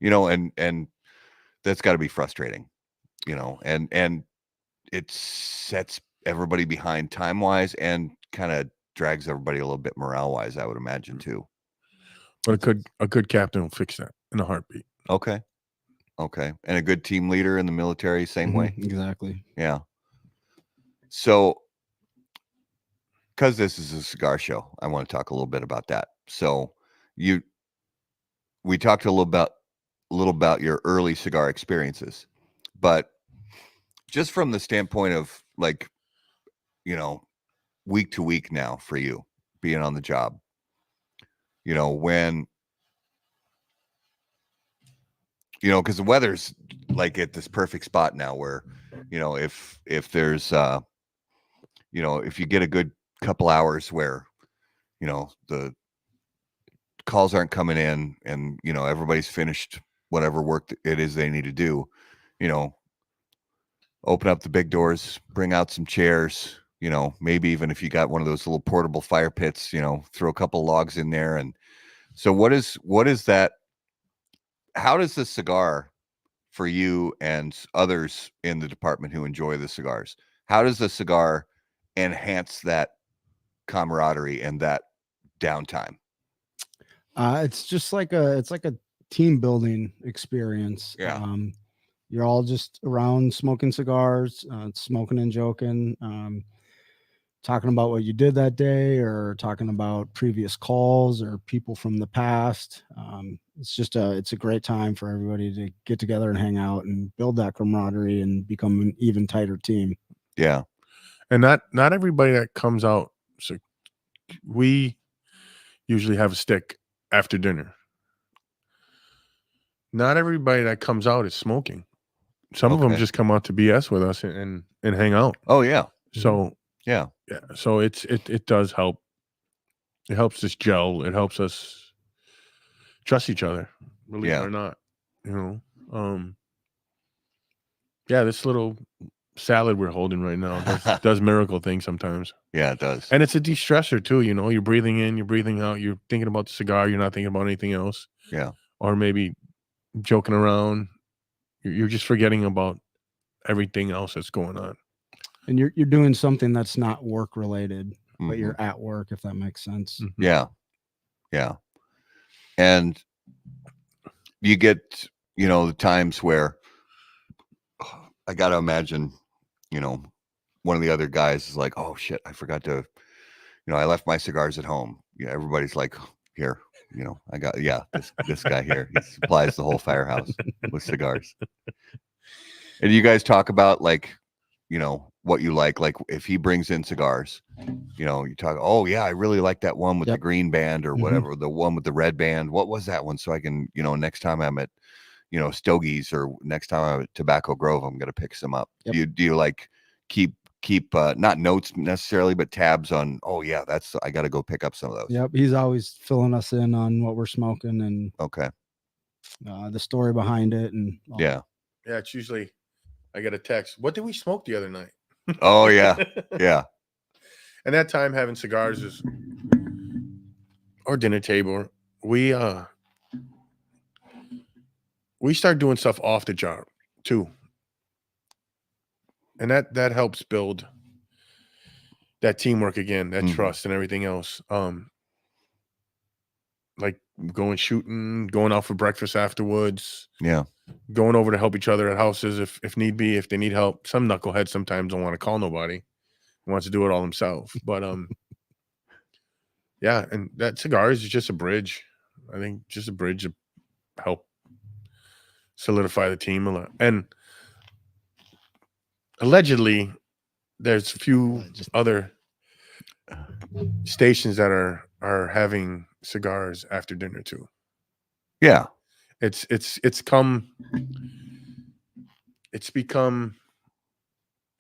[SPEAKER 2] and that's got to be frustrating, and it sets everybody behind time wise and kind of drags everybody a little bit morale wise, I would imagine too.
[SPEAKER 3] But a good captain will fix that in a heartbeat.
[SPEAKER 2] Okay. And a good team leader in the military, same way.
[SPEAKER 4] Exactly.
[SPEAKER 2] Yeah. So, because this is a cigar show, I want to talk a little bit about that. So, we talked a little about your early cigar experiences, but just from the standpoint of week to week now for you being on the job, when because the weather's at this perfect spot now where if there's if you get a good couple hours where the calls aren't coming in and everybody's finished whatever work it is they need to do, open up the big doors, bring out some chairs, maybe even if you got one of those little portable fire pits, throw a couple logs in there. And so what is that? How does the cigar, for you and others in the department who enjoy the cigars, how does the cigar enhance that camaraderie and that downtime?
[SPEAKER 4] It's just like a team building experience.
[SPEAKER 2] Yeah.
[SPEAKER 4] You're all just around smoking cigars, smoking and joking, talking about what you did that day, or talking about previous calls or people from the past. It's a great time for everybody to get together and hang out and build that camaraderie and become an even tighter team.
[SPEAKER 2] Yeah.
[SPEAKER 3] And not everybody that comes out. So we usually have a stick after dinner. Not everybody that comes out is smoking. Some of them just come out to BS with us and hang out.
[SPEAKER 2] Oh yeah.
[SPEAKER 3] So
[SPEAKER 2] yeah.
[SPEAKER 3] So it does help. It helps us gel. It helps us trust each other, believe it or not. This little salad we're holding right now does miracle things sometimes.
[SPEAKER 2] Yeah, it does.
[SPEAKER 3] And it's a de-stressor too. You're breathing in, you're breathing out. You're thinking about the cigar. You're not thinking about anything else.
[SPEAKER 2] Yeah.
[SPEAKER 3] Or maybe joking around. You're just forgetting about everything else that's going on.
[SPEAKER 4] And you're doing something that's not work related, but you're at work, if that makes sense.
[SPEAKER 3] Mm-hmm.
[SPEAKER 2] Yeah. Yeah. And you get, the times where I got to imagine, one of the other guys is like, oh shit, I forgot to, I left my cigars at home. Everybody's like, here, you know, I got this guy here. He supplies the whole firehouse with cigars. And you guys talk about like, you know, what you like if he brings in cigars, you know, you talk, oh yeah, I really like that one with the green band or whatever, the one with the red band. What was that one? So I can, you know, next time I'm at, you know, Stogie's or next time I'm at Tobacco Grove, I'm going to pick some up. Do you like keep not notes necessarily, but tabs on, oh yeah, I got to go pick up some of those.
[SPEAKER 4] Yep. He's always filling us in on what we're smoking and the story behind it. And
[SPEAKER 3] yeah, it's usually, I get a text. What did we smoke the other night?
[SPEAKER 2] Oh yeah. Yeah.
[SPEAKER 3] And that time having cigars is, or dinner table, we start doing stuff off the job too. And that helps build that teamwork again, that trust and everything else. Like going shooting, going out for breakfast afterwards.
[SPEAKER 2] Yeah.
[SPEAKER 3] Going over to help each other at houses if need be, if they need help. Some knuckleheads sometimes don't want to call nobody. Wants to do it all himself. But yeah, and that cigars is just a bridge. I think just a bridge to help solidify the team a lot. And allegedly, there's a few other stations that are having cigars after dinner too.
[SPEAKER 2] Yeah.
[SPEAKER 3] It's become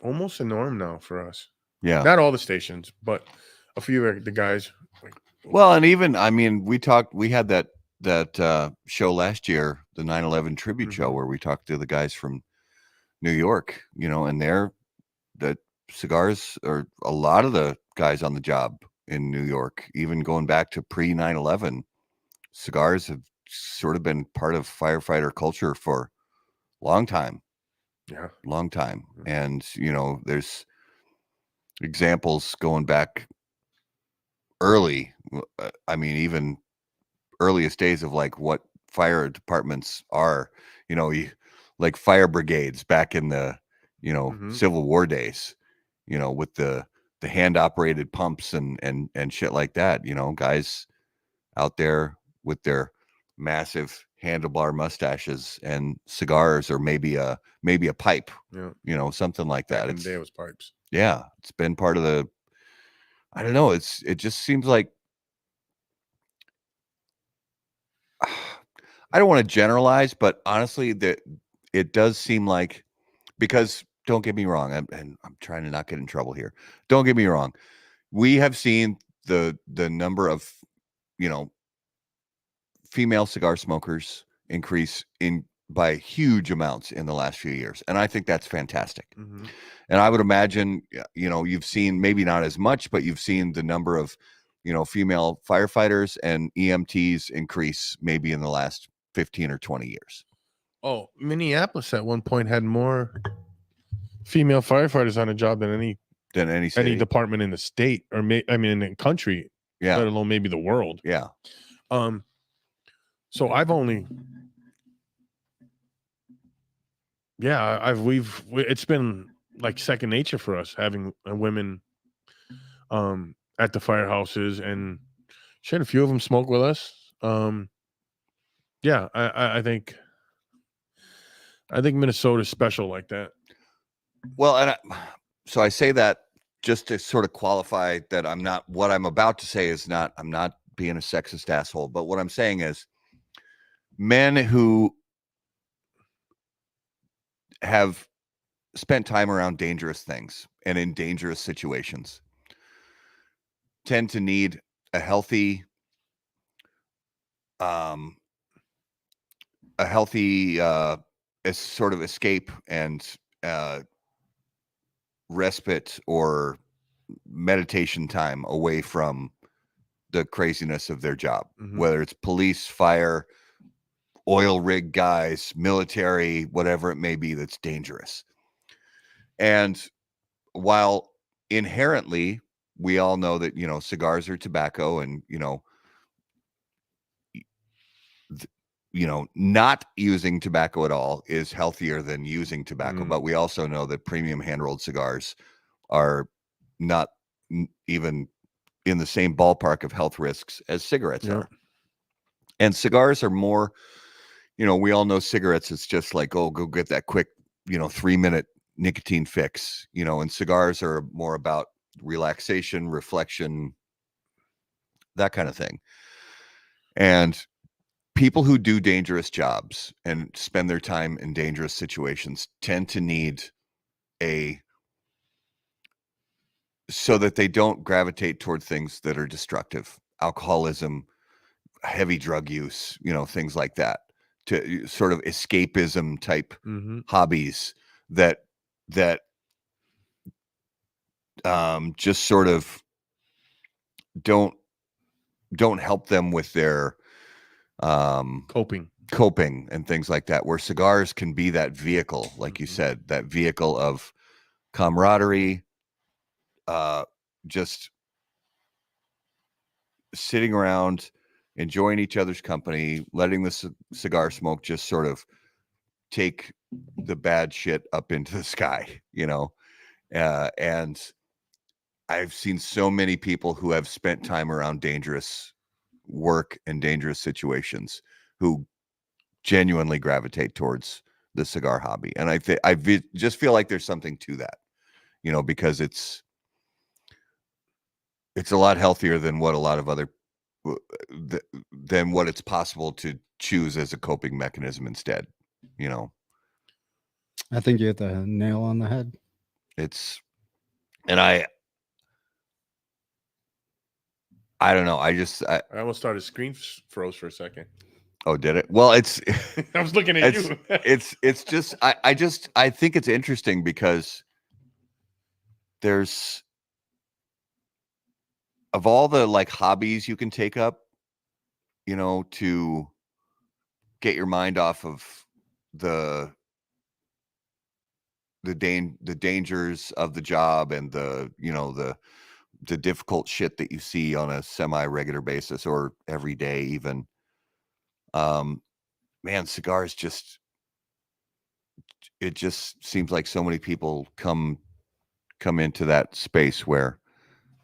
[SPEAKER 3] almost a norm now for us.
[SPEAKER 2] Yeah.
[SPEAKER 3] Not all the stations, but a few of the guys.
[SPEAKER 2] Well, and even, I mean, we had that show last year, the 9/11 tribute show, where we talked to the guys from New York, you know, and the cigars are a lot of the guys on the job in New York, even going back to pre 9/11, cigars have sort of been part of firefighter culture for a long time.
[SPEAKER 3] Yeah.
[SPEAKER 2] Long time. And, you know, there's examples going back early. I mean, even earliest days of like what fire departments are, you know, like fire brigades back in the, you know, Civil War days, you know, with the hand operated pumps and shit like that, you know, guys out there with their massive handlebar mustaches and cigars, or maybe a pipe, you know, something like that.
[SPEAKER 3] Back in the day it was pipes.
[SPEAKER 2] Yeah, it's been part of the, I don't know, it just seems like, I don't want to generalize, but honestly, it does seem like, because don't get me wrong, and I'm trying to not get in trouble here. Don't get me wrong. We have seen the number of, you know, female cigar smokers increase by huge amounts in the last few years. And I think that's fantastic. And I would imagine, you know, you've seen, maybe not as much, but you've seen the number of, you know, female firefighters and EMTs increase maybe in the last 15 or 20 years.
[SPEAKER 3] Oh, Minneapolis at one point had more female firefighters on a job than any department in the state, or in the country, let alone maybe the world.
[SPEAKER 2] Yeah.
[SPEAKER 3] So I've only, it's been like second nature for us having women at the firehouses, and shit, a few of them smoke with us. Yeah, I think Minnesota's special like that.
[SPEAKER 2] Well, and so I say that just to sort of qualify that what I'm about to say is not, I'm not being a sexist asshole, but what I'm saying is, men who have spent time around dangerous things and in dangerous situations tend to need a healthy sort of escape and respite or meditation time away from the craziness of their job, whether it's police, fire, oil rig guys, military, whatever it may be that's dangerous. And while inherently we all know that, you know, cigars are tobacco, and, you know, not using tobacco at all is healthier than using tobacco. But we also know that premium hand-rolled cigars are not even in the same ballpark of health risks as cigarettes are. And cigars are more, we all know cigarettes. It's just like, oh, go get that quick, 3-minute nicotine fix, and cigars are more about relaxation, reflection, that kind of thing. And people who do dangerous jobs and spend their time in dangerous situations tend to need so that they don't gravitate toward things that are destructive, alcoholism, heavy drug use, things like that, to sort of escapism type hobbies that just sort of don't help them with their
[SPEAKER 3] coping
[SPEAKER 2] and things like that, where cigars can be that vehicle, like you said, that vehicle of camaraderie, just sitting around, enjoying each other's company, letting the cigar smoke just sort of take the bad shit up into the sky, and I've seen so many people who have spent time around dangerous work and dangerous situations who genuinely gravitate towards the cigar hobby. And I just feel like there's something to that, because it's a lot healthier than what a lot of other than what it's possible to choose as a coping mechanism instead.
[SPEAKER 4] I think you hit the nail on the head.
[SPEAKER 2] And I don't know. I
[SPEAKER 3] almost started screen froze for a second.
[SPEAKER 2] Oh, did it? Well, I
[SPEAKER 3] was looking at you.
[SPEAKER 2] it's just I think it's interesting because there's, of all the like hobbies you can take up, to get your mind off of the dangers of the job and the difficult shit that you see on a semi-regular basis or every day even. Man, cigars it just seems like so many people come into that space where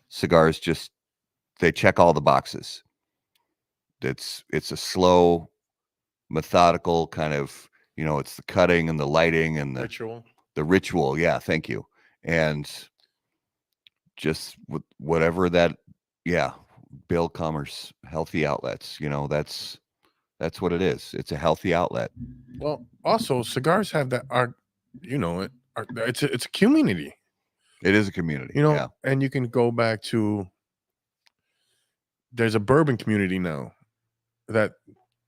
[SPEAKER 2] cigars they check all the boxes. It's a slow, methodical kind of, it's the cutting and the lighting and the ritual. Yeah. Thank you. And just whatever that, Bill Commerce, healthy outlets, that's what it is. It's a healthy outlet.
[SPEAKER 3] Well, also cigars have it's a community.
[SPEAKER 2] It is a community,
[SPEAKER 3] and you can go back to, there's a bourbon community now that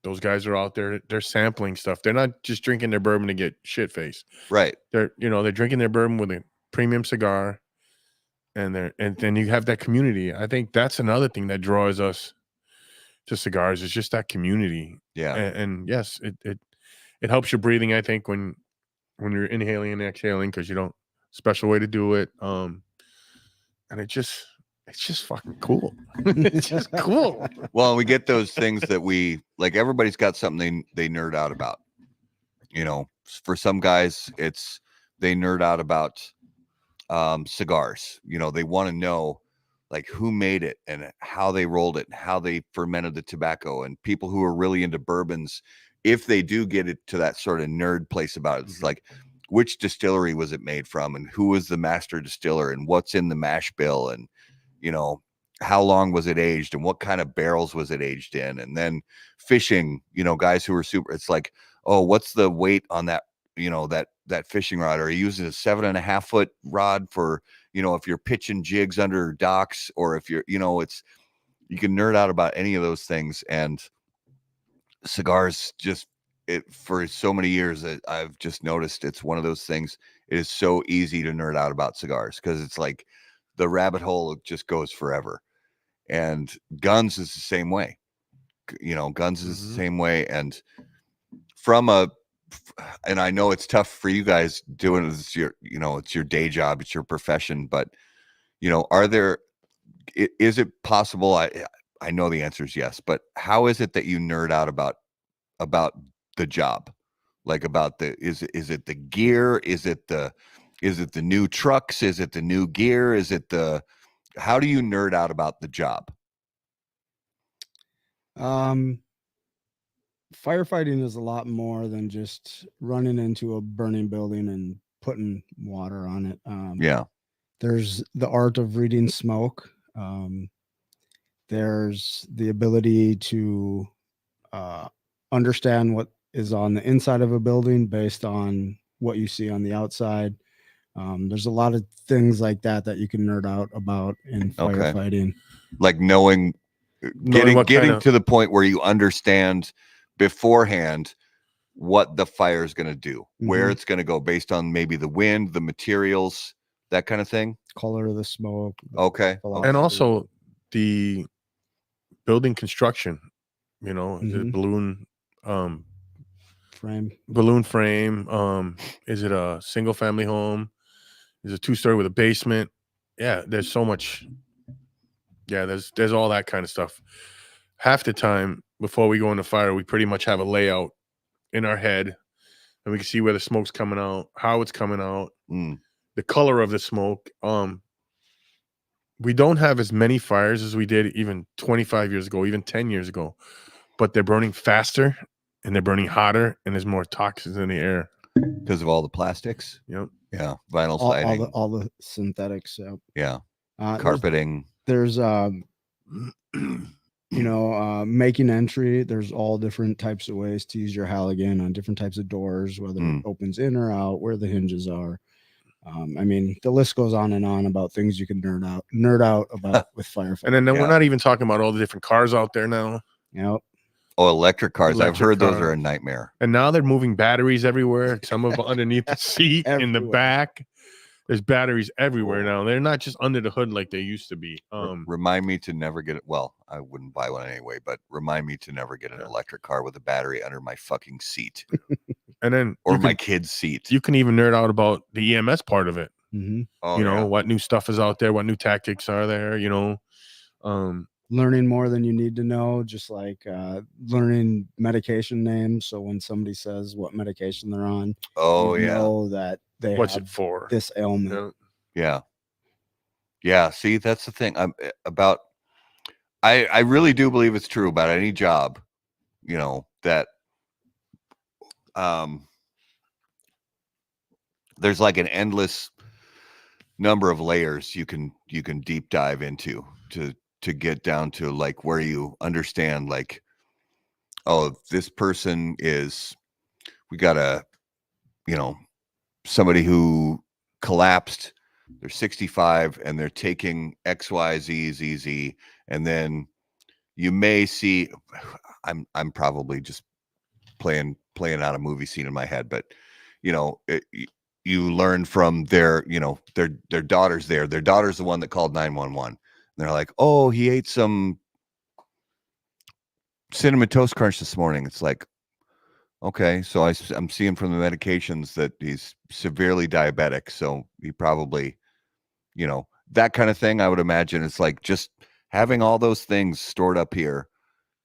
[SPEAKER 3] those guys are out there. They're sampling stuff. They're not just drinking their bourbon to get shit faced.
[SPEAKER 2] Right.
[SPEAKER 3] They're drinking their bourbon with a premium cigar, and then you have that community. I think that's another thing that draws us to cigars, is just that community.
[SPEAKER 2] Yeah.
[SPEAKER 3] And yes, it helps your breathing, I think, when you're inhaling and exhaling, because you don't special way to do it. And it's just fucking cool. It's just cool.
[SPEAKER 2] Well, we get those things that we like. Everybody's got something they nerd out about. For some guys, they nerd out about cigars. They want to know like who made it and how they rolled it, and how they fermented the tobacco. And people who are really into bourbons, if they do get it to that sort of nerd place about it, it's like, which distillery was it made from, and who was the master distiller, and what's in the mash bill, and how long was it aged, and what kind of barrels was it aged in. And then fishing, guys who are super, it's like, oh, what's the weight on that, that fishing rod? Are you using a 7.5 foot rod for, if you're pitching jigs under docks, or if you're, you can nerd out about any of those things. And cigars for so many years that I've just noticed, it's one of those things. It is so easy to nerd out about cigars, because it's like the rabbit hole just goes forever. And guns is the same way. Guns is the same way. And and I know it's tough for you guys doing it. It's your day job, it's your profession, but is it possible? I know the answer is yes, but how is it that you nerd out about the job? Like about is it the gear? Is it the new trucks? Is it the new gear? How do you nerd out about the job?
[SPEAKER 4] firefighting is a lot more than just running into a burning building and putting water on it.
[SPEAKER 2] Yeah.
[SPEAKER 4] There's the art of reading smoke. There's the ability to understand what is on the inside of a building based on what you see on the outside. There's a lot of things like that you can nerd out about in firefighting.
[SPEAKER 2] Like knowing getting to the point where you understand beforehand what the fire is going to do, where it's going to go based on maybe the wind, the materials, that kind of thing.
[SPEAKER 4] Color of the smoke.
[SPEAKER 3] And also the building construction, you know, the balloon frame. Is it a single family home? Is it a 2-story with a basement? Yeah, there's so much. Yeah, there's all that kind of stuff. Half the time before we go into fire, we pretty much have a layout in our head, and we can see where the smoke's coming out, how it's coming out, the color of the smoke. We don't have as many fires as we did even 25 years ago, even 10 years ago, but they're burning faster and they're burning hotter, and there's more toxins in the air
[SPEAKER 2] because of all the plastics.
[SPEAKER 3] Yep.
[SPEAKER 2] Yeah. Vinyl siding.
[SPEAKER 4] All the synthetics.
[SPEAKER 2] Yeah. Carpeting.
[SPEAKER 4] There's making entry. There's all different types of ways to use your halogen on different types of doors, whether it opens in or out, where the hinges are. I mean, the list goes on and on about things you can nerd out about with firefighting.
[SPEAKER 3] And then we're not even talking about all the different cars out there now.
[SPEAKER 4] Yep.
[SPEAKER 2] Oh, electric cars. I've heard those are a nightmare.
[SPEAKER 3] And now they're moving batteries everywhere. Some of them underneath the seat, in the back. There's batteries everywhere now. They're not just under the hood like they used to be.
[SPEAKER 2] Remind me to never get it. Well, I wouldn't buy one anyway, but remind me to never get an electric car with a battery under my fucking seat.
[SPEAKER 3] And then
[SPEAKER 2] my kid's seat.
[SPEAKER 3] You can even nerd out about the EMS part of it.
[SPEAKER 2] Oh,
[SPEAKER 3] you know, what new stuff is out there, what new tactics are there, you know.
[SPEAKER 4] Learning more than you need to know, just like learning medication names. So when somebody says what medication they're on, know that they
[SPEAKER 3] what's
[SPEAKER 4] have
[SPEAKER 3] it for
[SPEAKER 4] this ailment.
[SPEAKER 2] Yeah. See, that's the thing. I really do believe it's true about any job, you know, that there's like an endless number of layers you can deep dive into to get down to like where you understand, like, oh, this person we got somebody who collapsed, they're 65 and they're taking XYZ, and then you may see, I'm probably just playing out a movie scene in my head, but you know, you learn from their daughter's there. Their daughter's the one that called 911. They're like, oh, he ate some Cinnamon Toast Crunch this morning. It's like, okay, so I'm seeing from the medications that he's severely diabetic. So he probably, you know, that kind of thing. I would imagine it's like just having all those things stored up here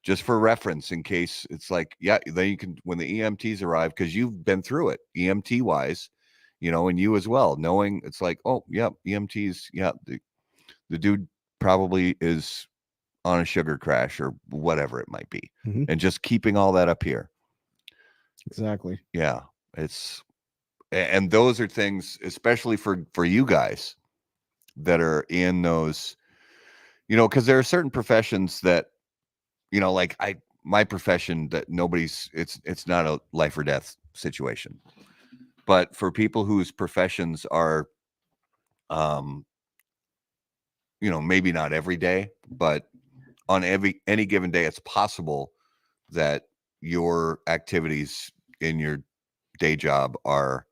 [SPEAKER 2] just for reference in case it's like, yeah, then you can, when the EMTs arrive, because you've been through it EMT wise, you know, and you as well, knowing it's like, oh, yeah, EMTs, yeah, the dude probably is on a sugar crash or whatever it might be, and just keeping all that up here.
[SPEAKER 4] Exactly.
[SPEAKER 2] Yeah, and those are things, especially for you guys that are in those, you know, because there are certain professions that, you know, like my profession, that it's not a life or death situation, but for people whose professions are, you know, maybe not every day, but on any given day, it's possible that your activities in your day job are,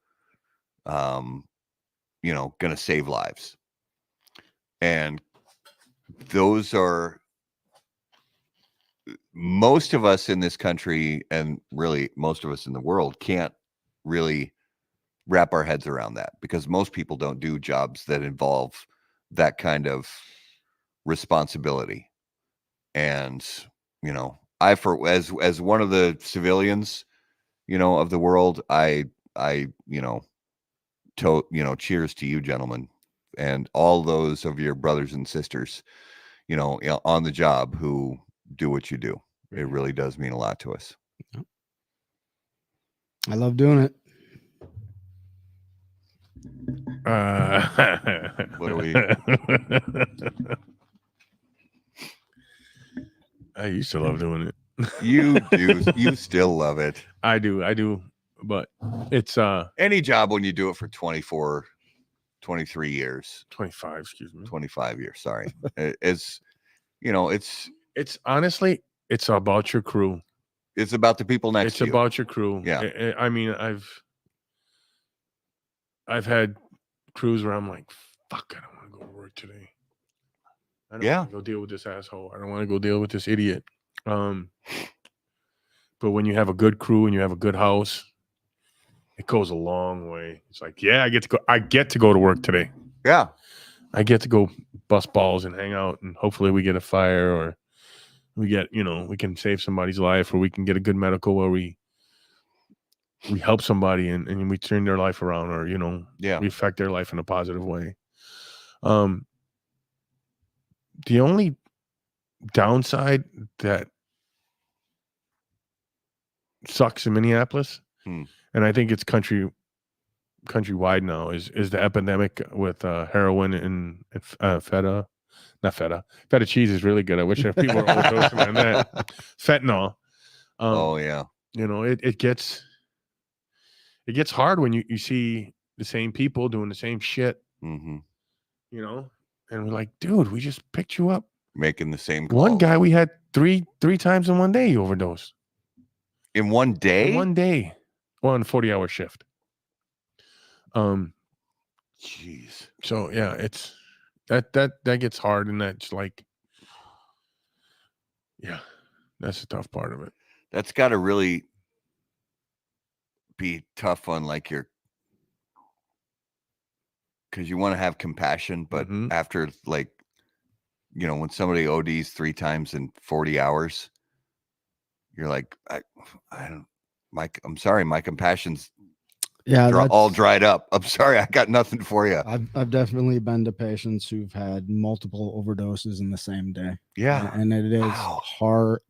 [SPEAKER 2] you know, going to save lives. And those are, most of us in this country, and really most of us in the world, can't really wrap our heads around that, because most people don't do jobs that involve that kind of responsibility. And, you know, as one of the civilians, you know, of the world, I you know, cheers to you gentlemen and all those of your brothers and sisters, you know, on the job who do what you do. It really does mean a lot to us.
[SPEAKER 4] I love doing it.
[SPEAKER 2] What do we?
[SPEAKER 3] I used to love doing it.
[SPEAKER 2] You do. You still love it.
[SPEAKER 3] I do. But it's
[SPEAKER 2] Any job when you do it for 24, 23 years,
[SPEAKER 3] 25, excuse me.
[SPEAKER 2] 25 years. Sorry. It's, you know, it's
[SPEAKER 3] honestly, it's about your crew.
[SPEAKER 2] It's about the people next to you.
[SPEAKER 3] It's about your crew.
[SPEAKER 2] Yeah.
[SPEAKER 3] I mean, I've had crews where I'm like, fuck, I don't want to go to work today. I don't want to go deal with this asshole. I don't want to go deal with this idiot. But when you have a good crew and you have a good house, it goes a long way. It's like, yeah, I get to go to work today.
[SPEAKER 2] Yeah.
[SPEAKER 3] I get to go bust balls and hang out, and hopefully we get a fire, or we get, we can save somebody's life, or we can get a good medical where we help somebody and we turn their life around, or, we affect their life in a positive way. The only downside that sucks in Minneapolis, and I think it's countrywide now, is the epidemic with heroin and feta. Not feta. Feta cheese is really good. I wish people were overdosing on that. Fentanyl. It gets hard when you see the same people doing the same shit.
[SPEAKER 2] Mm-hmm.
[SPEAKER 3] And we're like, dude, we just picked you up.
[SPEAKER 2] Making the same calls.
[SPEAKER 3] One guy we had three times in one day he overdosed.
[SPEAKER 2] In one day?
[SPEAKER 3] In one day. Well, on a 40-hour shift.
[SPEAKER 2] Jeez.
[SPEAKER 3] So yeah, it's that gets hard, and that's like, yeah, that's the tough part of it.
[SPEAKER 2] That's got to really be tough on because you want to have compassion, but after when somebody ODs 3 times in 40 hours, you're like, I'm sorry, my compassion's all dried up. I'm sorry, I got nothing for you.
[SPEAKER 4] I've definitely been to patients who've had multiple overdoses in the same day.
[SPEAKER 2] Yeah.
[SPEAKER 4] And it is hard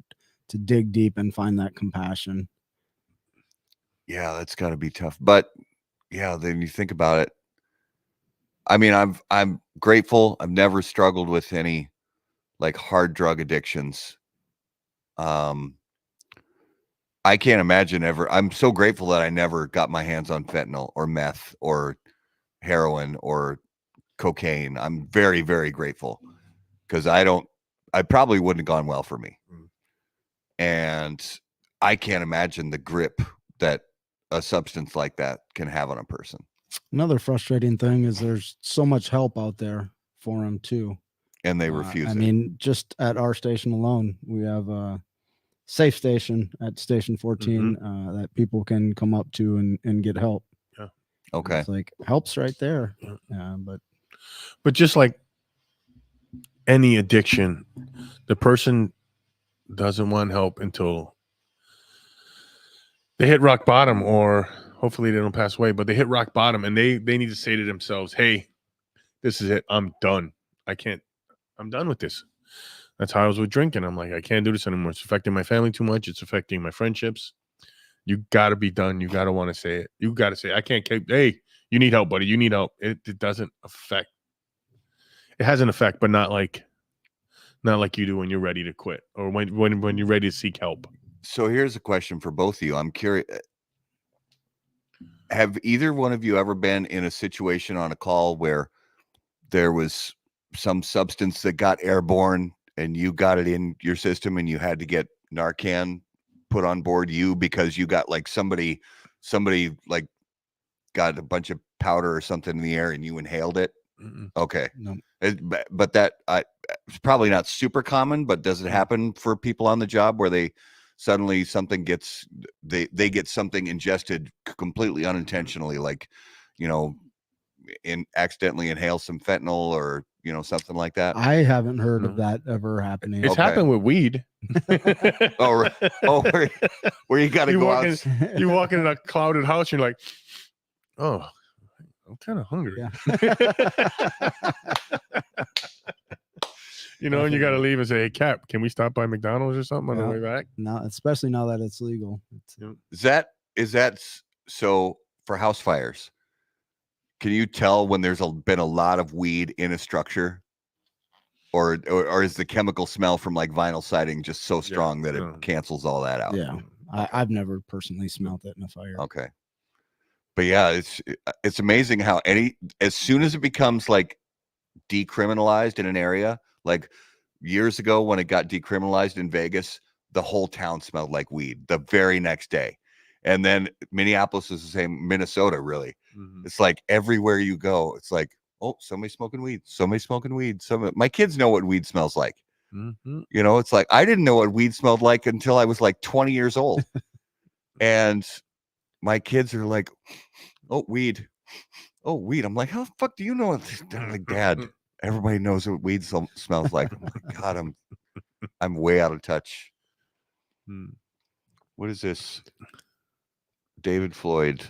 [SPEAKER 4] to dig deep and find that compassion.
[SPEAKER 2] Yeah, that's got to be tough. But yeah, then you think about it. I mean, I'm grateful. I've never struggled with any hard drug addictions. I can't imagine ever. I'm so grateful that I never got my hands on fentanyl or meth or heroin or cocaine. I'm very, very grateful, because I probably wouldn't have gone well for me. And I can't imagine the grip that a substance like that can have on a person.
[SPEAKER 4] Another frustrating thing is there's so much help out there for them too.
[SPEAKER 2] And they refuse it.
[SPEAKER 4] I mean, just at our station alone, we have a safe station at Station 14 that people can come up to and get help.
[SPEAKER 3] Yeah.
[SPEAKER 2] Okay.
[SPEAKER 4] It's like help's right there.
[SPEAKER 3] Yeah. But just like any addiction, the person doesn't want help until they hit rock bottom, or hopefully they don't pass away, but they hit rock bottom, and they need to say to themselves, hey, this is it. I'm done. I'm done with this. That's how I was with drinking. I'm like, I can't do this anymore. It's affecting my family too much. It's affecting my friendships. You got to be done. You got to want to say it. You got to say, I can't keep, hey, you need help, buddy. You need help. It doesn't affect. It has an effect, but not like you do when you're ready to quit, or when you're ready to seek help.
[SPEAKER 2] So here's a question for both of you. I'm curious. Have either one of you ever been in a situation on a call where there was some substance that got airborne and you got it in your system and you had to get Narcan put on board you because you got somebody got a bunch of powder or something in the air and you inhaled it? Okay.
[SPEAKER 4] No.
[SPEAKER 2] But that it's probably not super common, but does it happen for people on the job where they suddenly something gets, they get something ingested completely unintentionally, accidentally inhale some fentanyl or something like that?
[SPEAKER 4] I haven't heard of that ever happening.
[SPEAKER 3] It's happened with weed.
[SPEAKER 2] Where you got to go out.
[SPEAKER 3] You walk in a clouded house, you're like, oh, I'm kind of hungry.
[SPEAKER 4] Yeah.
[SPEAKER 3] And you got to leave and say, hey, Cap, can we stop by McDonald's or something on the way back?
[SPEAKER 4] No, especially now that it's legal.
[SPEAKER 2] Is that So for house fires, can you tell when there's been a lot of weed in a structure? Or is the chemical smell from like vinyl siding just so strong that it cancels all that out?
[SPEAKER 4] Yeah. I've never personally smelled it in a fire.
[SPEAKER 2] Okay. But yeah, it's amazing how as soon as it becomes like decriminalized in an area, like years ago when it got decriminalized in Vegas, the whole town smelled like weed the very next day. And then Minneapolis is the same, Minnesota, really. Mm-hmm. It's like everywhere you go, it's like, oh, somebody's smoking weed. Somebody's smoking weed. My kids know what weed smells like. Mm-hmm. You know, it's like I didn't know what weed smelled like until I was like 20 years old. And my kids are like, oh, weed. Oh, weed. I'm like, how the fuck do you know? They're like, Dad, everybody knows what weed smells like. I'm like, God, I'm way out of touch. What is this? David Floyd,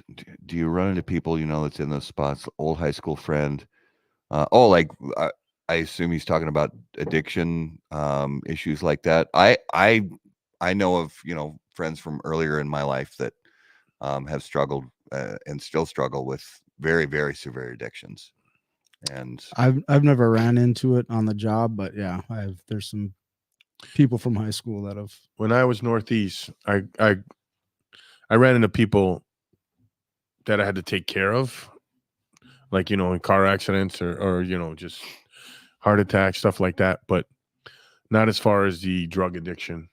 [SPEAKER 2] do you run into people you know that's in those spots? Old high school friend. I assume he's talking about addiction issues like that. I know of, you know, friends from earlier in my life that have struggled and still struggle with very, very severe addictions. And
[SPEAKER 4] I've never ran into it on the job, but yeah, there's some people from high school that have.
[SPEAKER 3] When I was Northeast, I ran into people that I had to take care of, like, you know, in car accidents or you know, just heart attacks, stuff like that, but not as far as the drug addiction.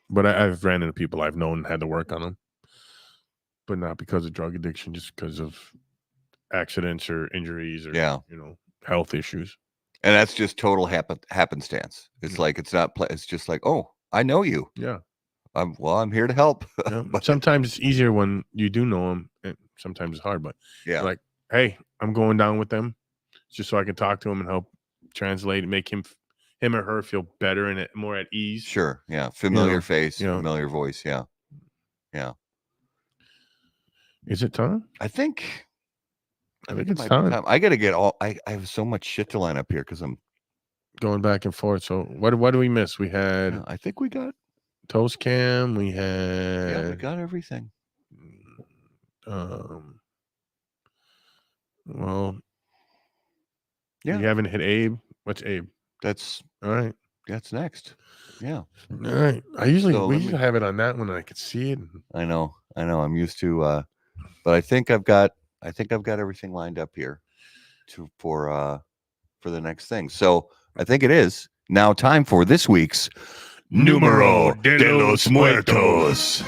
[SPEAKER 3] But I've ran into people I've known had to work on them, but not because of drug addiction, just because of accidents or injuries or, you know, health issues.
[SPEAKER 2] And that's just total happenstance. It's like, it's not, it's just like, oh, I know you.
[SPEAKER 3] Yeah.
[SPEAKER 2] I'm here to help.
[SPEAKER 3] Yeah. But sometimes it's easier when you do know them. And sometimes it's hard, but like, hey, I'm going down with them just so I can talk to him and help translate and make him or her feel better and more at ease.
[SPEAKER 2] Sure. Yeah. Familiar face, familiar voice. Yeah. Yeah.
[SPEAKER 3] Is it time?
[SPEAKER 2] I think
[SPEAKER 3] it's time.
[SPEAKER 2] I got to get I have so much shit to line up here because I'm
[SPEAKER 3] going back and forth. So what do we miss? We had,
[SPEAKER 2] I think we got
[SPEAKER 3] Toast Cam. We had,
[SPEAKER 2] we got everything.
[SPEAKER 3] Well, we haven't hit Abe. What's Abe?
[SPEAKER 2] That's
[SPEAKER 3] all right.
[SPEAKER 2] That's next. Yeah.
[SPEAKER 3] All right. We usually have it on that one. I could see it.
[SPEAKER 2] I know. I'm used to, but I think I've got everything lined up here for the next thing. So I think it is now time for this week's Numero de los Muertos.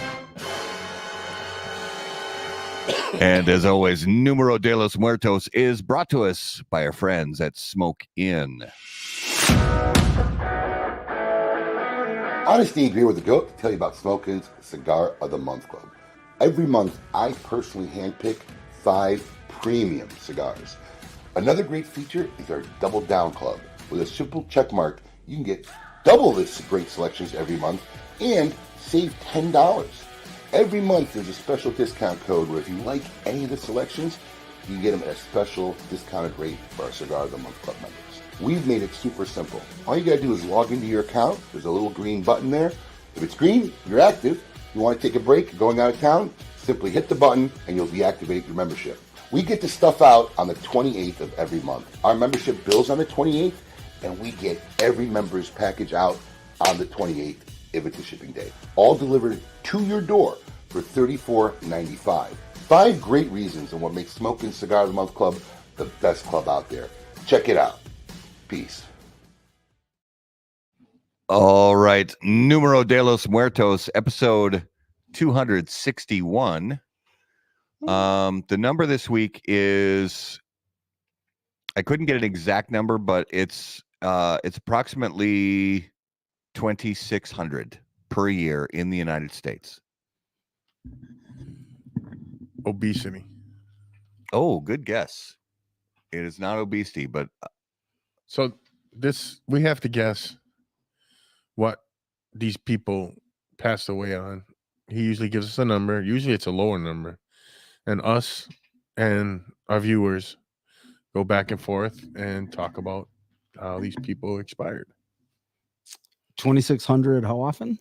[SPEAKER 2] And as always, Numero de los Muertos is brought to us by our friends at Smoke Inn.
[SPEAKER 5] Hi, Steve here with the GOAT to tell you about Smoke Inn's Cigar of the Month Club. Every month, I personally handpick 5 premium cigars. Another great feature is our Double Down Club. With a simple check mark, you can get double this great selections every month and save $10. Every month, there's a special discount code where if you like any of the selections, you can get them at a special discounted rate for our Cigar of the Month Club members. We've made it super simple. All you gotta do is log into your account. There's a little green button there. If it's green, you're active. You want to take a break, going out of town, simply hit the button and you'll deactivate your membership. We get the stuff out on the 28th of every month. Our membership bills on the 28th, and we get every member's package out on the 28th if it's a shipping day. All delivered to your door for $34.95. 5 great reasons on what makes Smoking Cigar of the Month Club the best club out there. Check it out. Peace.
[SPEAKER 2] All right. Numero de los Muertos, episode 261. The number this week is, I couldn't get an exact number, but it's approximately 2,600 per year in the United States.
[SPEAKER 3] Obesity.
[SPEAKER 2] Oh, good guess. It is not obesity, but
[SPEAKER 3] so we have to guess what these people passed away on. He usually gives us a number. Usually it's a lower number. And us and our viewers go back and forth and talk about how these people expired.
[SPEAKER 4] 2,600, how often?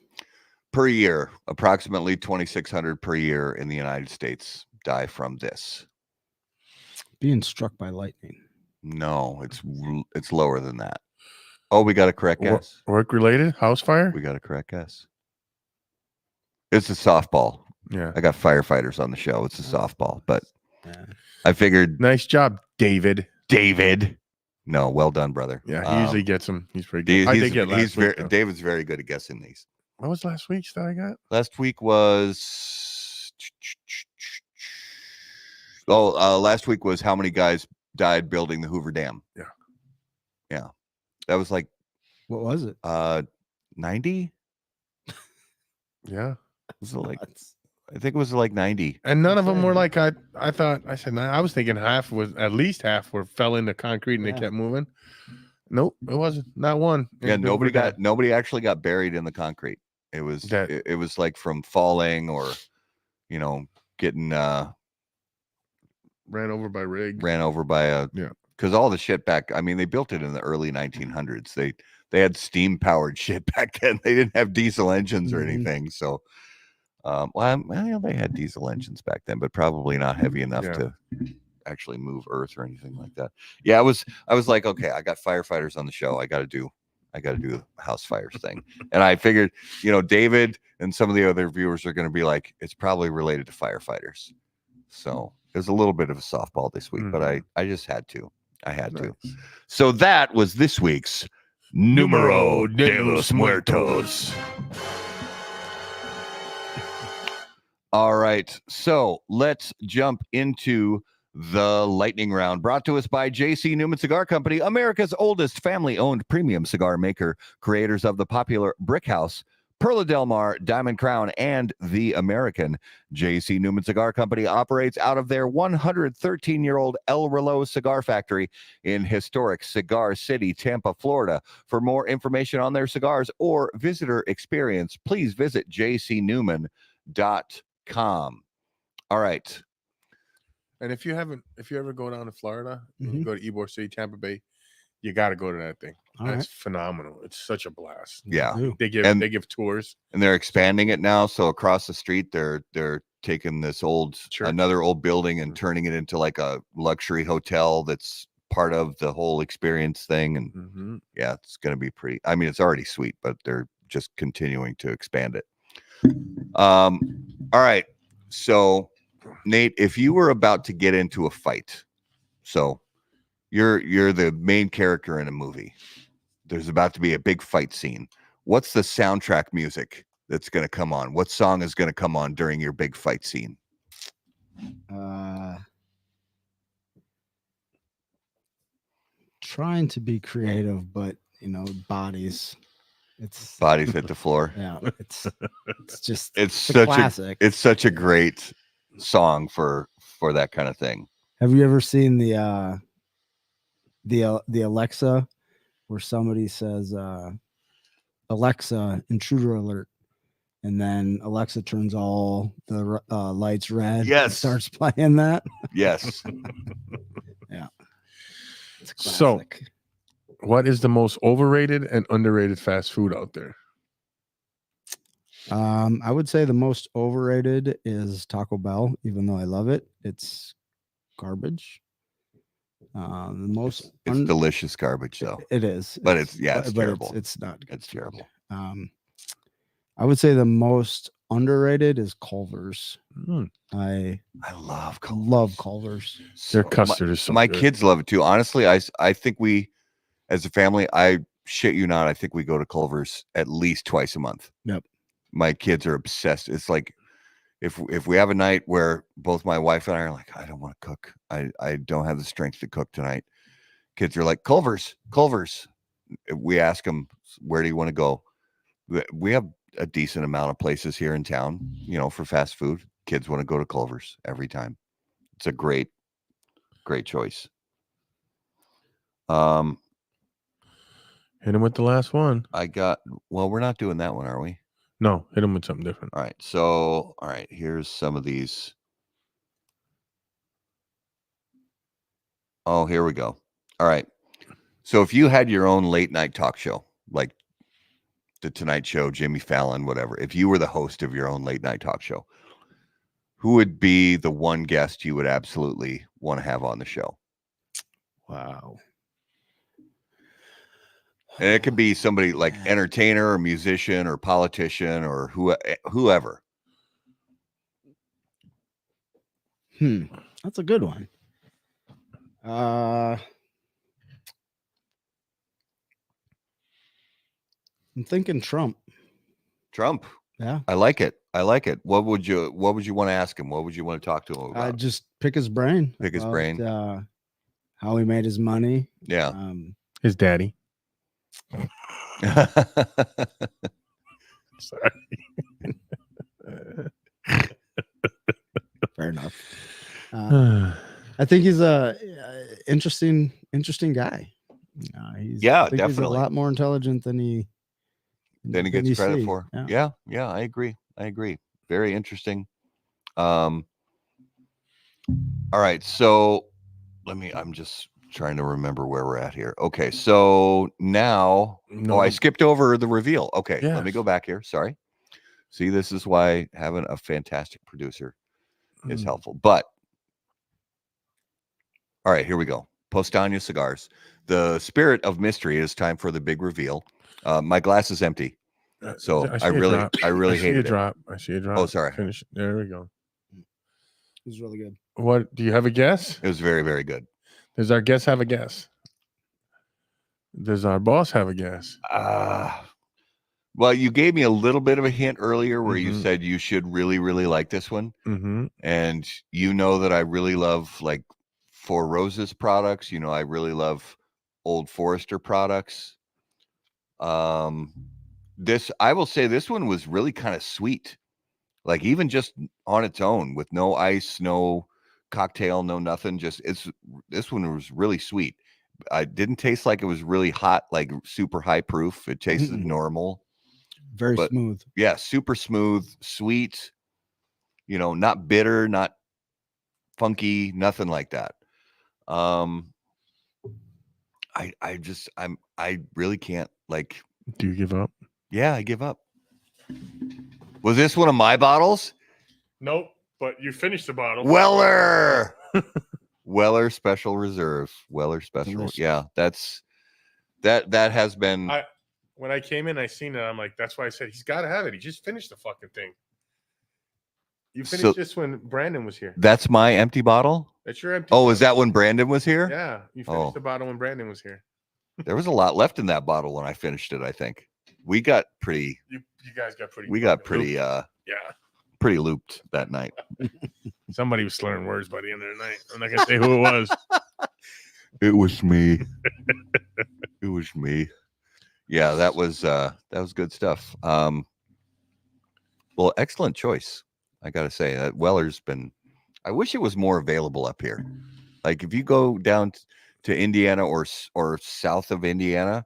[SPEAKER 2] Per year, approximately 2,600 per year in the United States die from this?
[SPEAKER 4] Being struck by lightning.
[SPEAKER 2] No, it's lower than that. Oh, we got a correct guess.
[SPEAKER 3] Work related? House fire?
[SPEAKER 2] We got a correct guess. It's a softball.
[SPEAKER 3] Yeah.
[SPEAKER 2] I got firefighters on the show. It's a softball, but
[SPEAKER 4] Yeah.
[SPEAKER 2] I figured
[SPEAKER 3] Nice job, David.
[SPEAKER 2] No, well done, brother.
[SPEAKER 3] Yeah, he usually gets them. He's pretty good. I did get last week.
[SPEAKER 2] David's very good at guessing these.
[SPEAKER 3] What was last week's that I got?
[SPEAKER 2] Last week was last week was how many guys died building the Hoover Dam. Yeah. That was like,
[SPEAKER 4] what was it?
[SPEAKER 2] 90.
[SPEAKER 3] Yeah.
[SPEAKER 2] Was it like? I think it was like 90.
[SPEAKER 3] And none of them were like I thought. I said I was thinking at least half fell into concrete and they kept moving. Nope, it wasn't. Not one.
[SPEAKER 2] Yeah, nobody actually got buried in the concrete. It was it was like from falling or, getting
[SPEAKER 3] ran over by rig.
[SPEAKER 2] Ran over by a because all the shit back. I mean, they built it in the early 1900s. They had steam powered shit back then. They didn't have diesel engines or anything. So. They had diesel engines back then, but probably not heavy enough to actually move earth or anything like that. Yeah, I was like, okay, I got firefighters on the show. I got to do the house fires thing. And I figured, David and some of the other viewers are going to be like, it's probably related to firefighters. So there's a little bit of a softball this week, but I just had to. I had to. So that was this week's Numero de los Muertos. All right, so let's jump into the lightning round, brought to us by J.C. Newman Cigar Company, America's oldest family-owned premium cigar maker, creators of the popular Brick House, Perla Del Mar, Diamond Crown, and the American. J.C. Newman Cigar Company operates out of their 113-year-old El Reloj cigar factory in historic Cigar City, Tampa, Florida. For more information on their cigars or visitor experience, please visit jcnewman.com. All right.
[SPEAKER 3] And if you ever go down to Florida, you go to Ybor City, Tampa Bay, you got to go to that thing. That's phenomenal. It's such a blast.
[SPEAKER 2] Yeah.
[SPEAKER 3] They give tours,
[SPEAKER 2] and they're expanding it now. So across the street, they're taking this another old building and turning it into like a luxury hotel that's part of the whole experience thing. And yeah, it's going to be pretty. I mean, it's already sweet, but they're just continuing to expand it. All right. So Nate, if you were about to get into a fight, so you're the main character in a movie, there's about to be a big fight scene. What's the soundtrack music that's going to come on? What song is going to come on during your big fight scene?
[SPEAKER 4] Trying to be creative, but bodies
[SPEAKER 2] hit the floor.
[SPEAKER 4] Yeah, it's just
[SPEAKER 2] it's
[SPEAKER 4] such
[SPEAKER 2] a
[SPEAKER 4] classic.
[SPEAKER 2] It's such a great song for that kind of thing.
[SPEAKER 4] Have you ever seen the Alexa where somebody says Alexa, intruder alert, and then Alexa turns all the lights red?
[SPEAKER 2] Yes.
[SPEAKER 4] And starts playing that.
[SPEAKER 2] Yes.
[SPEAKER 4] Yeah.
[SPEAKER 3] So what is the most overrated and underrated fast food out there?
[SPEAKER 4] I would say the most overrated is Taco Bell, even though I love it. It's garbage. The most
[SPEAKER 2] it's delicious garbage though.
[SPEAKER 4] It is.
[SPEAKER 2] But it's terrible.
[SPEAKER 4] It's not good.
[SPEAKER 2] It's terrible.
[SPEAKER 4] I would say the most underrated is Culver's. I
[SPEAKER 2] love Culver's.
[SPEAKER 4] Love Culver's.
[SPEAKER 3] Their custard is so
[SPEAKER 2] my
[SPEAKER 3] good.
[SPEAKER 2] Kids love it too. Honestly, I think we, as a family, I shit you not, I think we go to Culver's at least twice a month.
[SPEAKER 4] Yep.
[SPEAKER 2] My kids are obsessed. It's like if we have a night where both my wife and I are like, I don't want to cook. I don't have the strength to cook tonight. Kids are like, Culver's. We ask them, where do you want to go? We have a decent amount of places here in town, for fast food. Kids want to go to Culver's every time. It's a great choice.
[SPEAKER 3] Hit him with the last one.
[SPEAKER 2] We're not doing that one, are we?
[SPEAKER 3] No, hit him with something different.
[SPEAKER 2] All right. So, here's some of these. Oh, here we go. All right. So if you had your own late night talk show, like the Tonight Show, Jimmy Fallon, whatever, if you were the host of your own late night talk show, Who would be the one guest you would absolutely want to have on the show?
[SPEAKER 4] Wow.
[SPEAKER 2] And it could be somebody like entertainer or musician or politician or whoever.
[SPEAKER 4] That's a good one. I'm thinking Trump.
[SPEAKER 2] Trump.
[SPEAKER 4] Yeah.
[SPEAKER 2] I like it. What would you want to ask him? What would you want to talk to him about?
[SPEAKER 4] Just pick his brain.
[SPEAKER 2] Pick his brain.
[SPEAKER 4] How he made his money.
[SPEAKER 2] Yeah.
[SPEAKER 3] His daddy. Sorry.
[SPEAKER 4] Fair enough. I think he's a interesting guy. He's
[SPEAKER 2] definitely.
[SPEAKER 4] He's a lot more intelligent than he
[SPEAKER 2] gets credit for.
[SPEAKER 4] Yeah.
[SPEAKER 2] I agree. Very interesting. All right, so I'm just trying to remember where we're at here. Okay, so now I skipped over the reveal. Okay, Let me go back here. Sorry. See, this is why having a fantastic producer is helpful. But all right, here we go. Postania Cigars. The spirit of mystery. Is time for the big reveal. My glass is empty, so I really hate it.
[SPEAKER 3] I see a drop.
[SPEAKER 2] Oh, sorry.
[SPEAKER 3] Finish. There we go.
[SPEAKER 4] It was really good.
[SPEAKER 3] What do you have a guess?
[SPEAKER 2] It was very, very good.
[SPEAKER 3] Does our guest have a guess? Does our boss have a guess?
[SPEAKER 2] Well, you gave me a little bit of a hint earlier where you said you should really, really like this one. And you know that I really love like Four Roses products. You know, I really love Old Forester products. I will say this one was really kind of sweet. Like even just on its own with no ice, no cocktail, no nothing. This one was really sweet. I didn't taste like it was really hot, like super high proof. It tasted normal.
[SPEAKER 4] Very smooth.
[SPEAKER 2] Yeah, super smooth, sweet. You know, not bitter, not funky, nothing like that. I really can't like.
[SPEAKER 3] Do you give up?
[SPEAKER 2] Yeah, I give up. Was this one of my bottles?
[SPEAKER 3] Nope, but you finished the bottle.
[SPEAKER 2] Weller. Weller Special Reserve. Weller Special.
[SPEAKER 4] Delicious.
[SPEAKER 2] Yeah, that has been.
[SPEAKER 3] When I came in, I seen it. I'm like, that's why I said he's got to have it. He just finished the fucking thing. You finished this when Brandon was here.
[SPEAKER 2] That's my empty bottle?
[SPEAKER 3] That's your empty.
[SPEAKER 2] Oh, is that when Brandon was here?
[SPEAKER 3] Yeah, you finished the bottle when Brandon was here.
[SPEAKER 2] There was a lot left in that bottle when I finished it, I think. We got pretty.
[SPEAKER 3] You guys got pretty.
[SPEAKER 2] We got pretty.
[SPEAKER 3] Looped.
[SPEAKER 2] Pretty looped that night.
[SPEAKER 3] Somebody was slurring words by the end of the night. I'm not gonna say who it was.
[SPEAKER 2] It was me. It was me. Yeah, that was good stuff. Well, excellent choice. I gotta say that Weller's been. I wish it was more available up here. Like if you go down to Indiana or south of Indiana,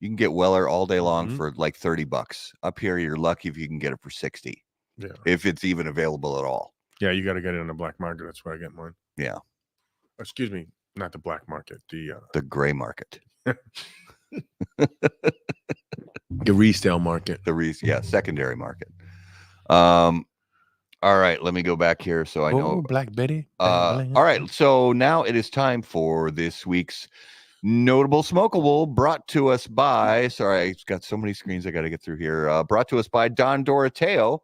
[SPEAKER 2] you can get Weller all day long for like $30. Up here, you're lucky if you can get it for $60.
[SPEAKER 3] Yeah,
[SPEAKER 2] if it's even available at all.
[SPEAKER 3] Yeah, you got to get it on the black market. That's where I get mine.
[SPEAKER 2] Yeah.
[SPEAKER 3] Excuse me, not the black market, the
[SPEAKER 2] gray market.
[SPEAKER 3] The resale market.
[SPEAKER 2] Secondary market. All right, let me go back here so I know.
[SPEAKER 3] Black Betty.
[SPEAKER 2] All right, so now it is time for this week's Notable Smokable, brought to us by, sorry, I've got so many screens I got to get through here. Brought to us by Don Doroteo.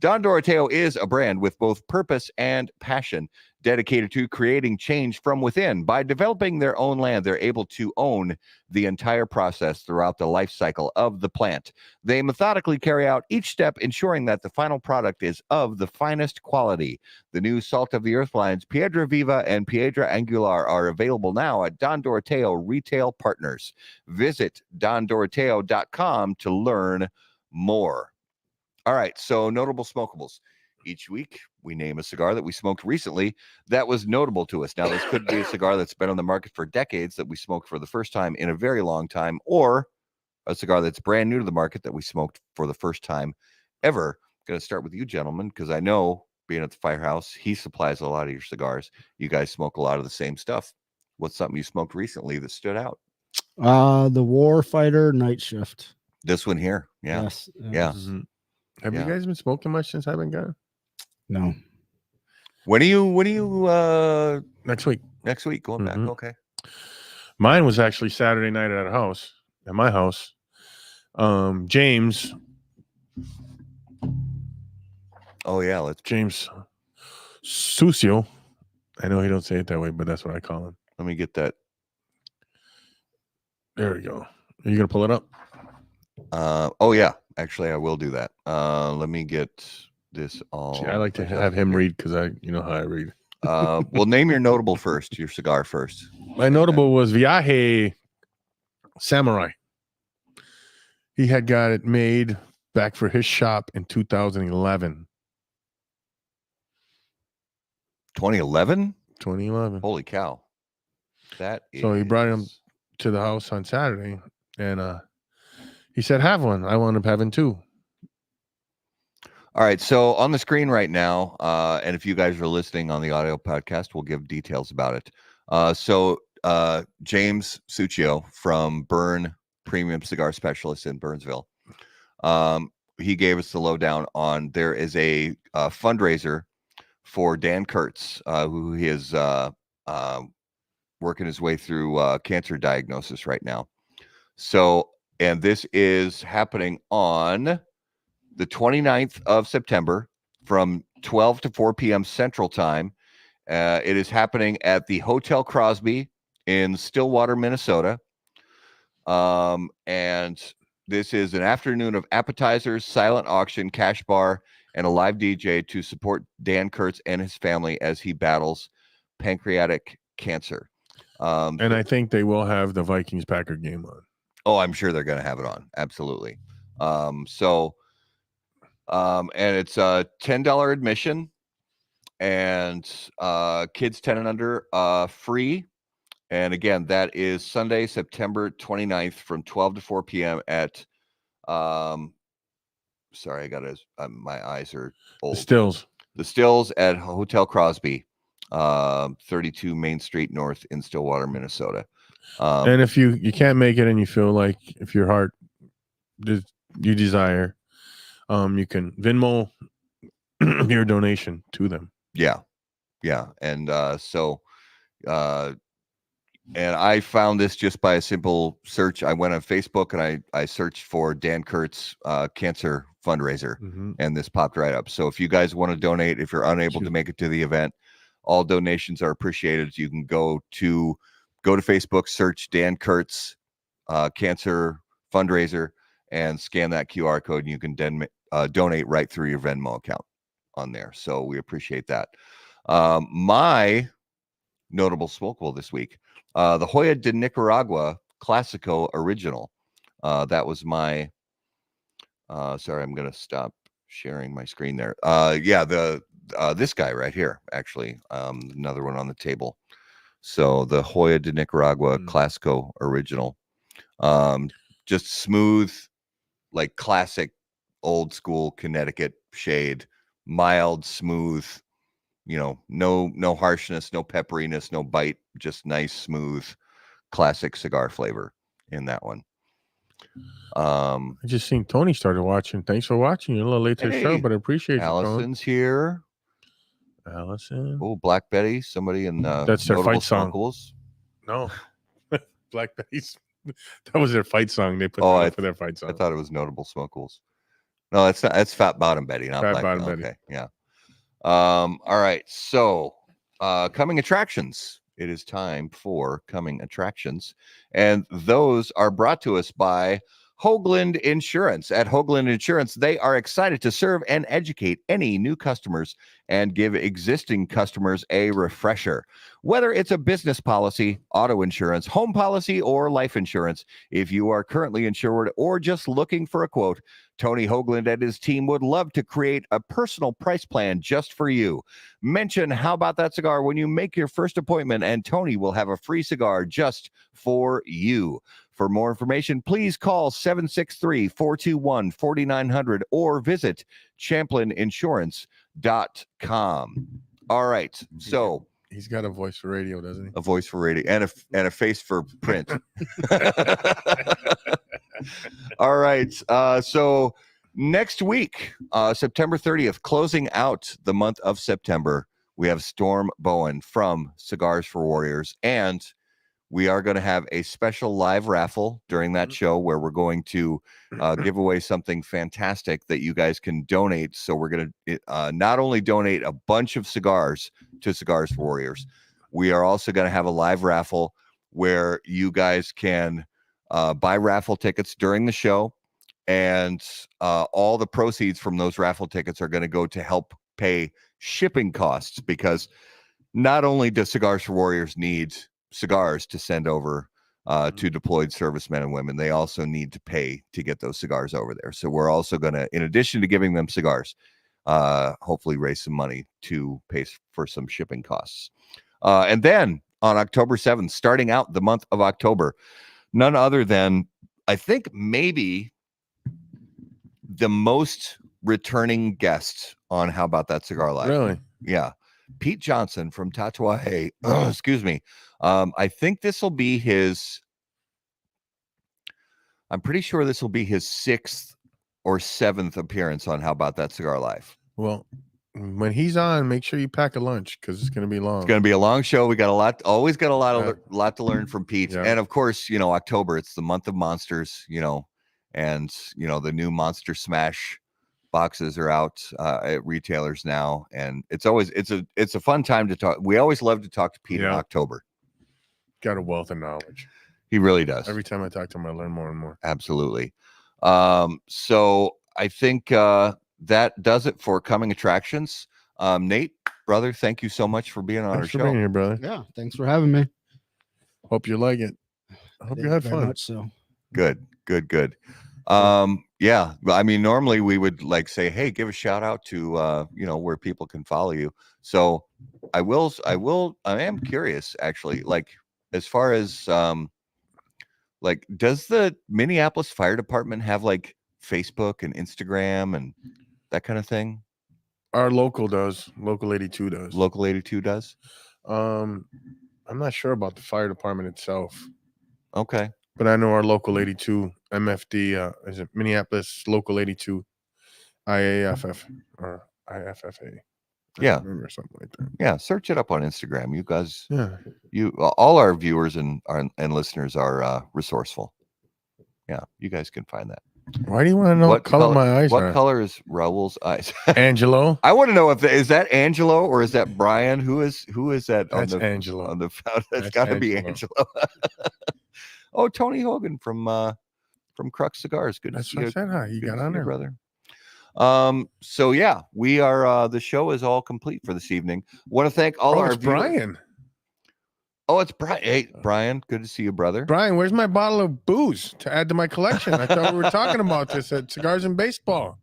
[SPEAKER 2] Don Doroteo is a brand with both purpose and passion, dedicated to creating change from within. By developing their own land, they're able to own the entire process throughout the life cycle of the plant. They methodically carry out each step, ensuring that the final product is of the finest quality. The new Salt of the Earth lines, Piedra Viva and Piedra Angular, are available now at Don Doroteo Retail Partners. Visit dondoroteo.com to learn more. All right, so notable smokables. Each week, we name a cigar that we smoked recently that was notable to us. Now, this could be a cigar that's been on the market for decades that we smoked for the first time in a very long time, or a cigar that's brand new to the market that we smoked for the first time ever. I'm going to start with you, gentlemen, because I know, being at the Firehouse, he supplies a lot of your cigars. You guys smoke a lot of the same stuff. What's something you smoked recently that stood out?
[SPEAKER 4] The Warfighter Night Shift.
[SPEAKER 2] This one here. Yeah.
[SPEAKER 4] Yes.
[SPEAKER 2] Yeah.
[SPEAKER 3] Have you guys been smoking much since I've been gone?
[SPEAKER 4] No.
[SPEAKER 2] When are you
[SPEAKER 3] Next week.
[SPEAKER 2] next week going back?
[SPEAKER 3] Mhm.
[SPEAKER 2] Okay.
[SPEAKER 3] Mine was actually Saturday night at my house. James
[SPEAKER 2] Oh yeah,
[SPEAKER 3] James Sucio. I know he don't say it that way, but that's what I call him.
[SPEAKER 2] let me get that.
[SPEAKER 3] There we go. Are you gonna pull it up?
[SPEAKER 2] Oh yeah, actually I will do that. Let me get this all.
[SPEAKER 3] See, I like to
[SPEAKER 2] adjusted
[SPEAKER 3] have him
[SPEAKER 2] here.
[SPEAKER 3] read because you know how I read.
[SPEAKER 2] Well, name your notable first, your cigar first.
[SPEAKER 3] My notable was Viaje Samurai. He had got it made back for his shop in 2011.
[SPEAKER 2] 2011?
[SPEAKER 3] 2011.
[SPEAKER 2] Holy cow.
[SPEAKER 3] So he brought him to the house on Saturday, and he said, "Have one." I wound up having two.
[SPEAKER 2] All right. So on the screen right now, and if you guys are listening on the audio podcast, we'll give details about it. James Succio from Burn Premium Cigar Specialist in Burnsville, he gave us the lowdown on there is a fundraiser for Dan Kurtz, who he is working his way through cancer diagnosis right now. So, and this is happening on the 29th of September from 12 to 4 p.m. Central Time. It is happening at the Hotel Crosby in Stillwater, Minnesota. And this is an afternoon of appetizers, silent auction, cash bar, and a live DJ to support Dan Kurtz and his family as he battles pancreatic cancer.
[SPEAKER 3] And I think they will have the Vikings Packer game on.
[SPEAKER 2] Oh, I'm sure they're going to have it on. Absolutely. And it's a $10 admission, and kids 10 and under free. And again, that is Sunday, September 29th from 12 to 4 p.m. at sorry, I got my eyes are old. The Stills at Hotel Crosby, 32 Main Street North in Stillwater, Minnesota.
[SPEAKER 3] And if you can't make it and you feel like if your heart you desire, you can Venmo your donation to them.
[SPEAKER 2] Yeah. And and I found this just by a simple search. I went on Facebook and I searched for Dan Kurtz cancer fundraiser, and this popped right up. So if you guys want to donate, if you're unable to make it to the event, all donations are appreciated. You can go to Facebook, search Dan Kurtz cancer fundraiser, and scan that QR code, and you can then donate right through your Venmo account on there. So we appreciate that. My notable smokable this week, the Joya de Nicaragua Classico Original. That was my sorry, I'm going to stop sharing my screen there. This guy right here, actually, another one on the table. So the Joya de Nicaragua Classico Original, just smooth, like classic old school Connecticut shade, mild, smooth, no harshness, no pepperiness, no bite, just nice, smooth, classic cigar flavor in that one.
[SPEAKER 3] I just seen Tony started watching. Thanks for watching. You're a little late to the show, but I appreciate
[SPEAKER 2] Allison's here.
[SPEAKER 3] Allison.
[SPEAKER 2] Oh, Black Betty, somebody in
[SPEAKER 3] that's their fight song.
[SPEAKER 2] Smokables.
[SPEAKER 3] No, Black Betty's. That was their fight song. They put for their fight song.
[SPEAKER 2] I thought it was Notable Smokables. No, that's not. That's Fat Bottom Betty, not Black
[SPEAKER 3] Bottom Betty.
[SPEAKER 2] Okay, yeah. All right. So, coming attractions. It is time for coming attractions, and those are brought to us by Hoagland Insurance. At Hoagland Insurance, they are excited to serve and educate any new customers and give existing customers a refresher. Whether it's a business policy, auto insurance, home policy, or life insurance, if you are currently insured or just looking for a quote, Tony Hoagland and his team would love to create a personal price plan just for you. Mention How About That Cigar when you make your first appointment, and Tony will have a free cigar just for you. For more information, please call 763-421-4900 or visit ChamplinInsurance.com. All right. So
[SPEAKER 3] he's got a voice for radio, doesn't he?
[SPEAKER 2] A voice for radio and a face for print. All right. So next week, September 30th, closing out the month of September We have Storm Bowen from Cigars for Warriors, and we are going to have a special live raffle during that show where we're going to give away something fantastic that you guys can donate. So we're going to not only donate a bunch of cigars to Cigars for Warriors, we are also going to have a live raffle where you guys can buy raffle tickets during the show. And all the proceeds from those raffle tickets are going to go to help pay shipping costs, because not only does Cigars for Warriors need cigars to send over to deployed servicemen and women, they also need to pay to get those cigars over there. So we're also going to, in addition to giving them cigars, hopefully raise some money to pay for some shipping costs. And then on October 7th, starting out the month of October, none other than, I think, maybe the most returning guest on How About That Cigar Live.
[SPEAKER 3] Really?
[SPEAKER 2] Yeah. Pete Johnson from Tatuaje. Excuse me. I think this will be I'm pretty sure this will be his 6th or 7th appearance on How About That Cigar Live.
[SPEAKER 3] Well, when he's on, make sure you pack a lunch, because it's going to be long.
[SPEAKER 2] It's going to be a long show. We got always got a lot to learn from Pete.
[SPEAKER 3] Yeah.
[SPEAKER 2] And of course, October, it's the month of monsters, and the new Monster Smash boxes are out at retailers now, and it's a fun time to talk. We always love to talk to Pete in October.
[SPEAKER 3] Got a wealth of knowledge.
[SPEAKER 2] He really does.
[SPEAKER 3] Every time I talk to him, I learn more and more.
[SPEAKER 2] Absolutely. So I think that does it for coming attractions. Nate, brother, thank you so much for being on our show.
[SPEAKER 3] Being here, brother.
[SPEAKER 4] Yeah, thanks for having me.
[SPEAKER 3] Hope you like it. I hope you had
[SPEAKER 4] Very
[SPEAKER 3] fun.
[SPEAKER 4] much so.
[SPEAKER 2] Good. Yeah, I mean, normally we would say, hey, give a shout out to where people can follow you. So I am curious, actually, as far as does the Minneapolis Fire Department have Facebook and Instagram and that kind of thing?
[SPEAKER 3] Our local does. Local 82 does.
[SPEAKER 2] Local 82 does?
[SPEAKER 3] I'm not sure about the fire department itself.
[SPEAKER 2] Okay.
[SPEAKER 3] But I know our local 82 MFD, is it Minneapolis Local 82 IAFF or IFFA?
[SPEAKER 2] Yeah.
[SPEAKER 3] Remember something like that.
[SPEAKER 2] Yeah. Search it up on Instagram. You guys,
[SPEAKER 3] Yeah.
[SPEAKER 2] All our viewers and listeners are resourceful. Yeah. You guys can find that.
[SPEAKER 3] Why do you want to know what color my eyes are?
[SPEAKER 2] What color is Raul's eyes?
[SPEAKER 3] Angelo.
[SPEAKER 2] I want to know is that Angelo or is that Brian? Who is that?
[SPEAKER 3] That's Angelo.
[SPEAKER 2] On the that's got to be Angelo. Oh, Tony Hogan from Crux Cigars. Good.
[SPEAKER 3] That's what I said. Hi, you got on there,
[SPEAKER 2] brother. So yeah, we are. The show is all complete for this evening. Want to thank all our viewers.
[SPEAKER 3] Brian.
[SPEAKER 2] Oh, it's Brian. Hey, Brian. Good to see you, brother.
[SPEAKER 3] Brian, where's my bottle of booze to add to my collection? I thought we were talking about this at Cigars and Baseball.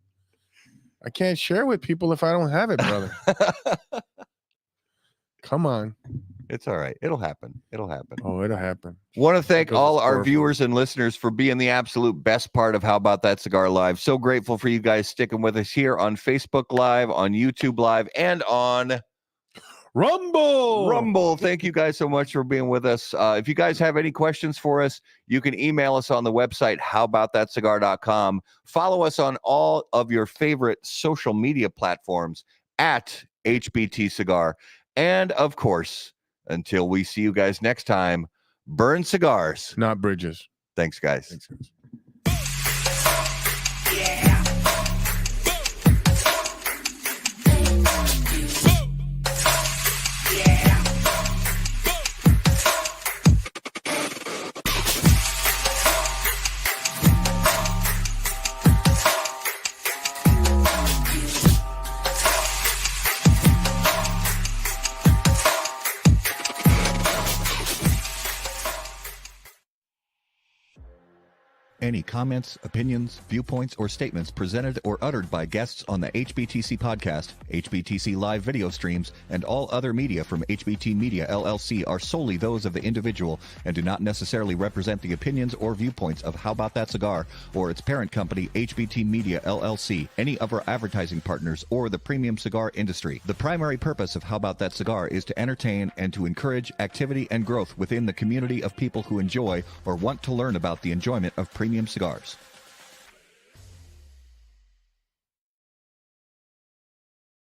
[SPEAKER 3] I can't share with people if I don't have it, brother. Come on.
[SPEAKER 2] It's all right. It'll happen.
[SPEAKER 3] Oh, it'll happen.
[SPEAKER 2] Want to thank all our viewers and listeners for being the absolute best part of How About That Cigar Live. So grateful for you guys sticking with us here on Facebook Live, on YouTube Live, and on Rumble. Thank you guys so much for being with us. If you guys have any questions for us, you can email us on the website, howaboutthatcigar.com. Follow us on all of your favorite social media platforms at HBT Cigar. And of course, until we see you guys next time, burn cigars,
[SPEAKER 3] not bridges.
[SPEAKER 2] Thanks, guys.
[SPEAKER 3] Thanks, guys.
[SPEAKER 6] Any comments, opinions, viewpoints, or statements presented or uttered by guests on the HBTC podcast, HBTC live video streams, and all other media from HBT Media LLC are solely those of the individual and do not necessarily represent the opinions or viewpoints of How About That Cigar or its parent company, HBT Media LLC, any of our advertising partners, or the premium cigar industry. The primary purpose of How About That Cigar is to entertain and to encourage activity and growth within the community of people who enjoy or want to learn about the enjoyment of premium cigars.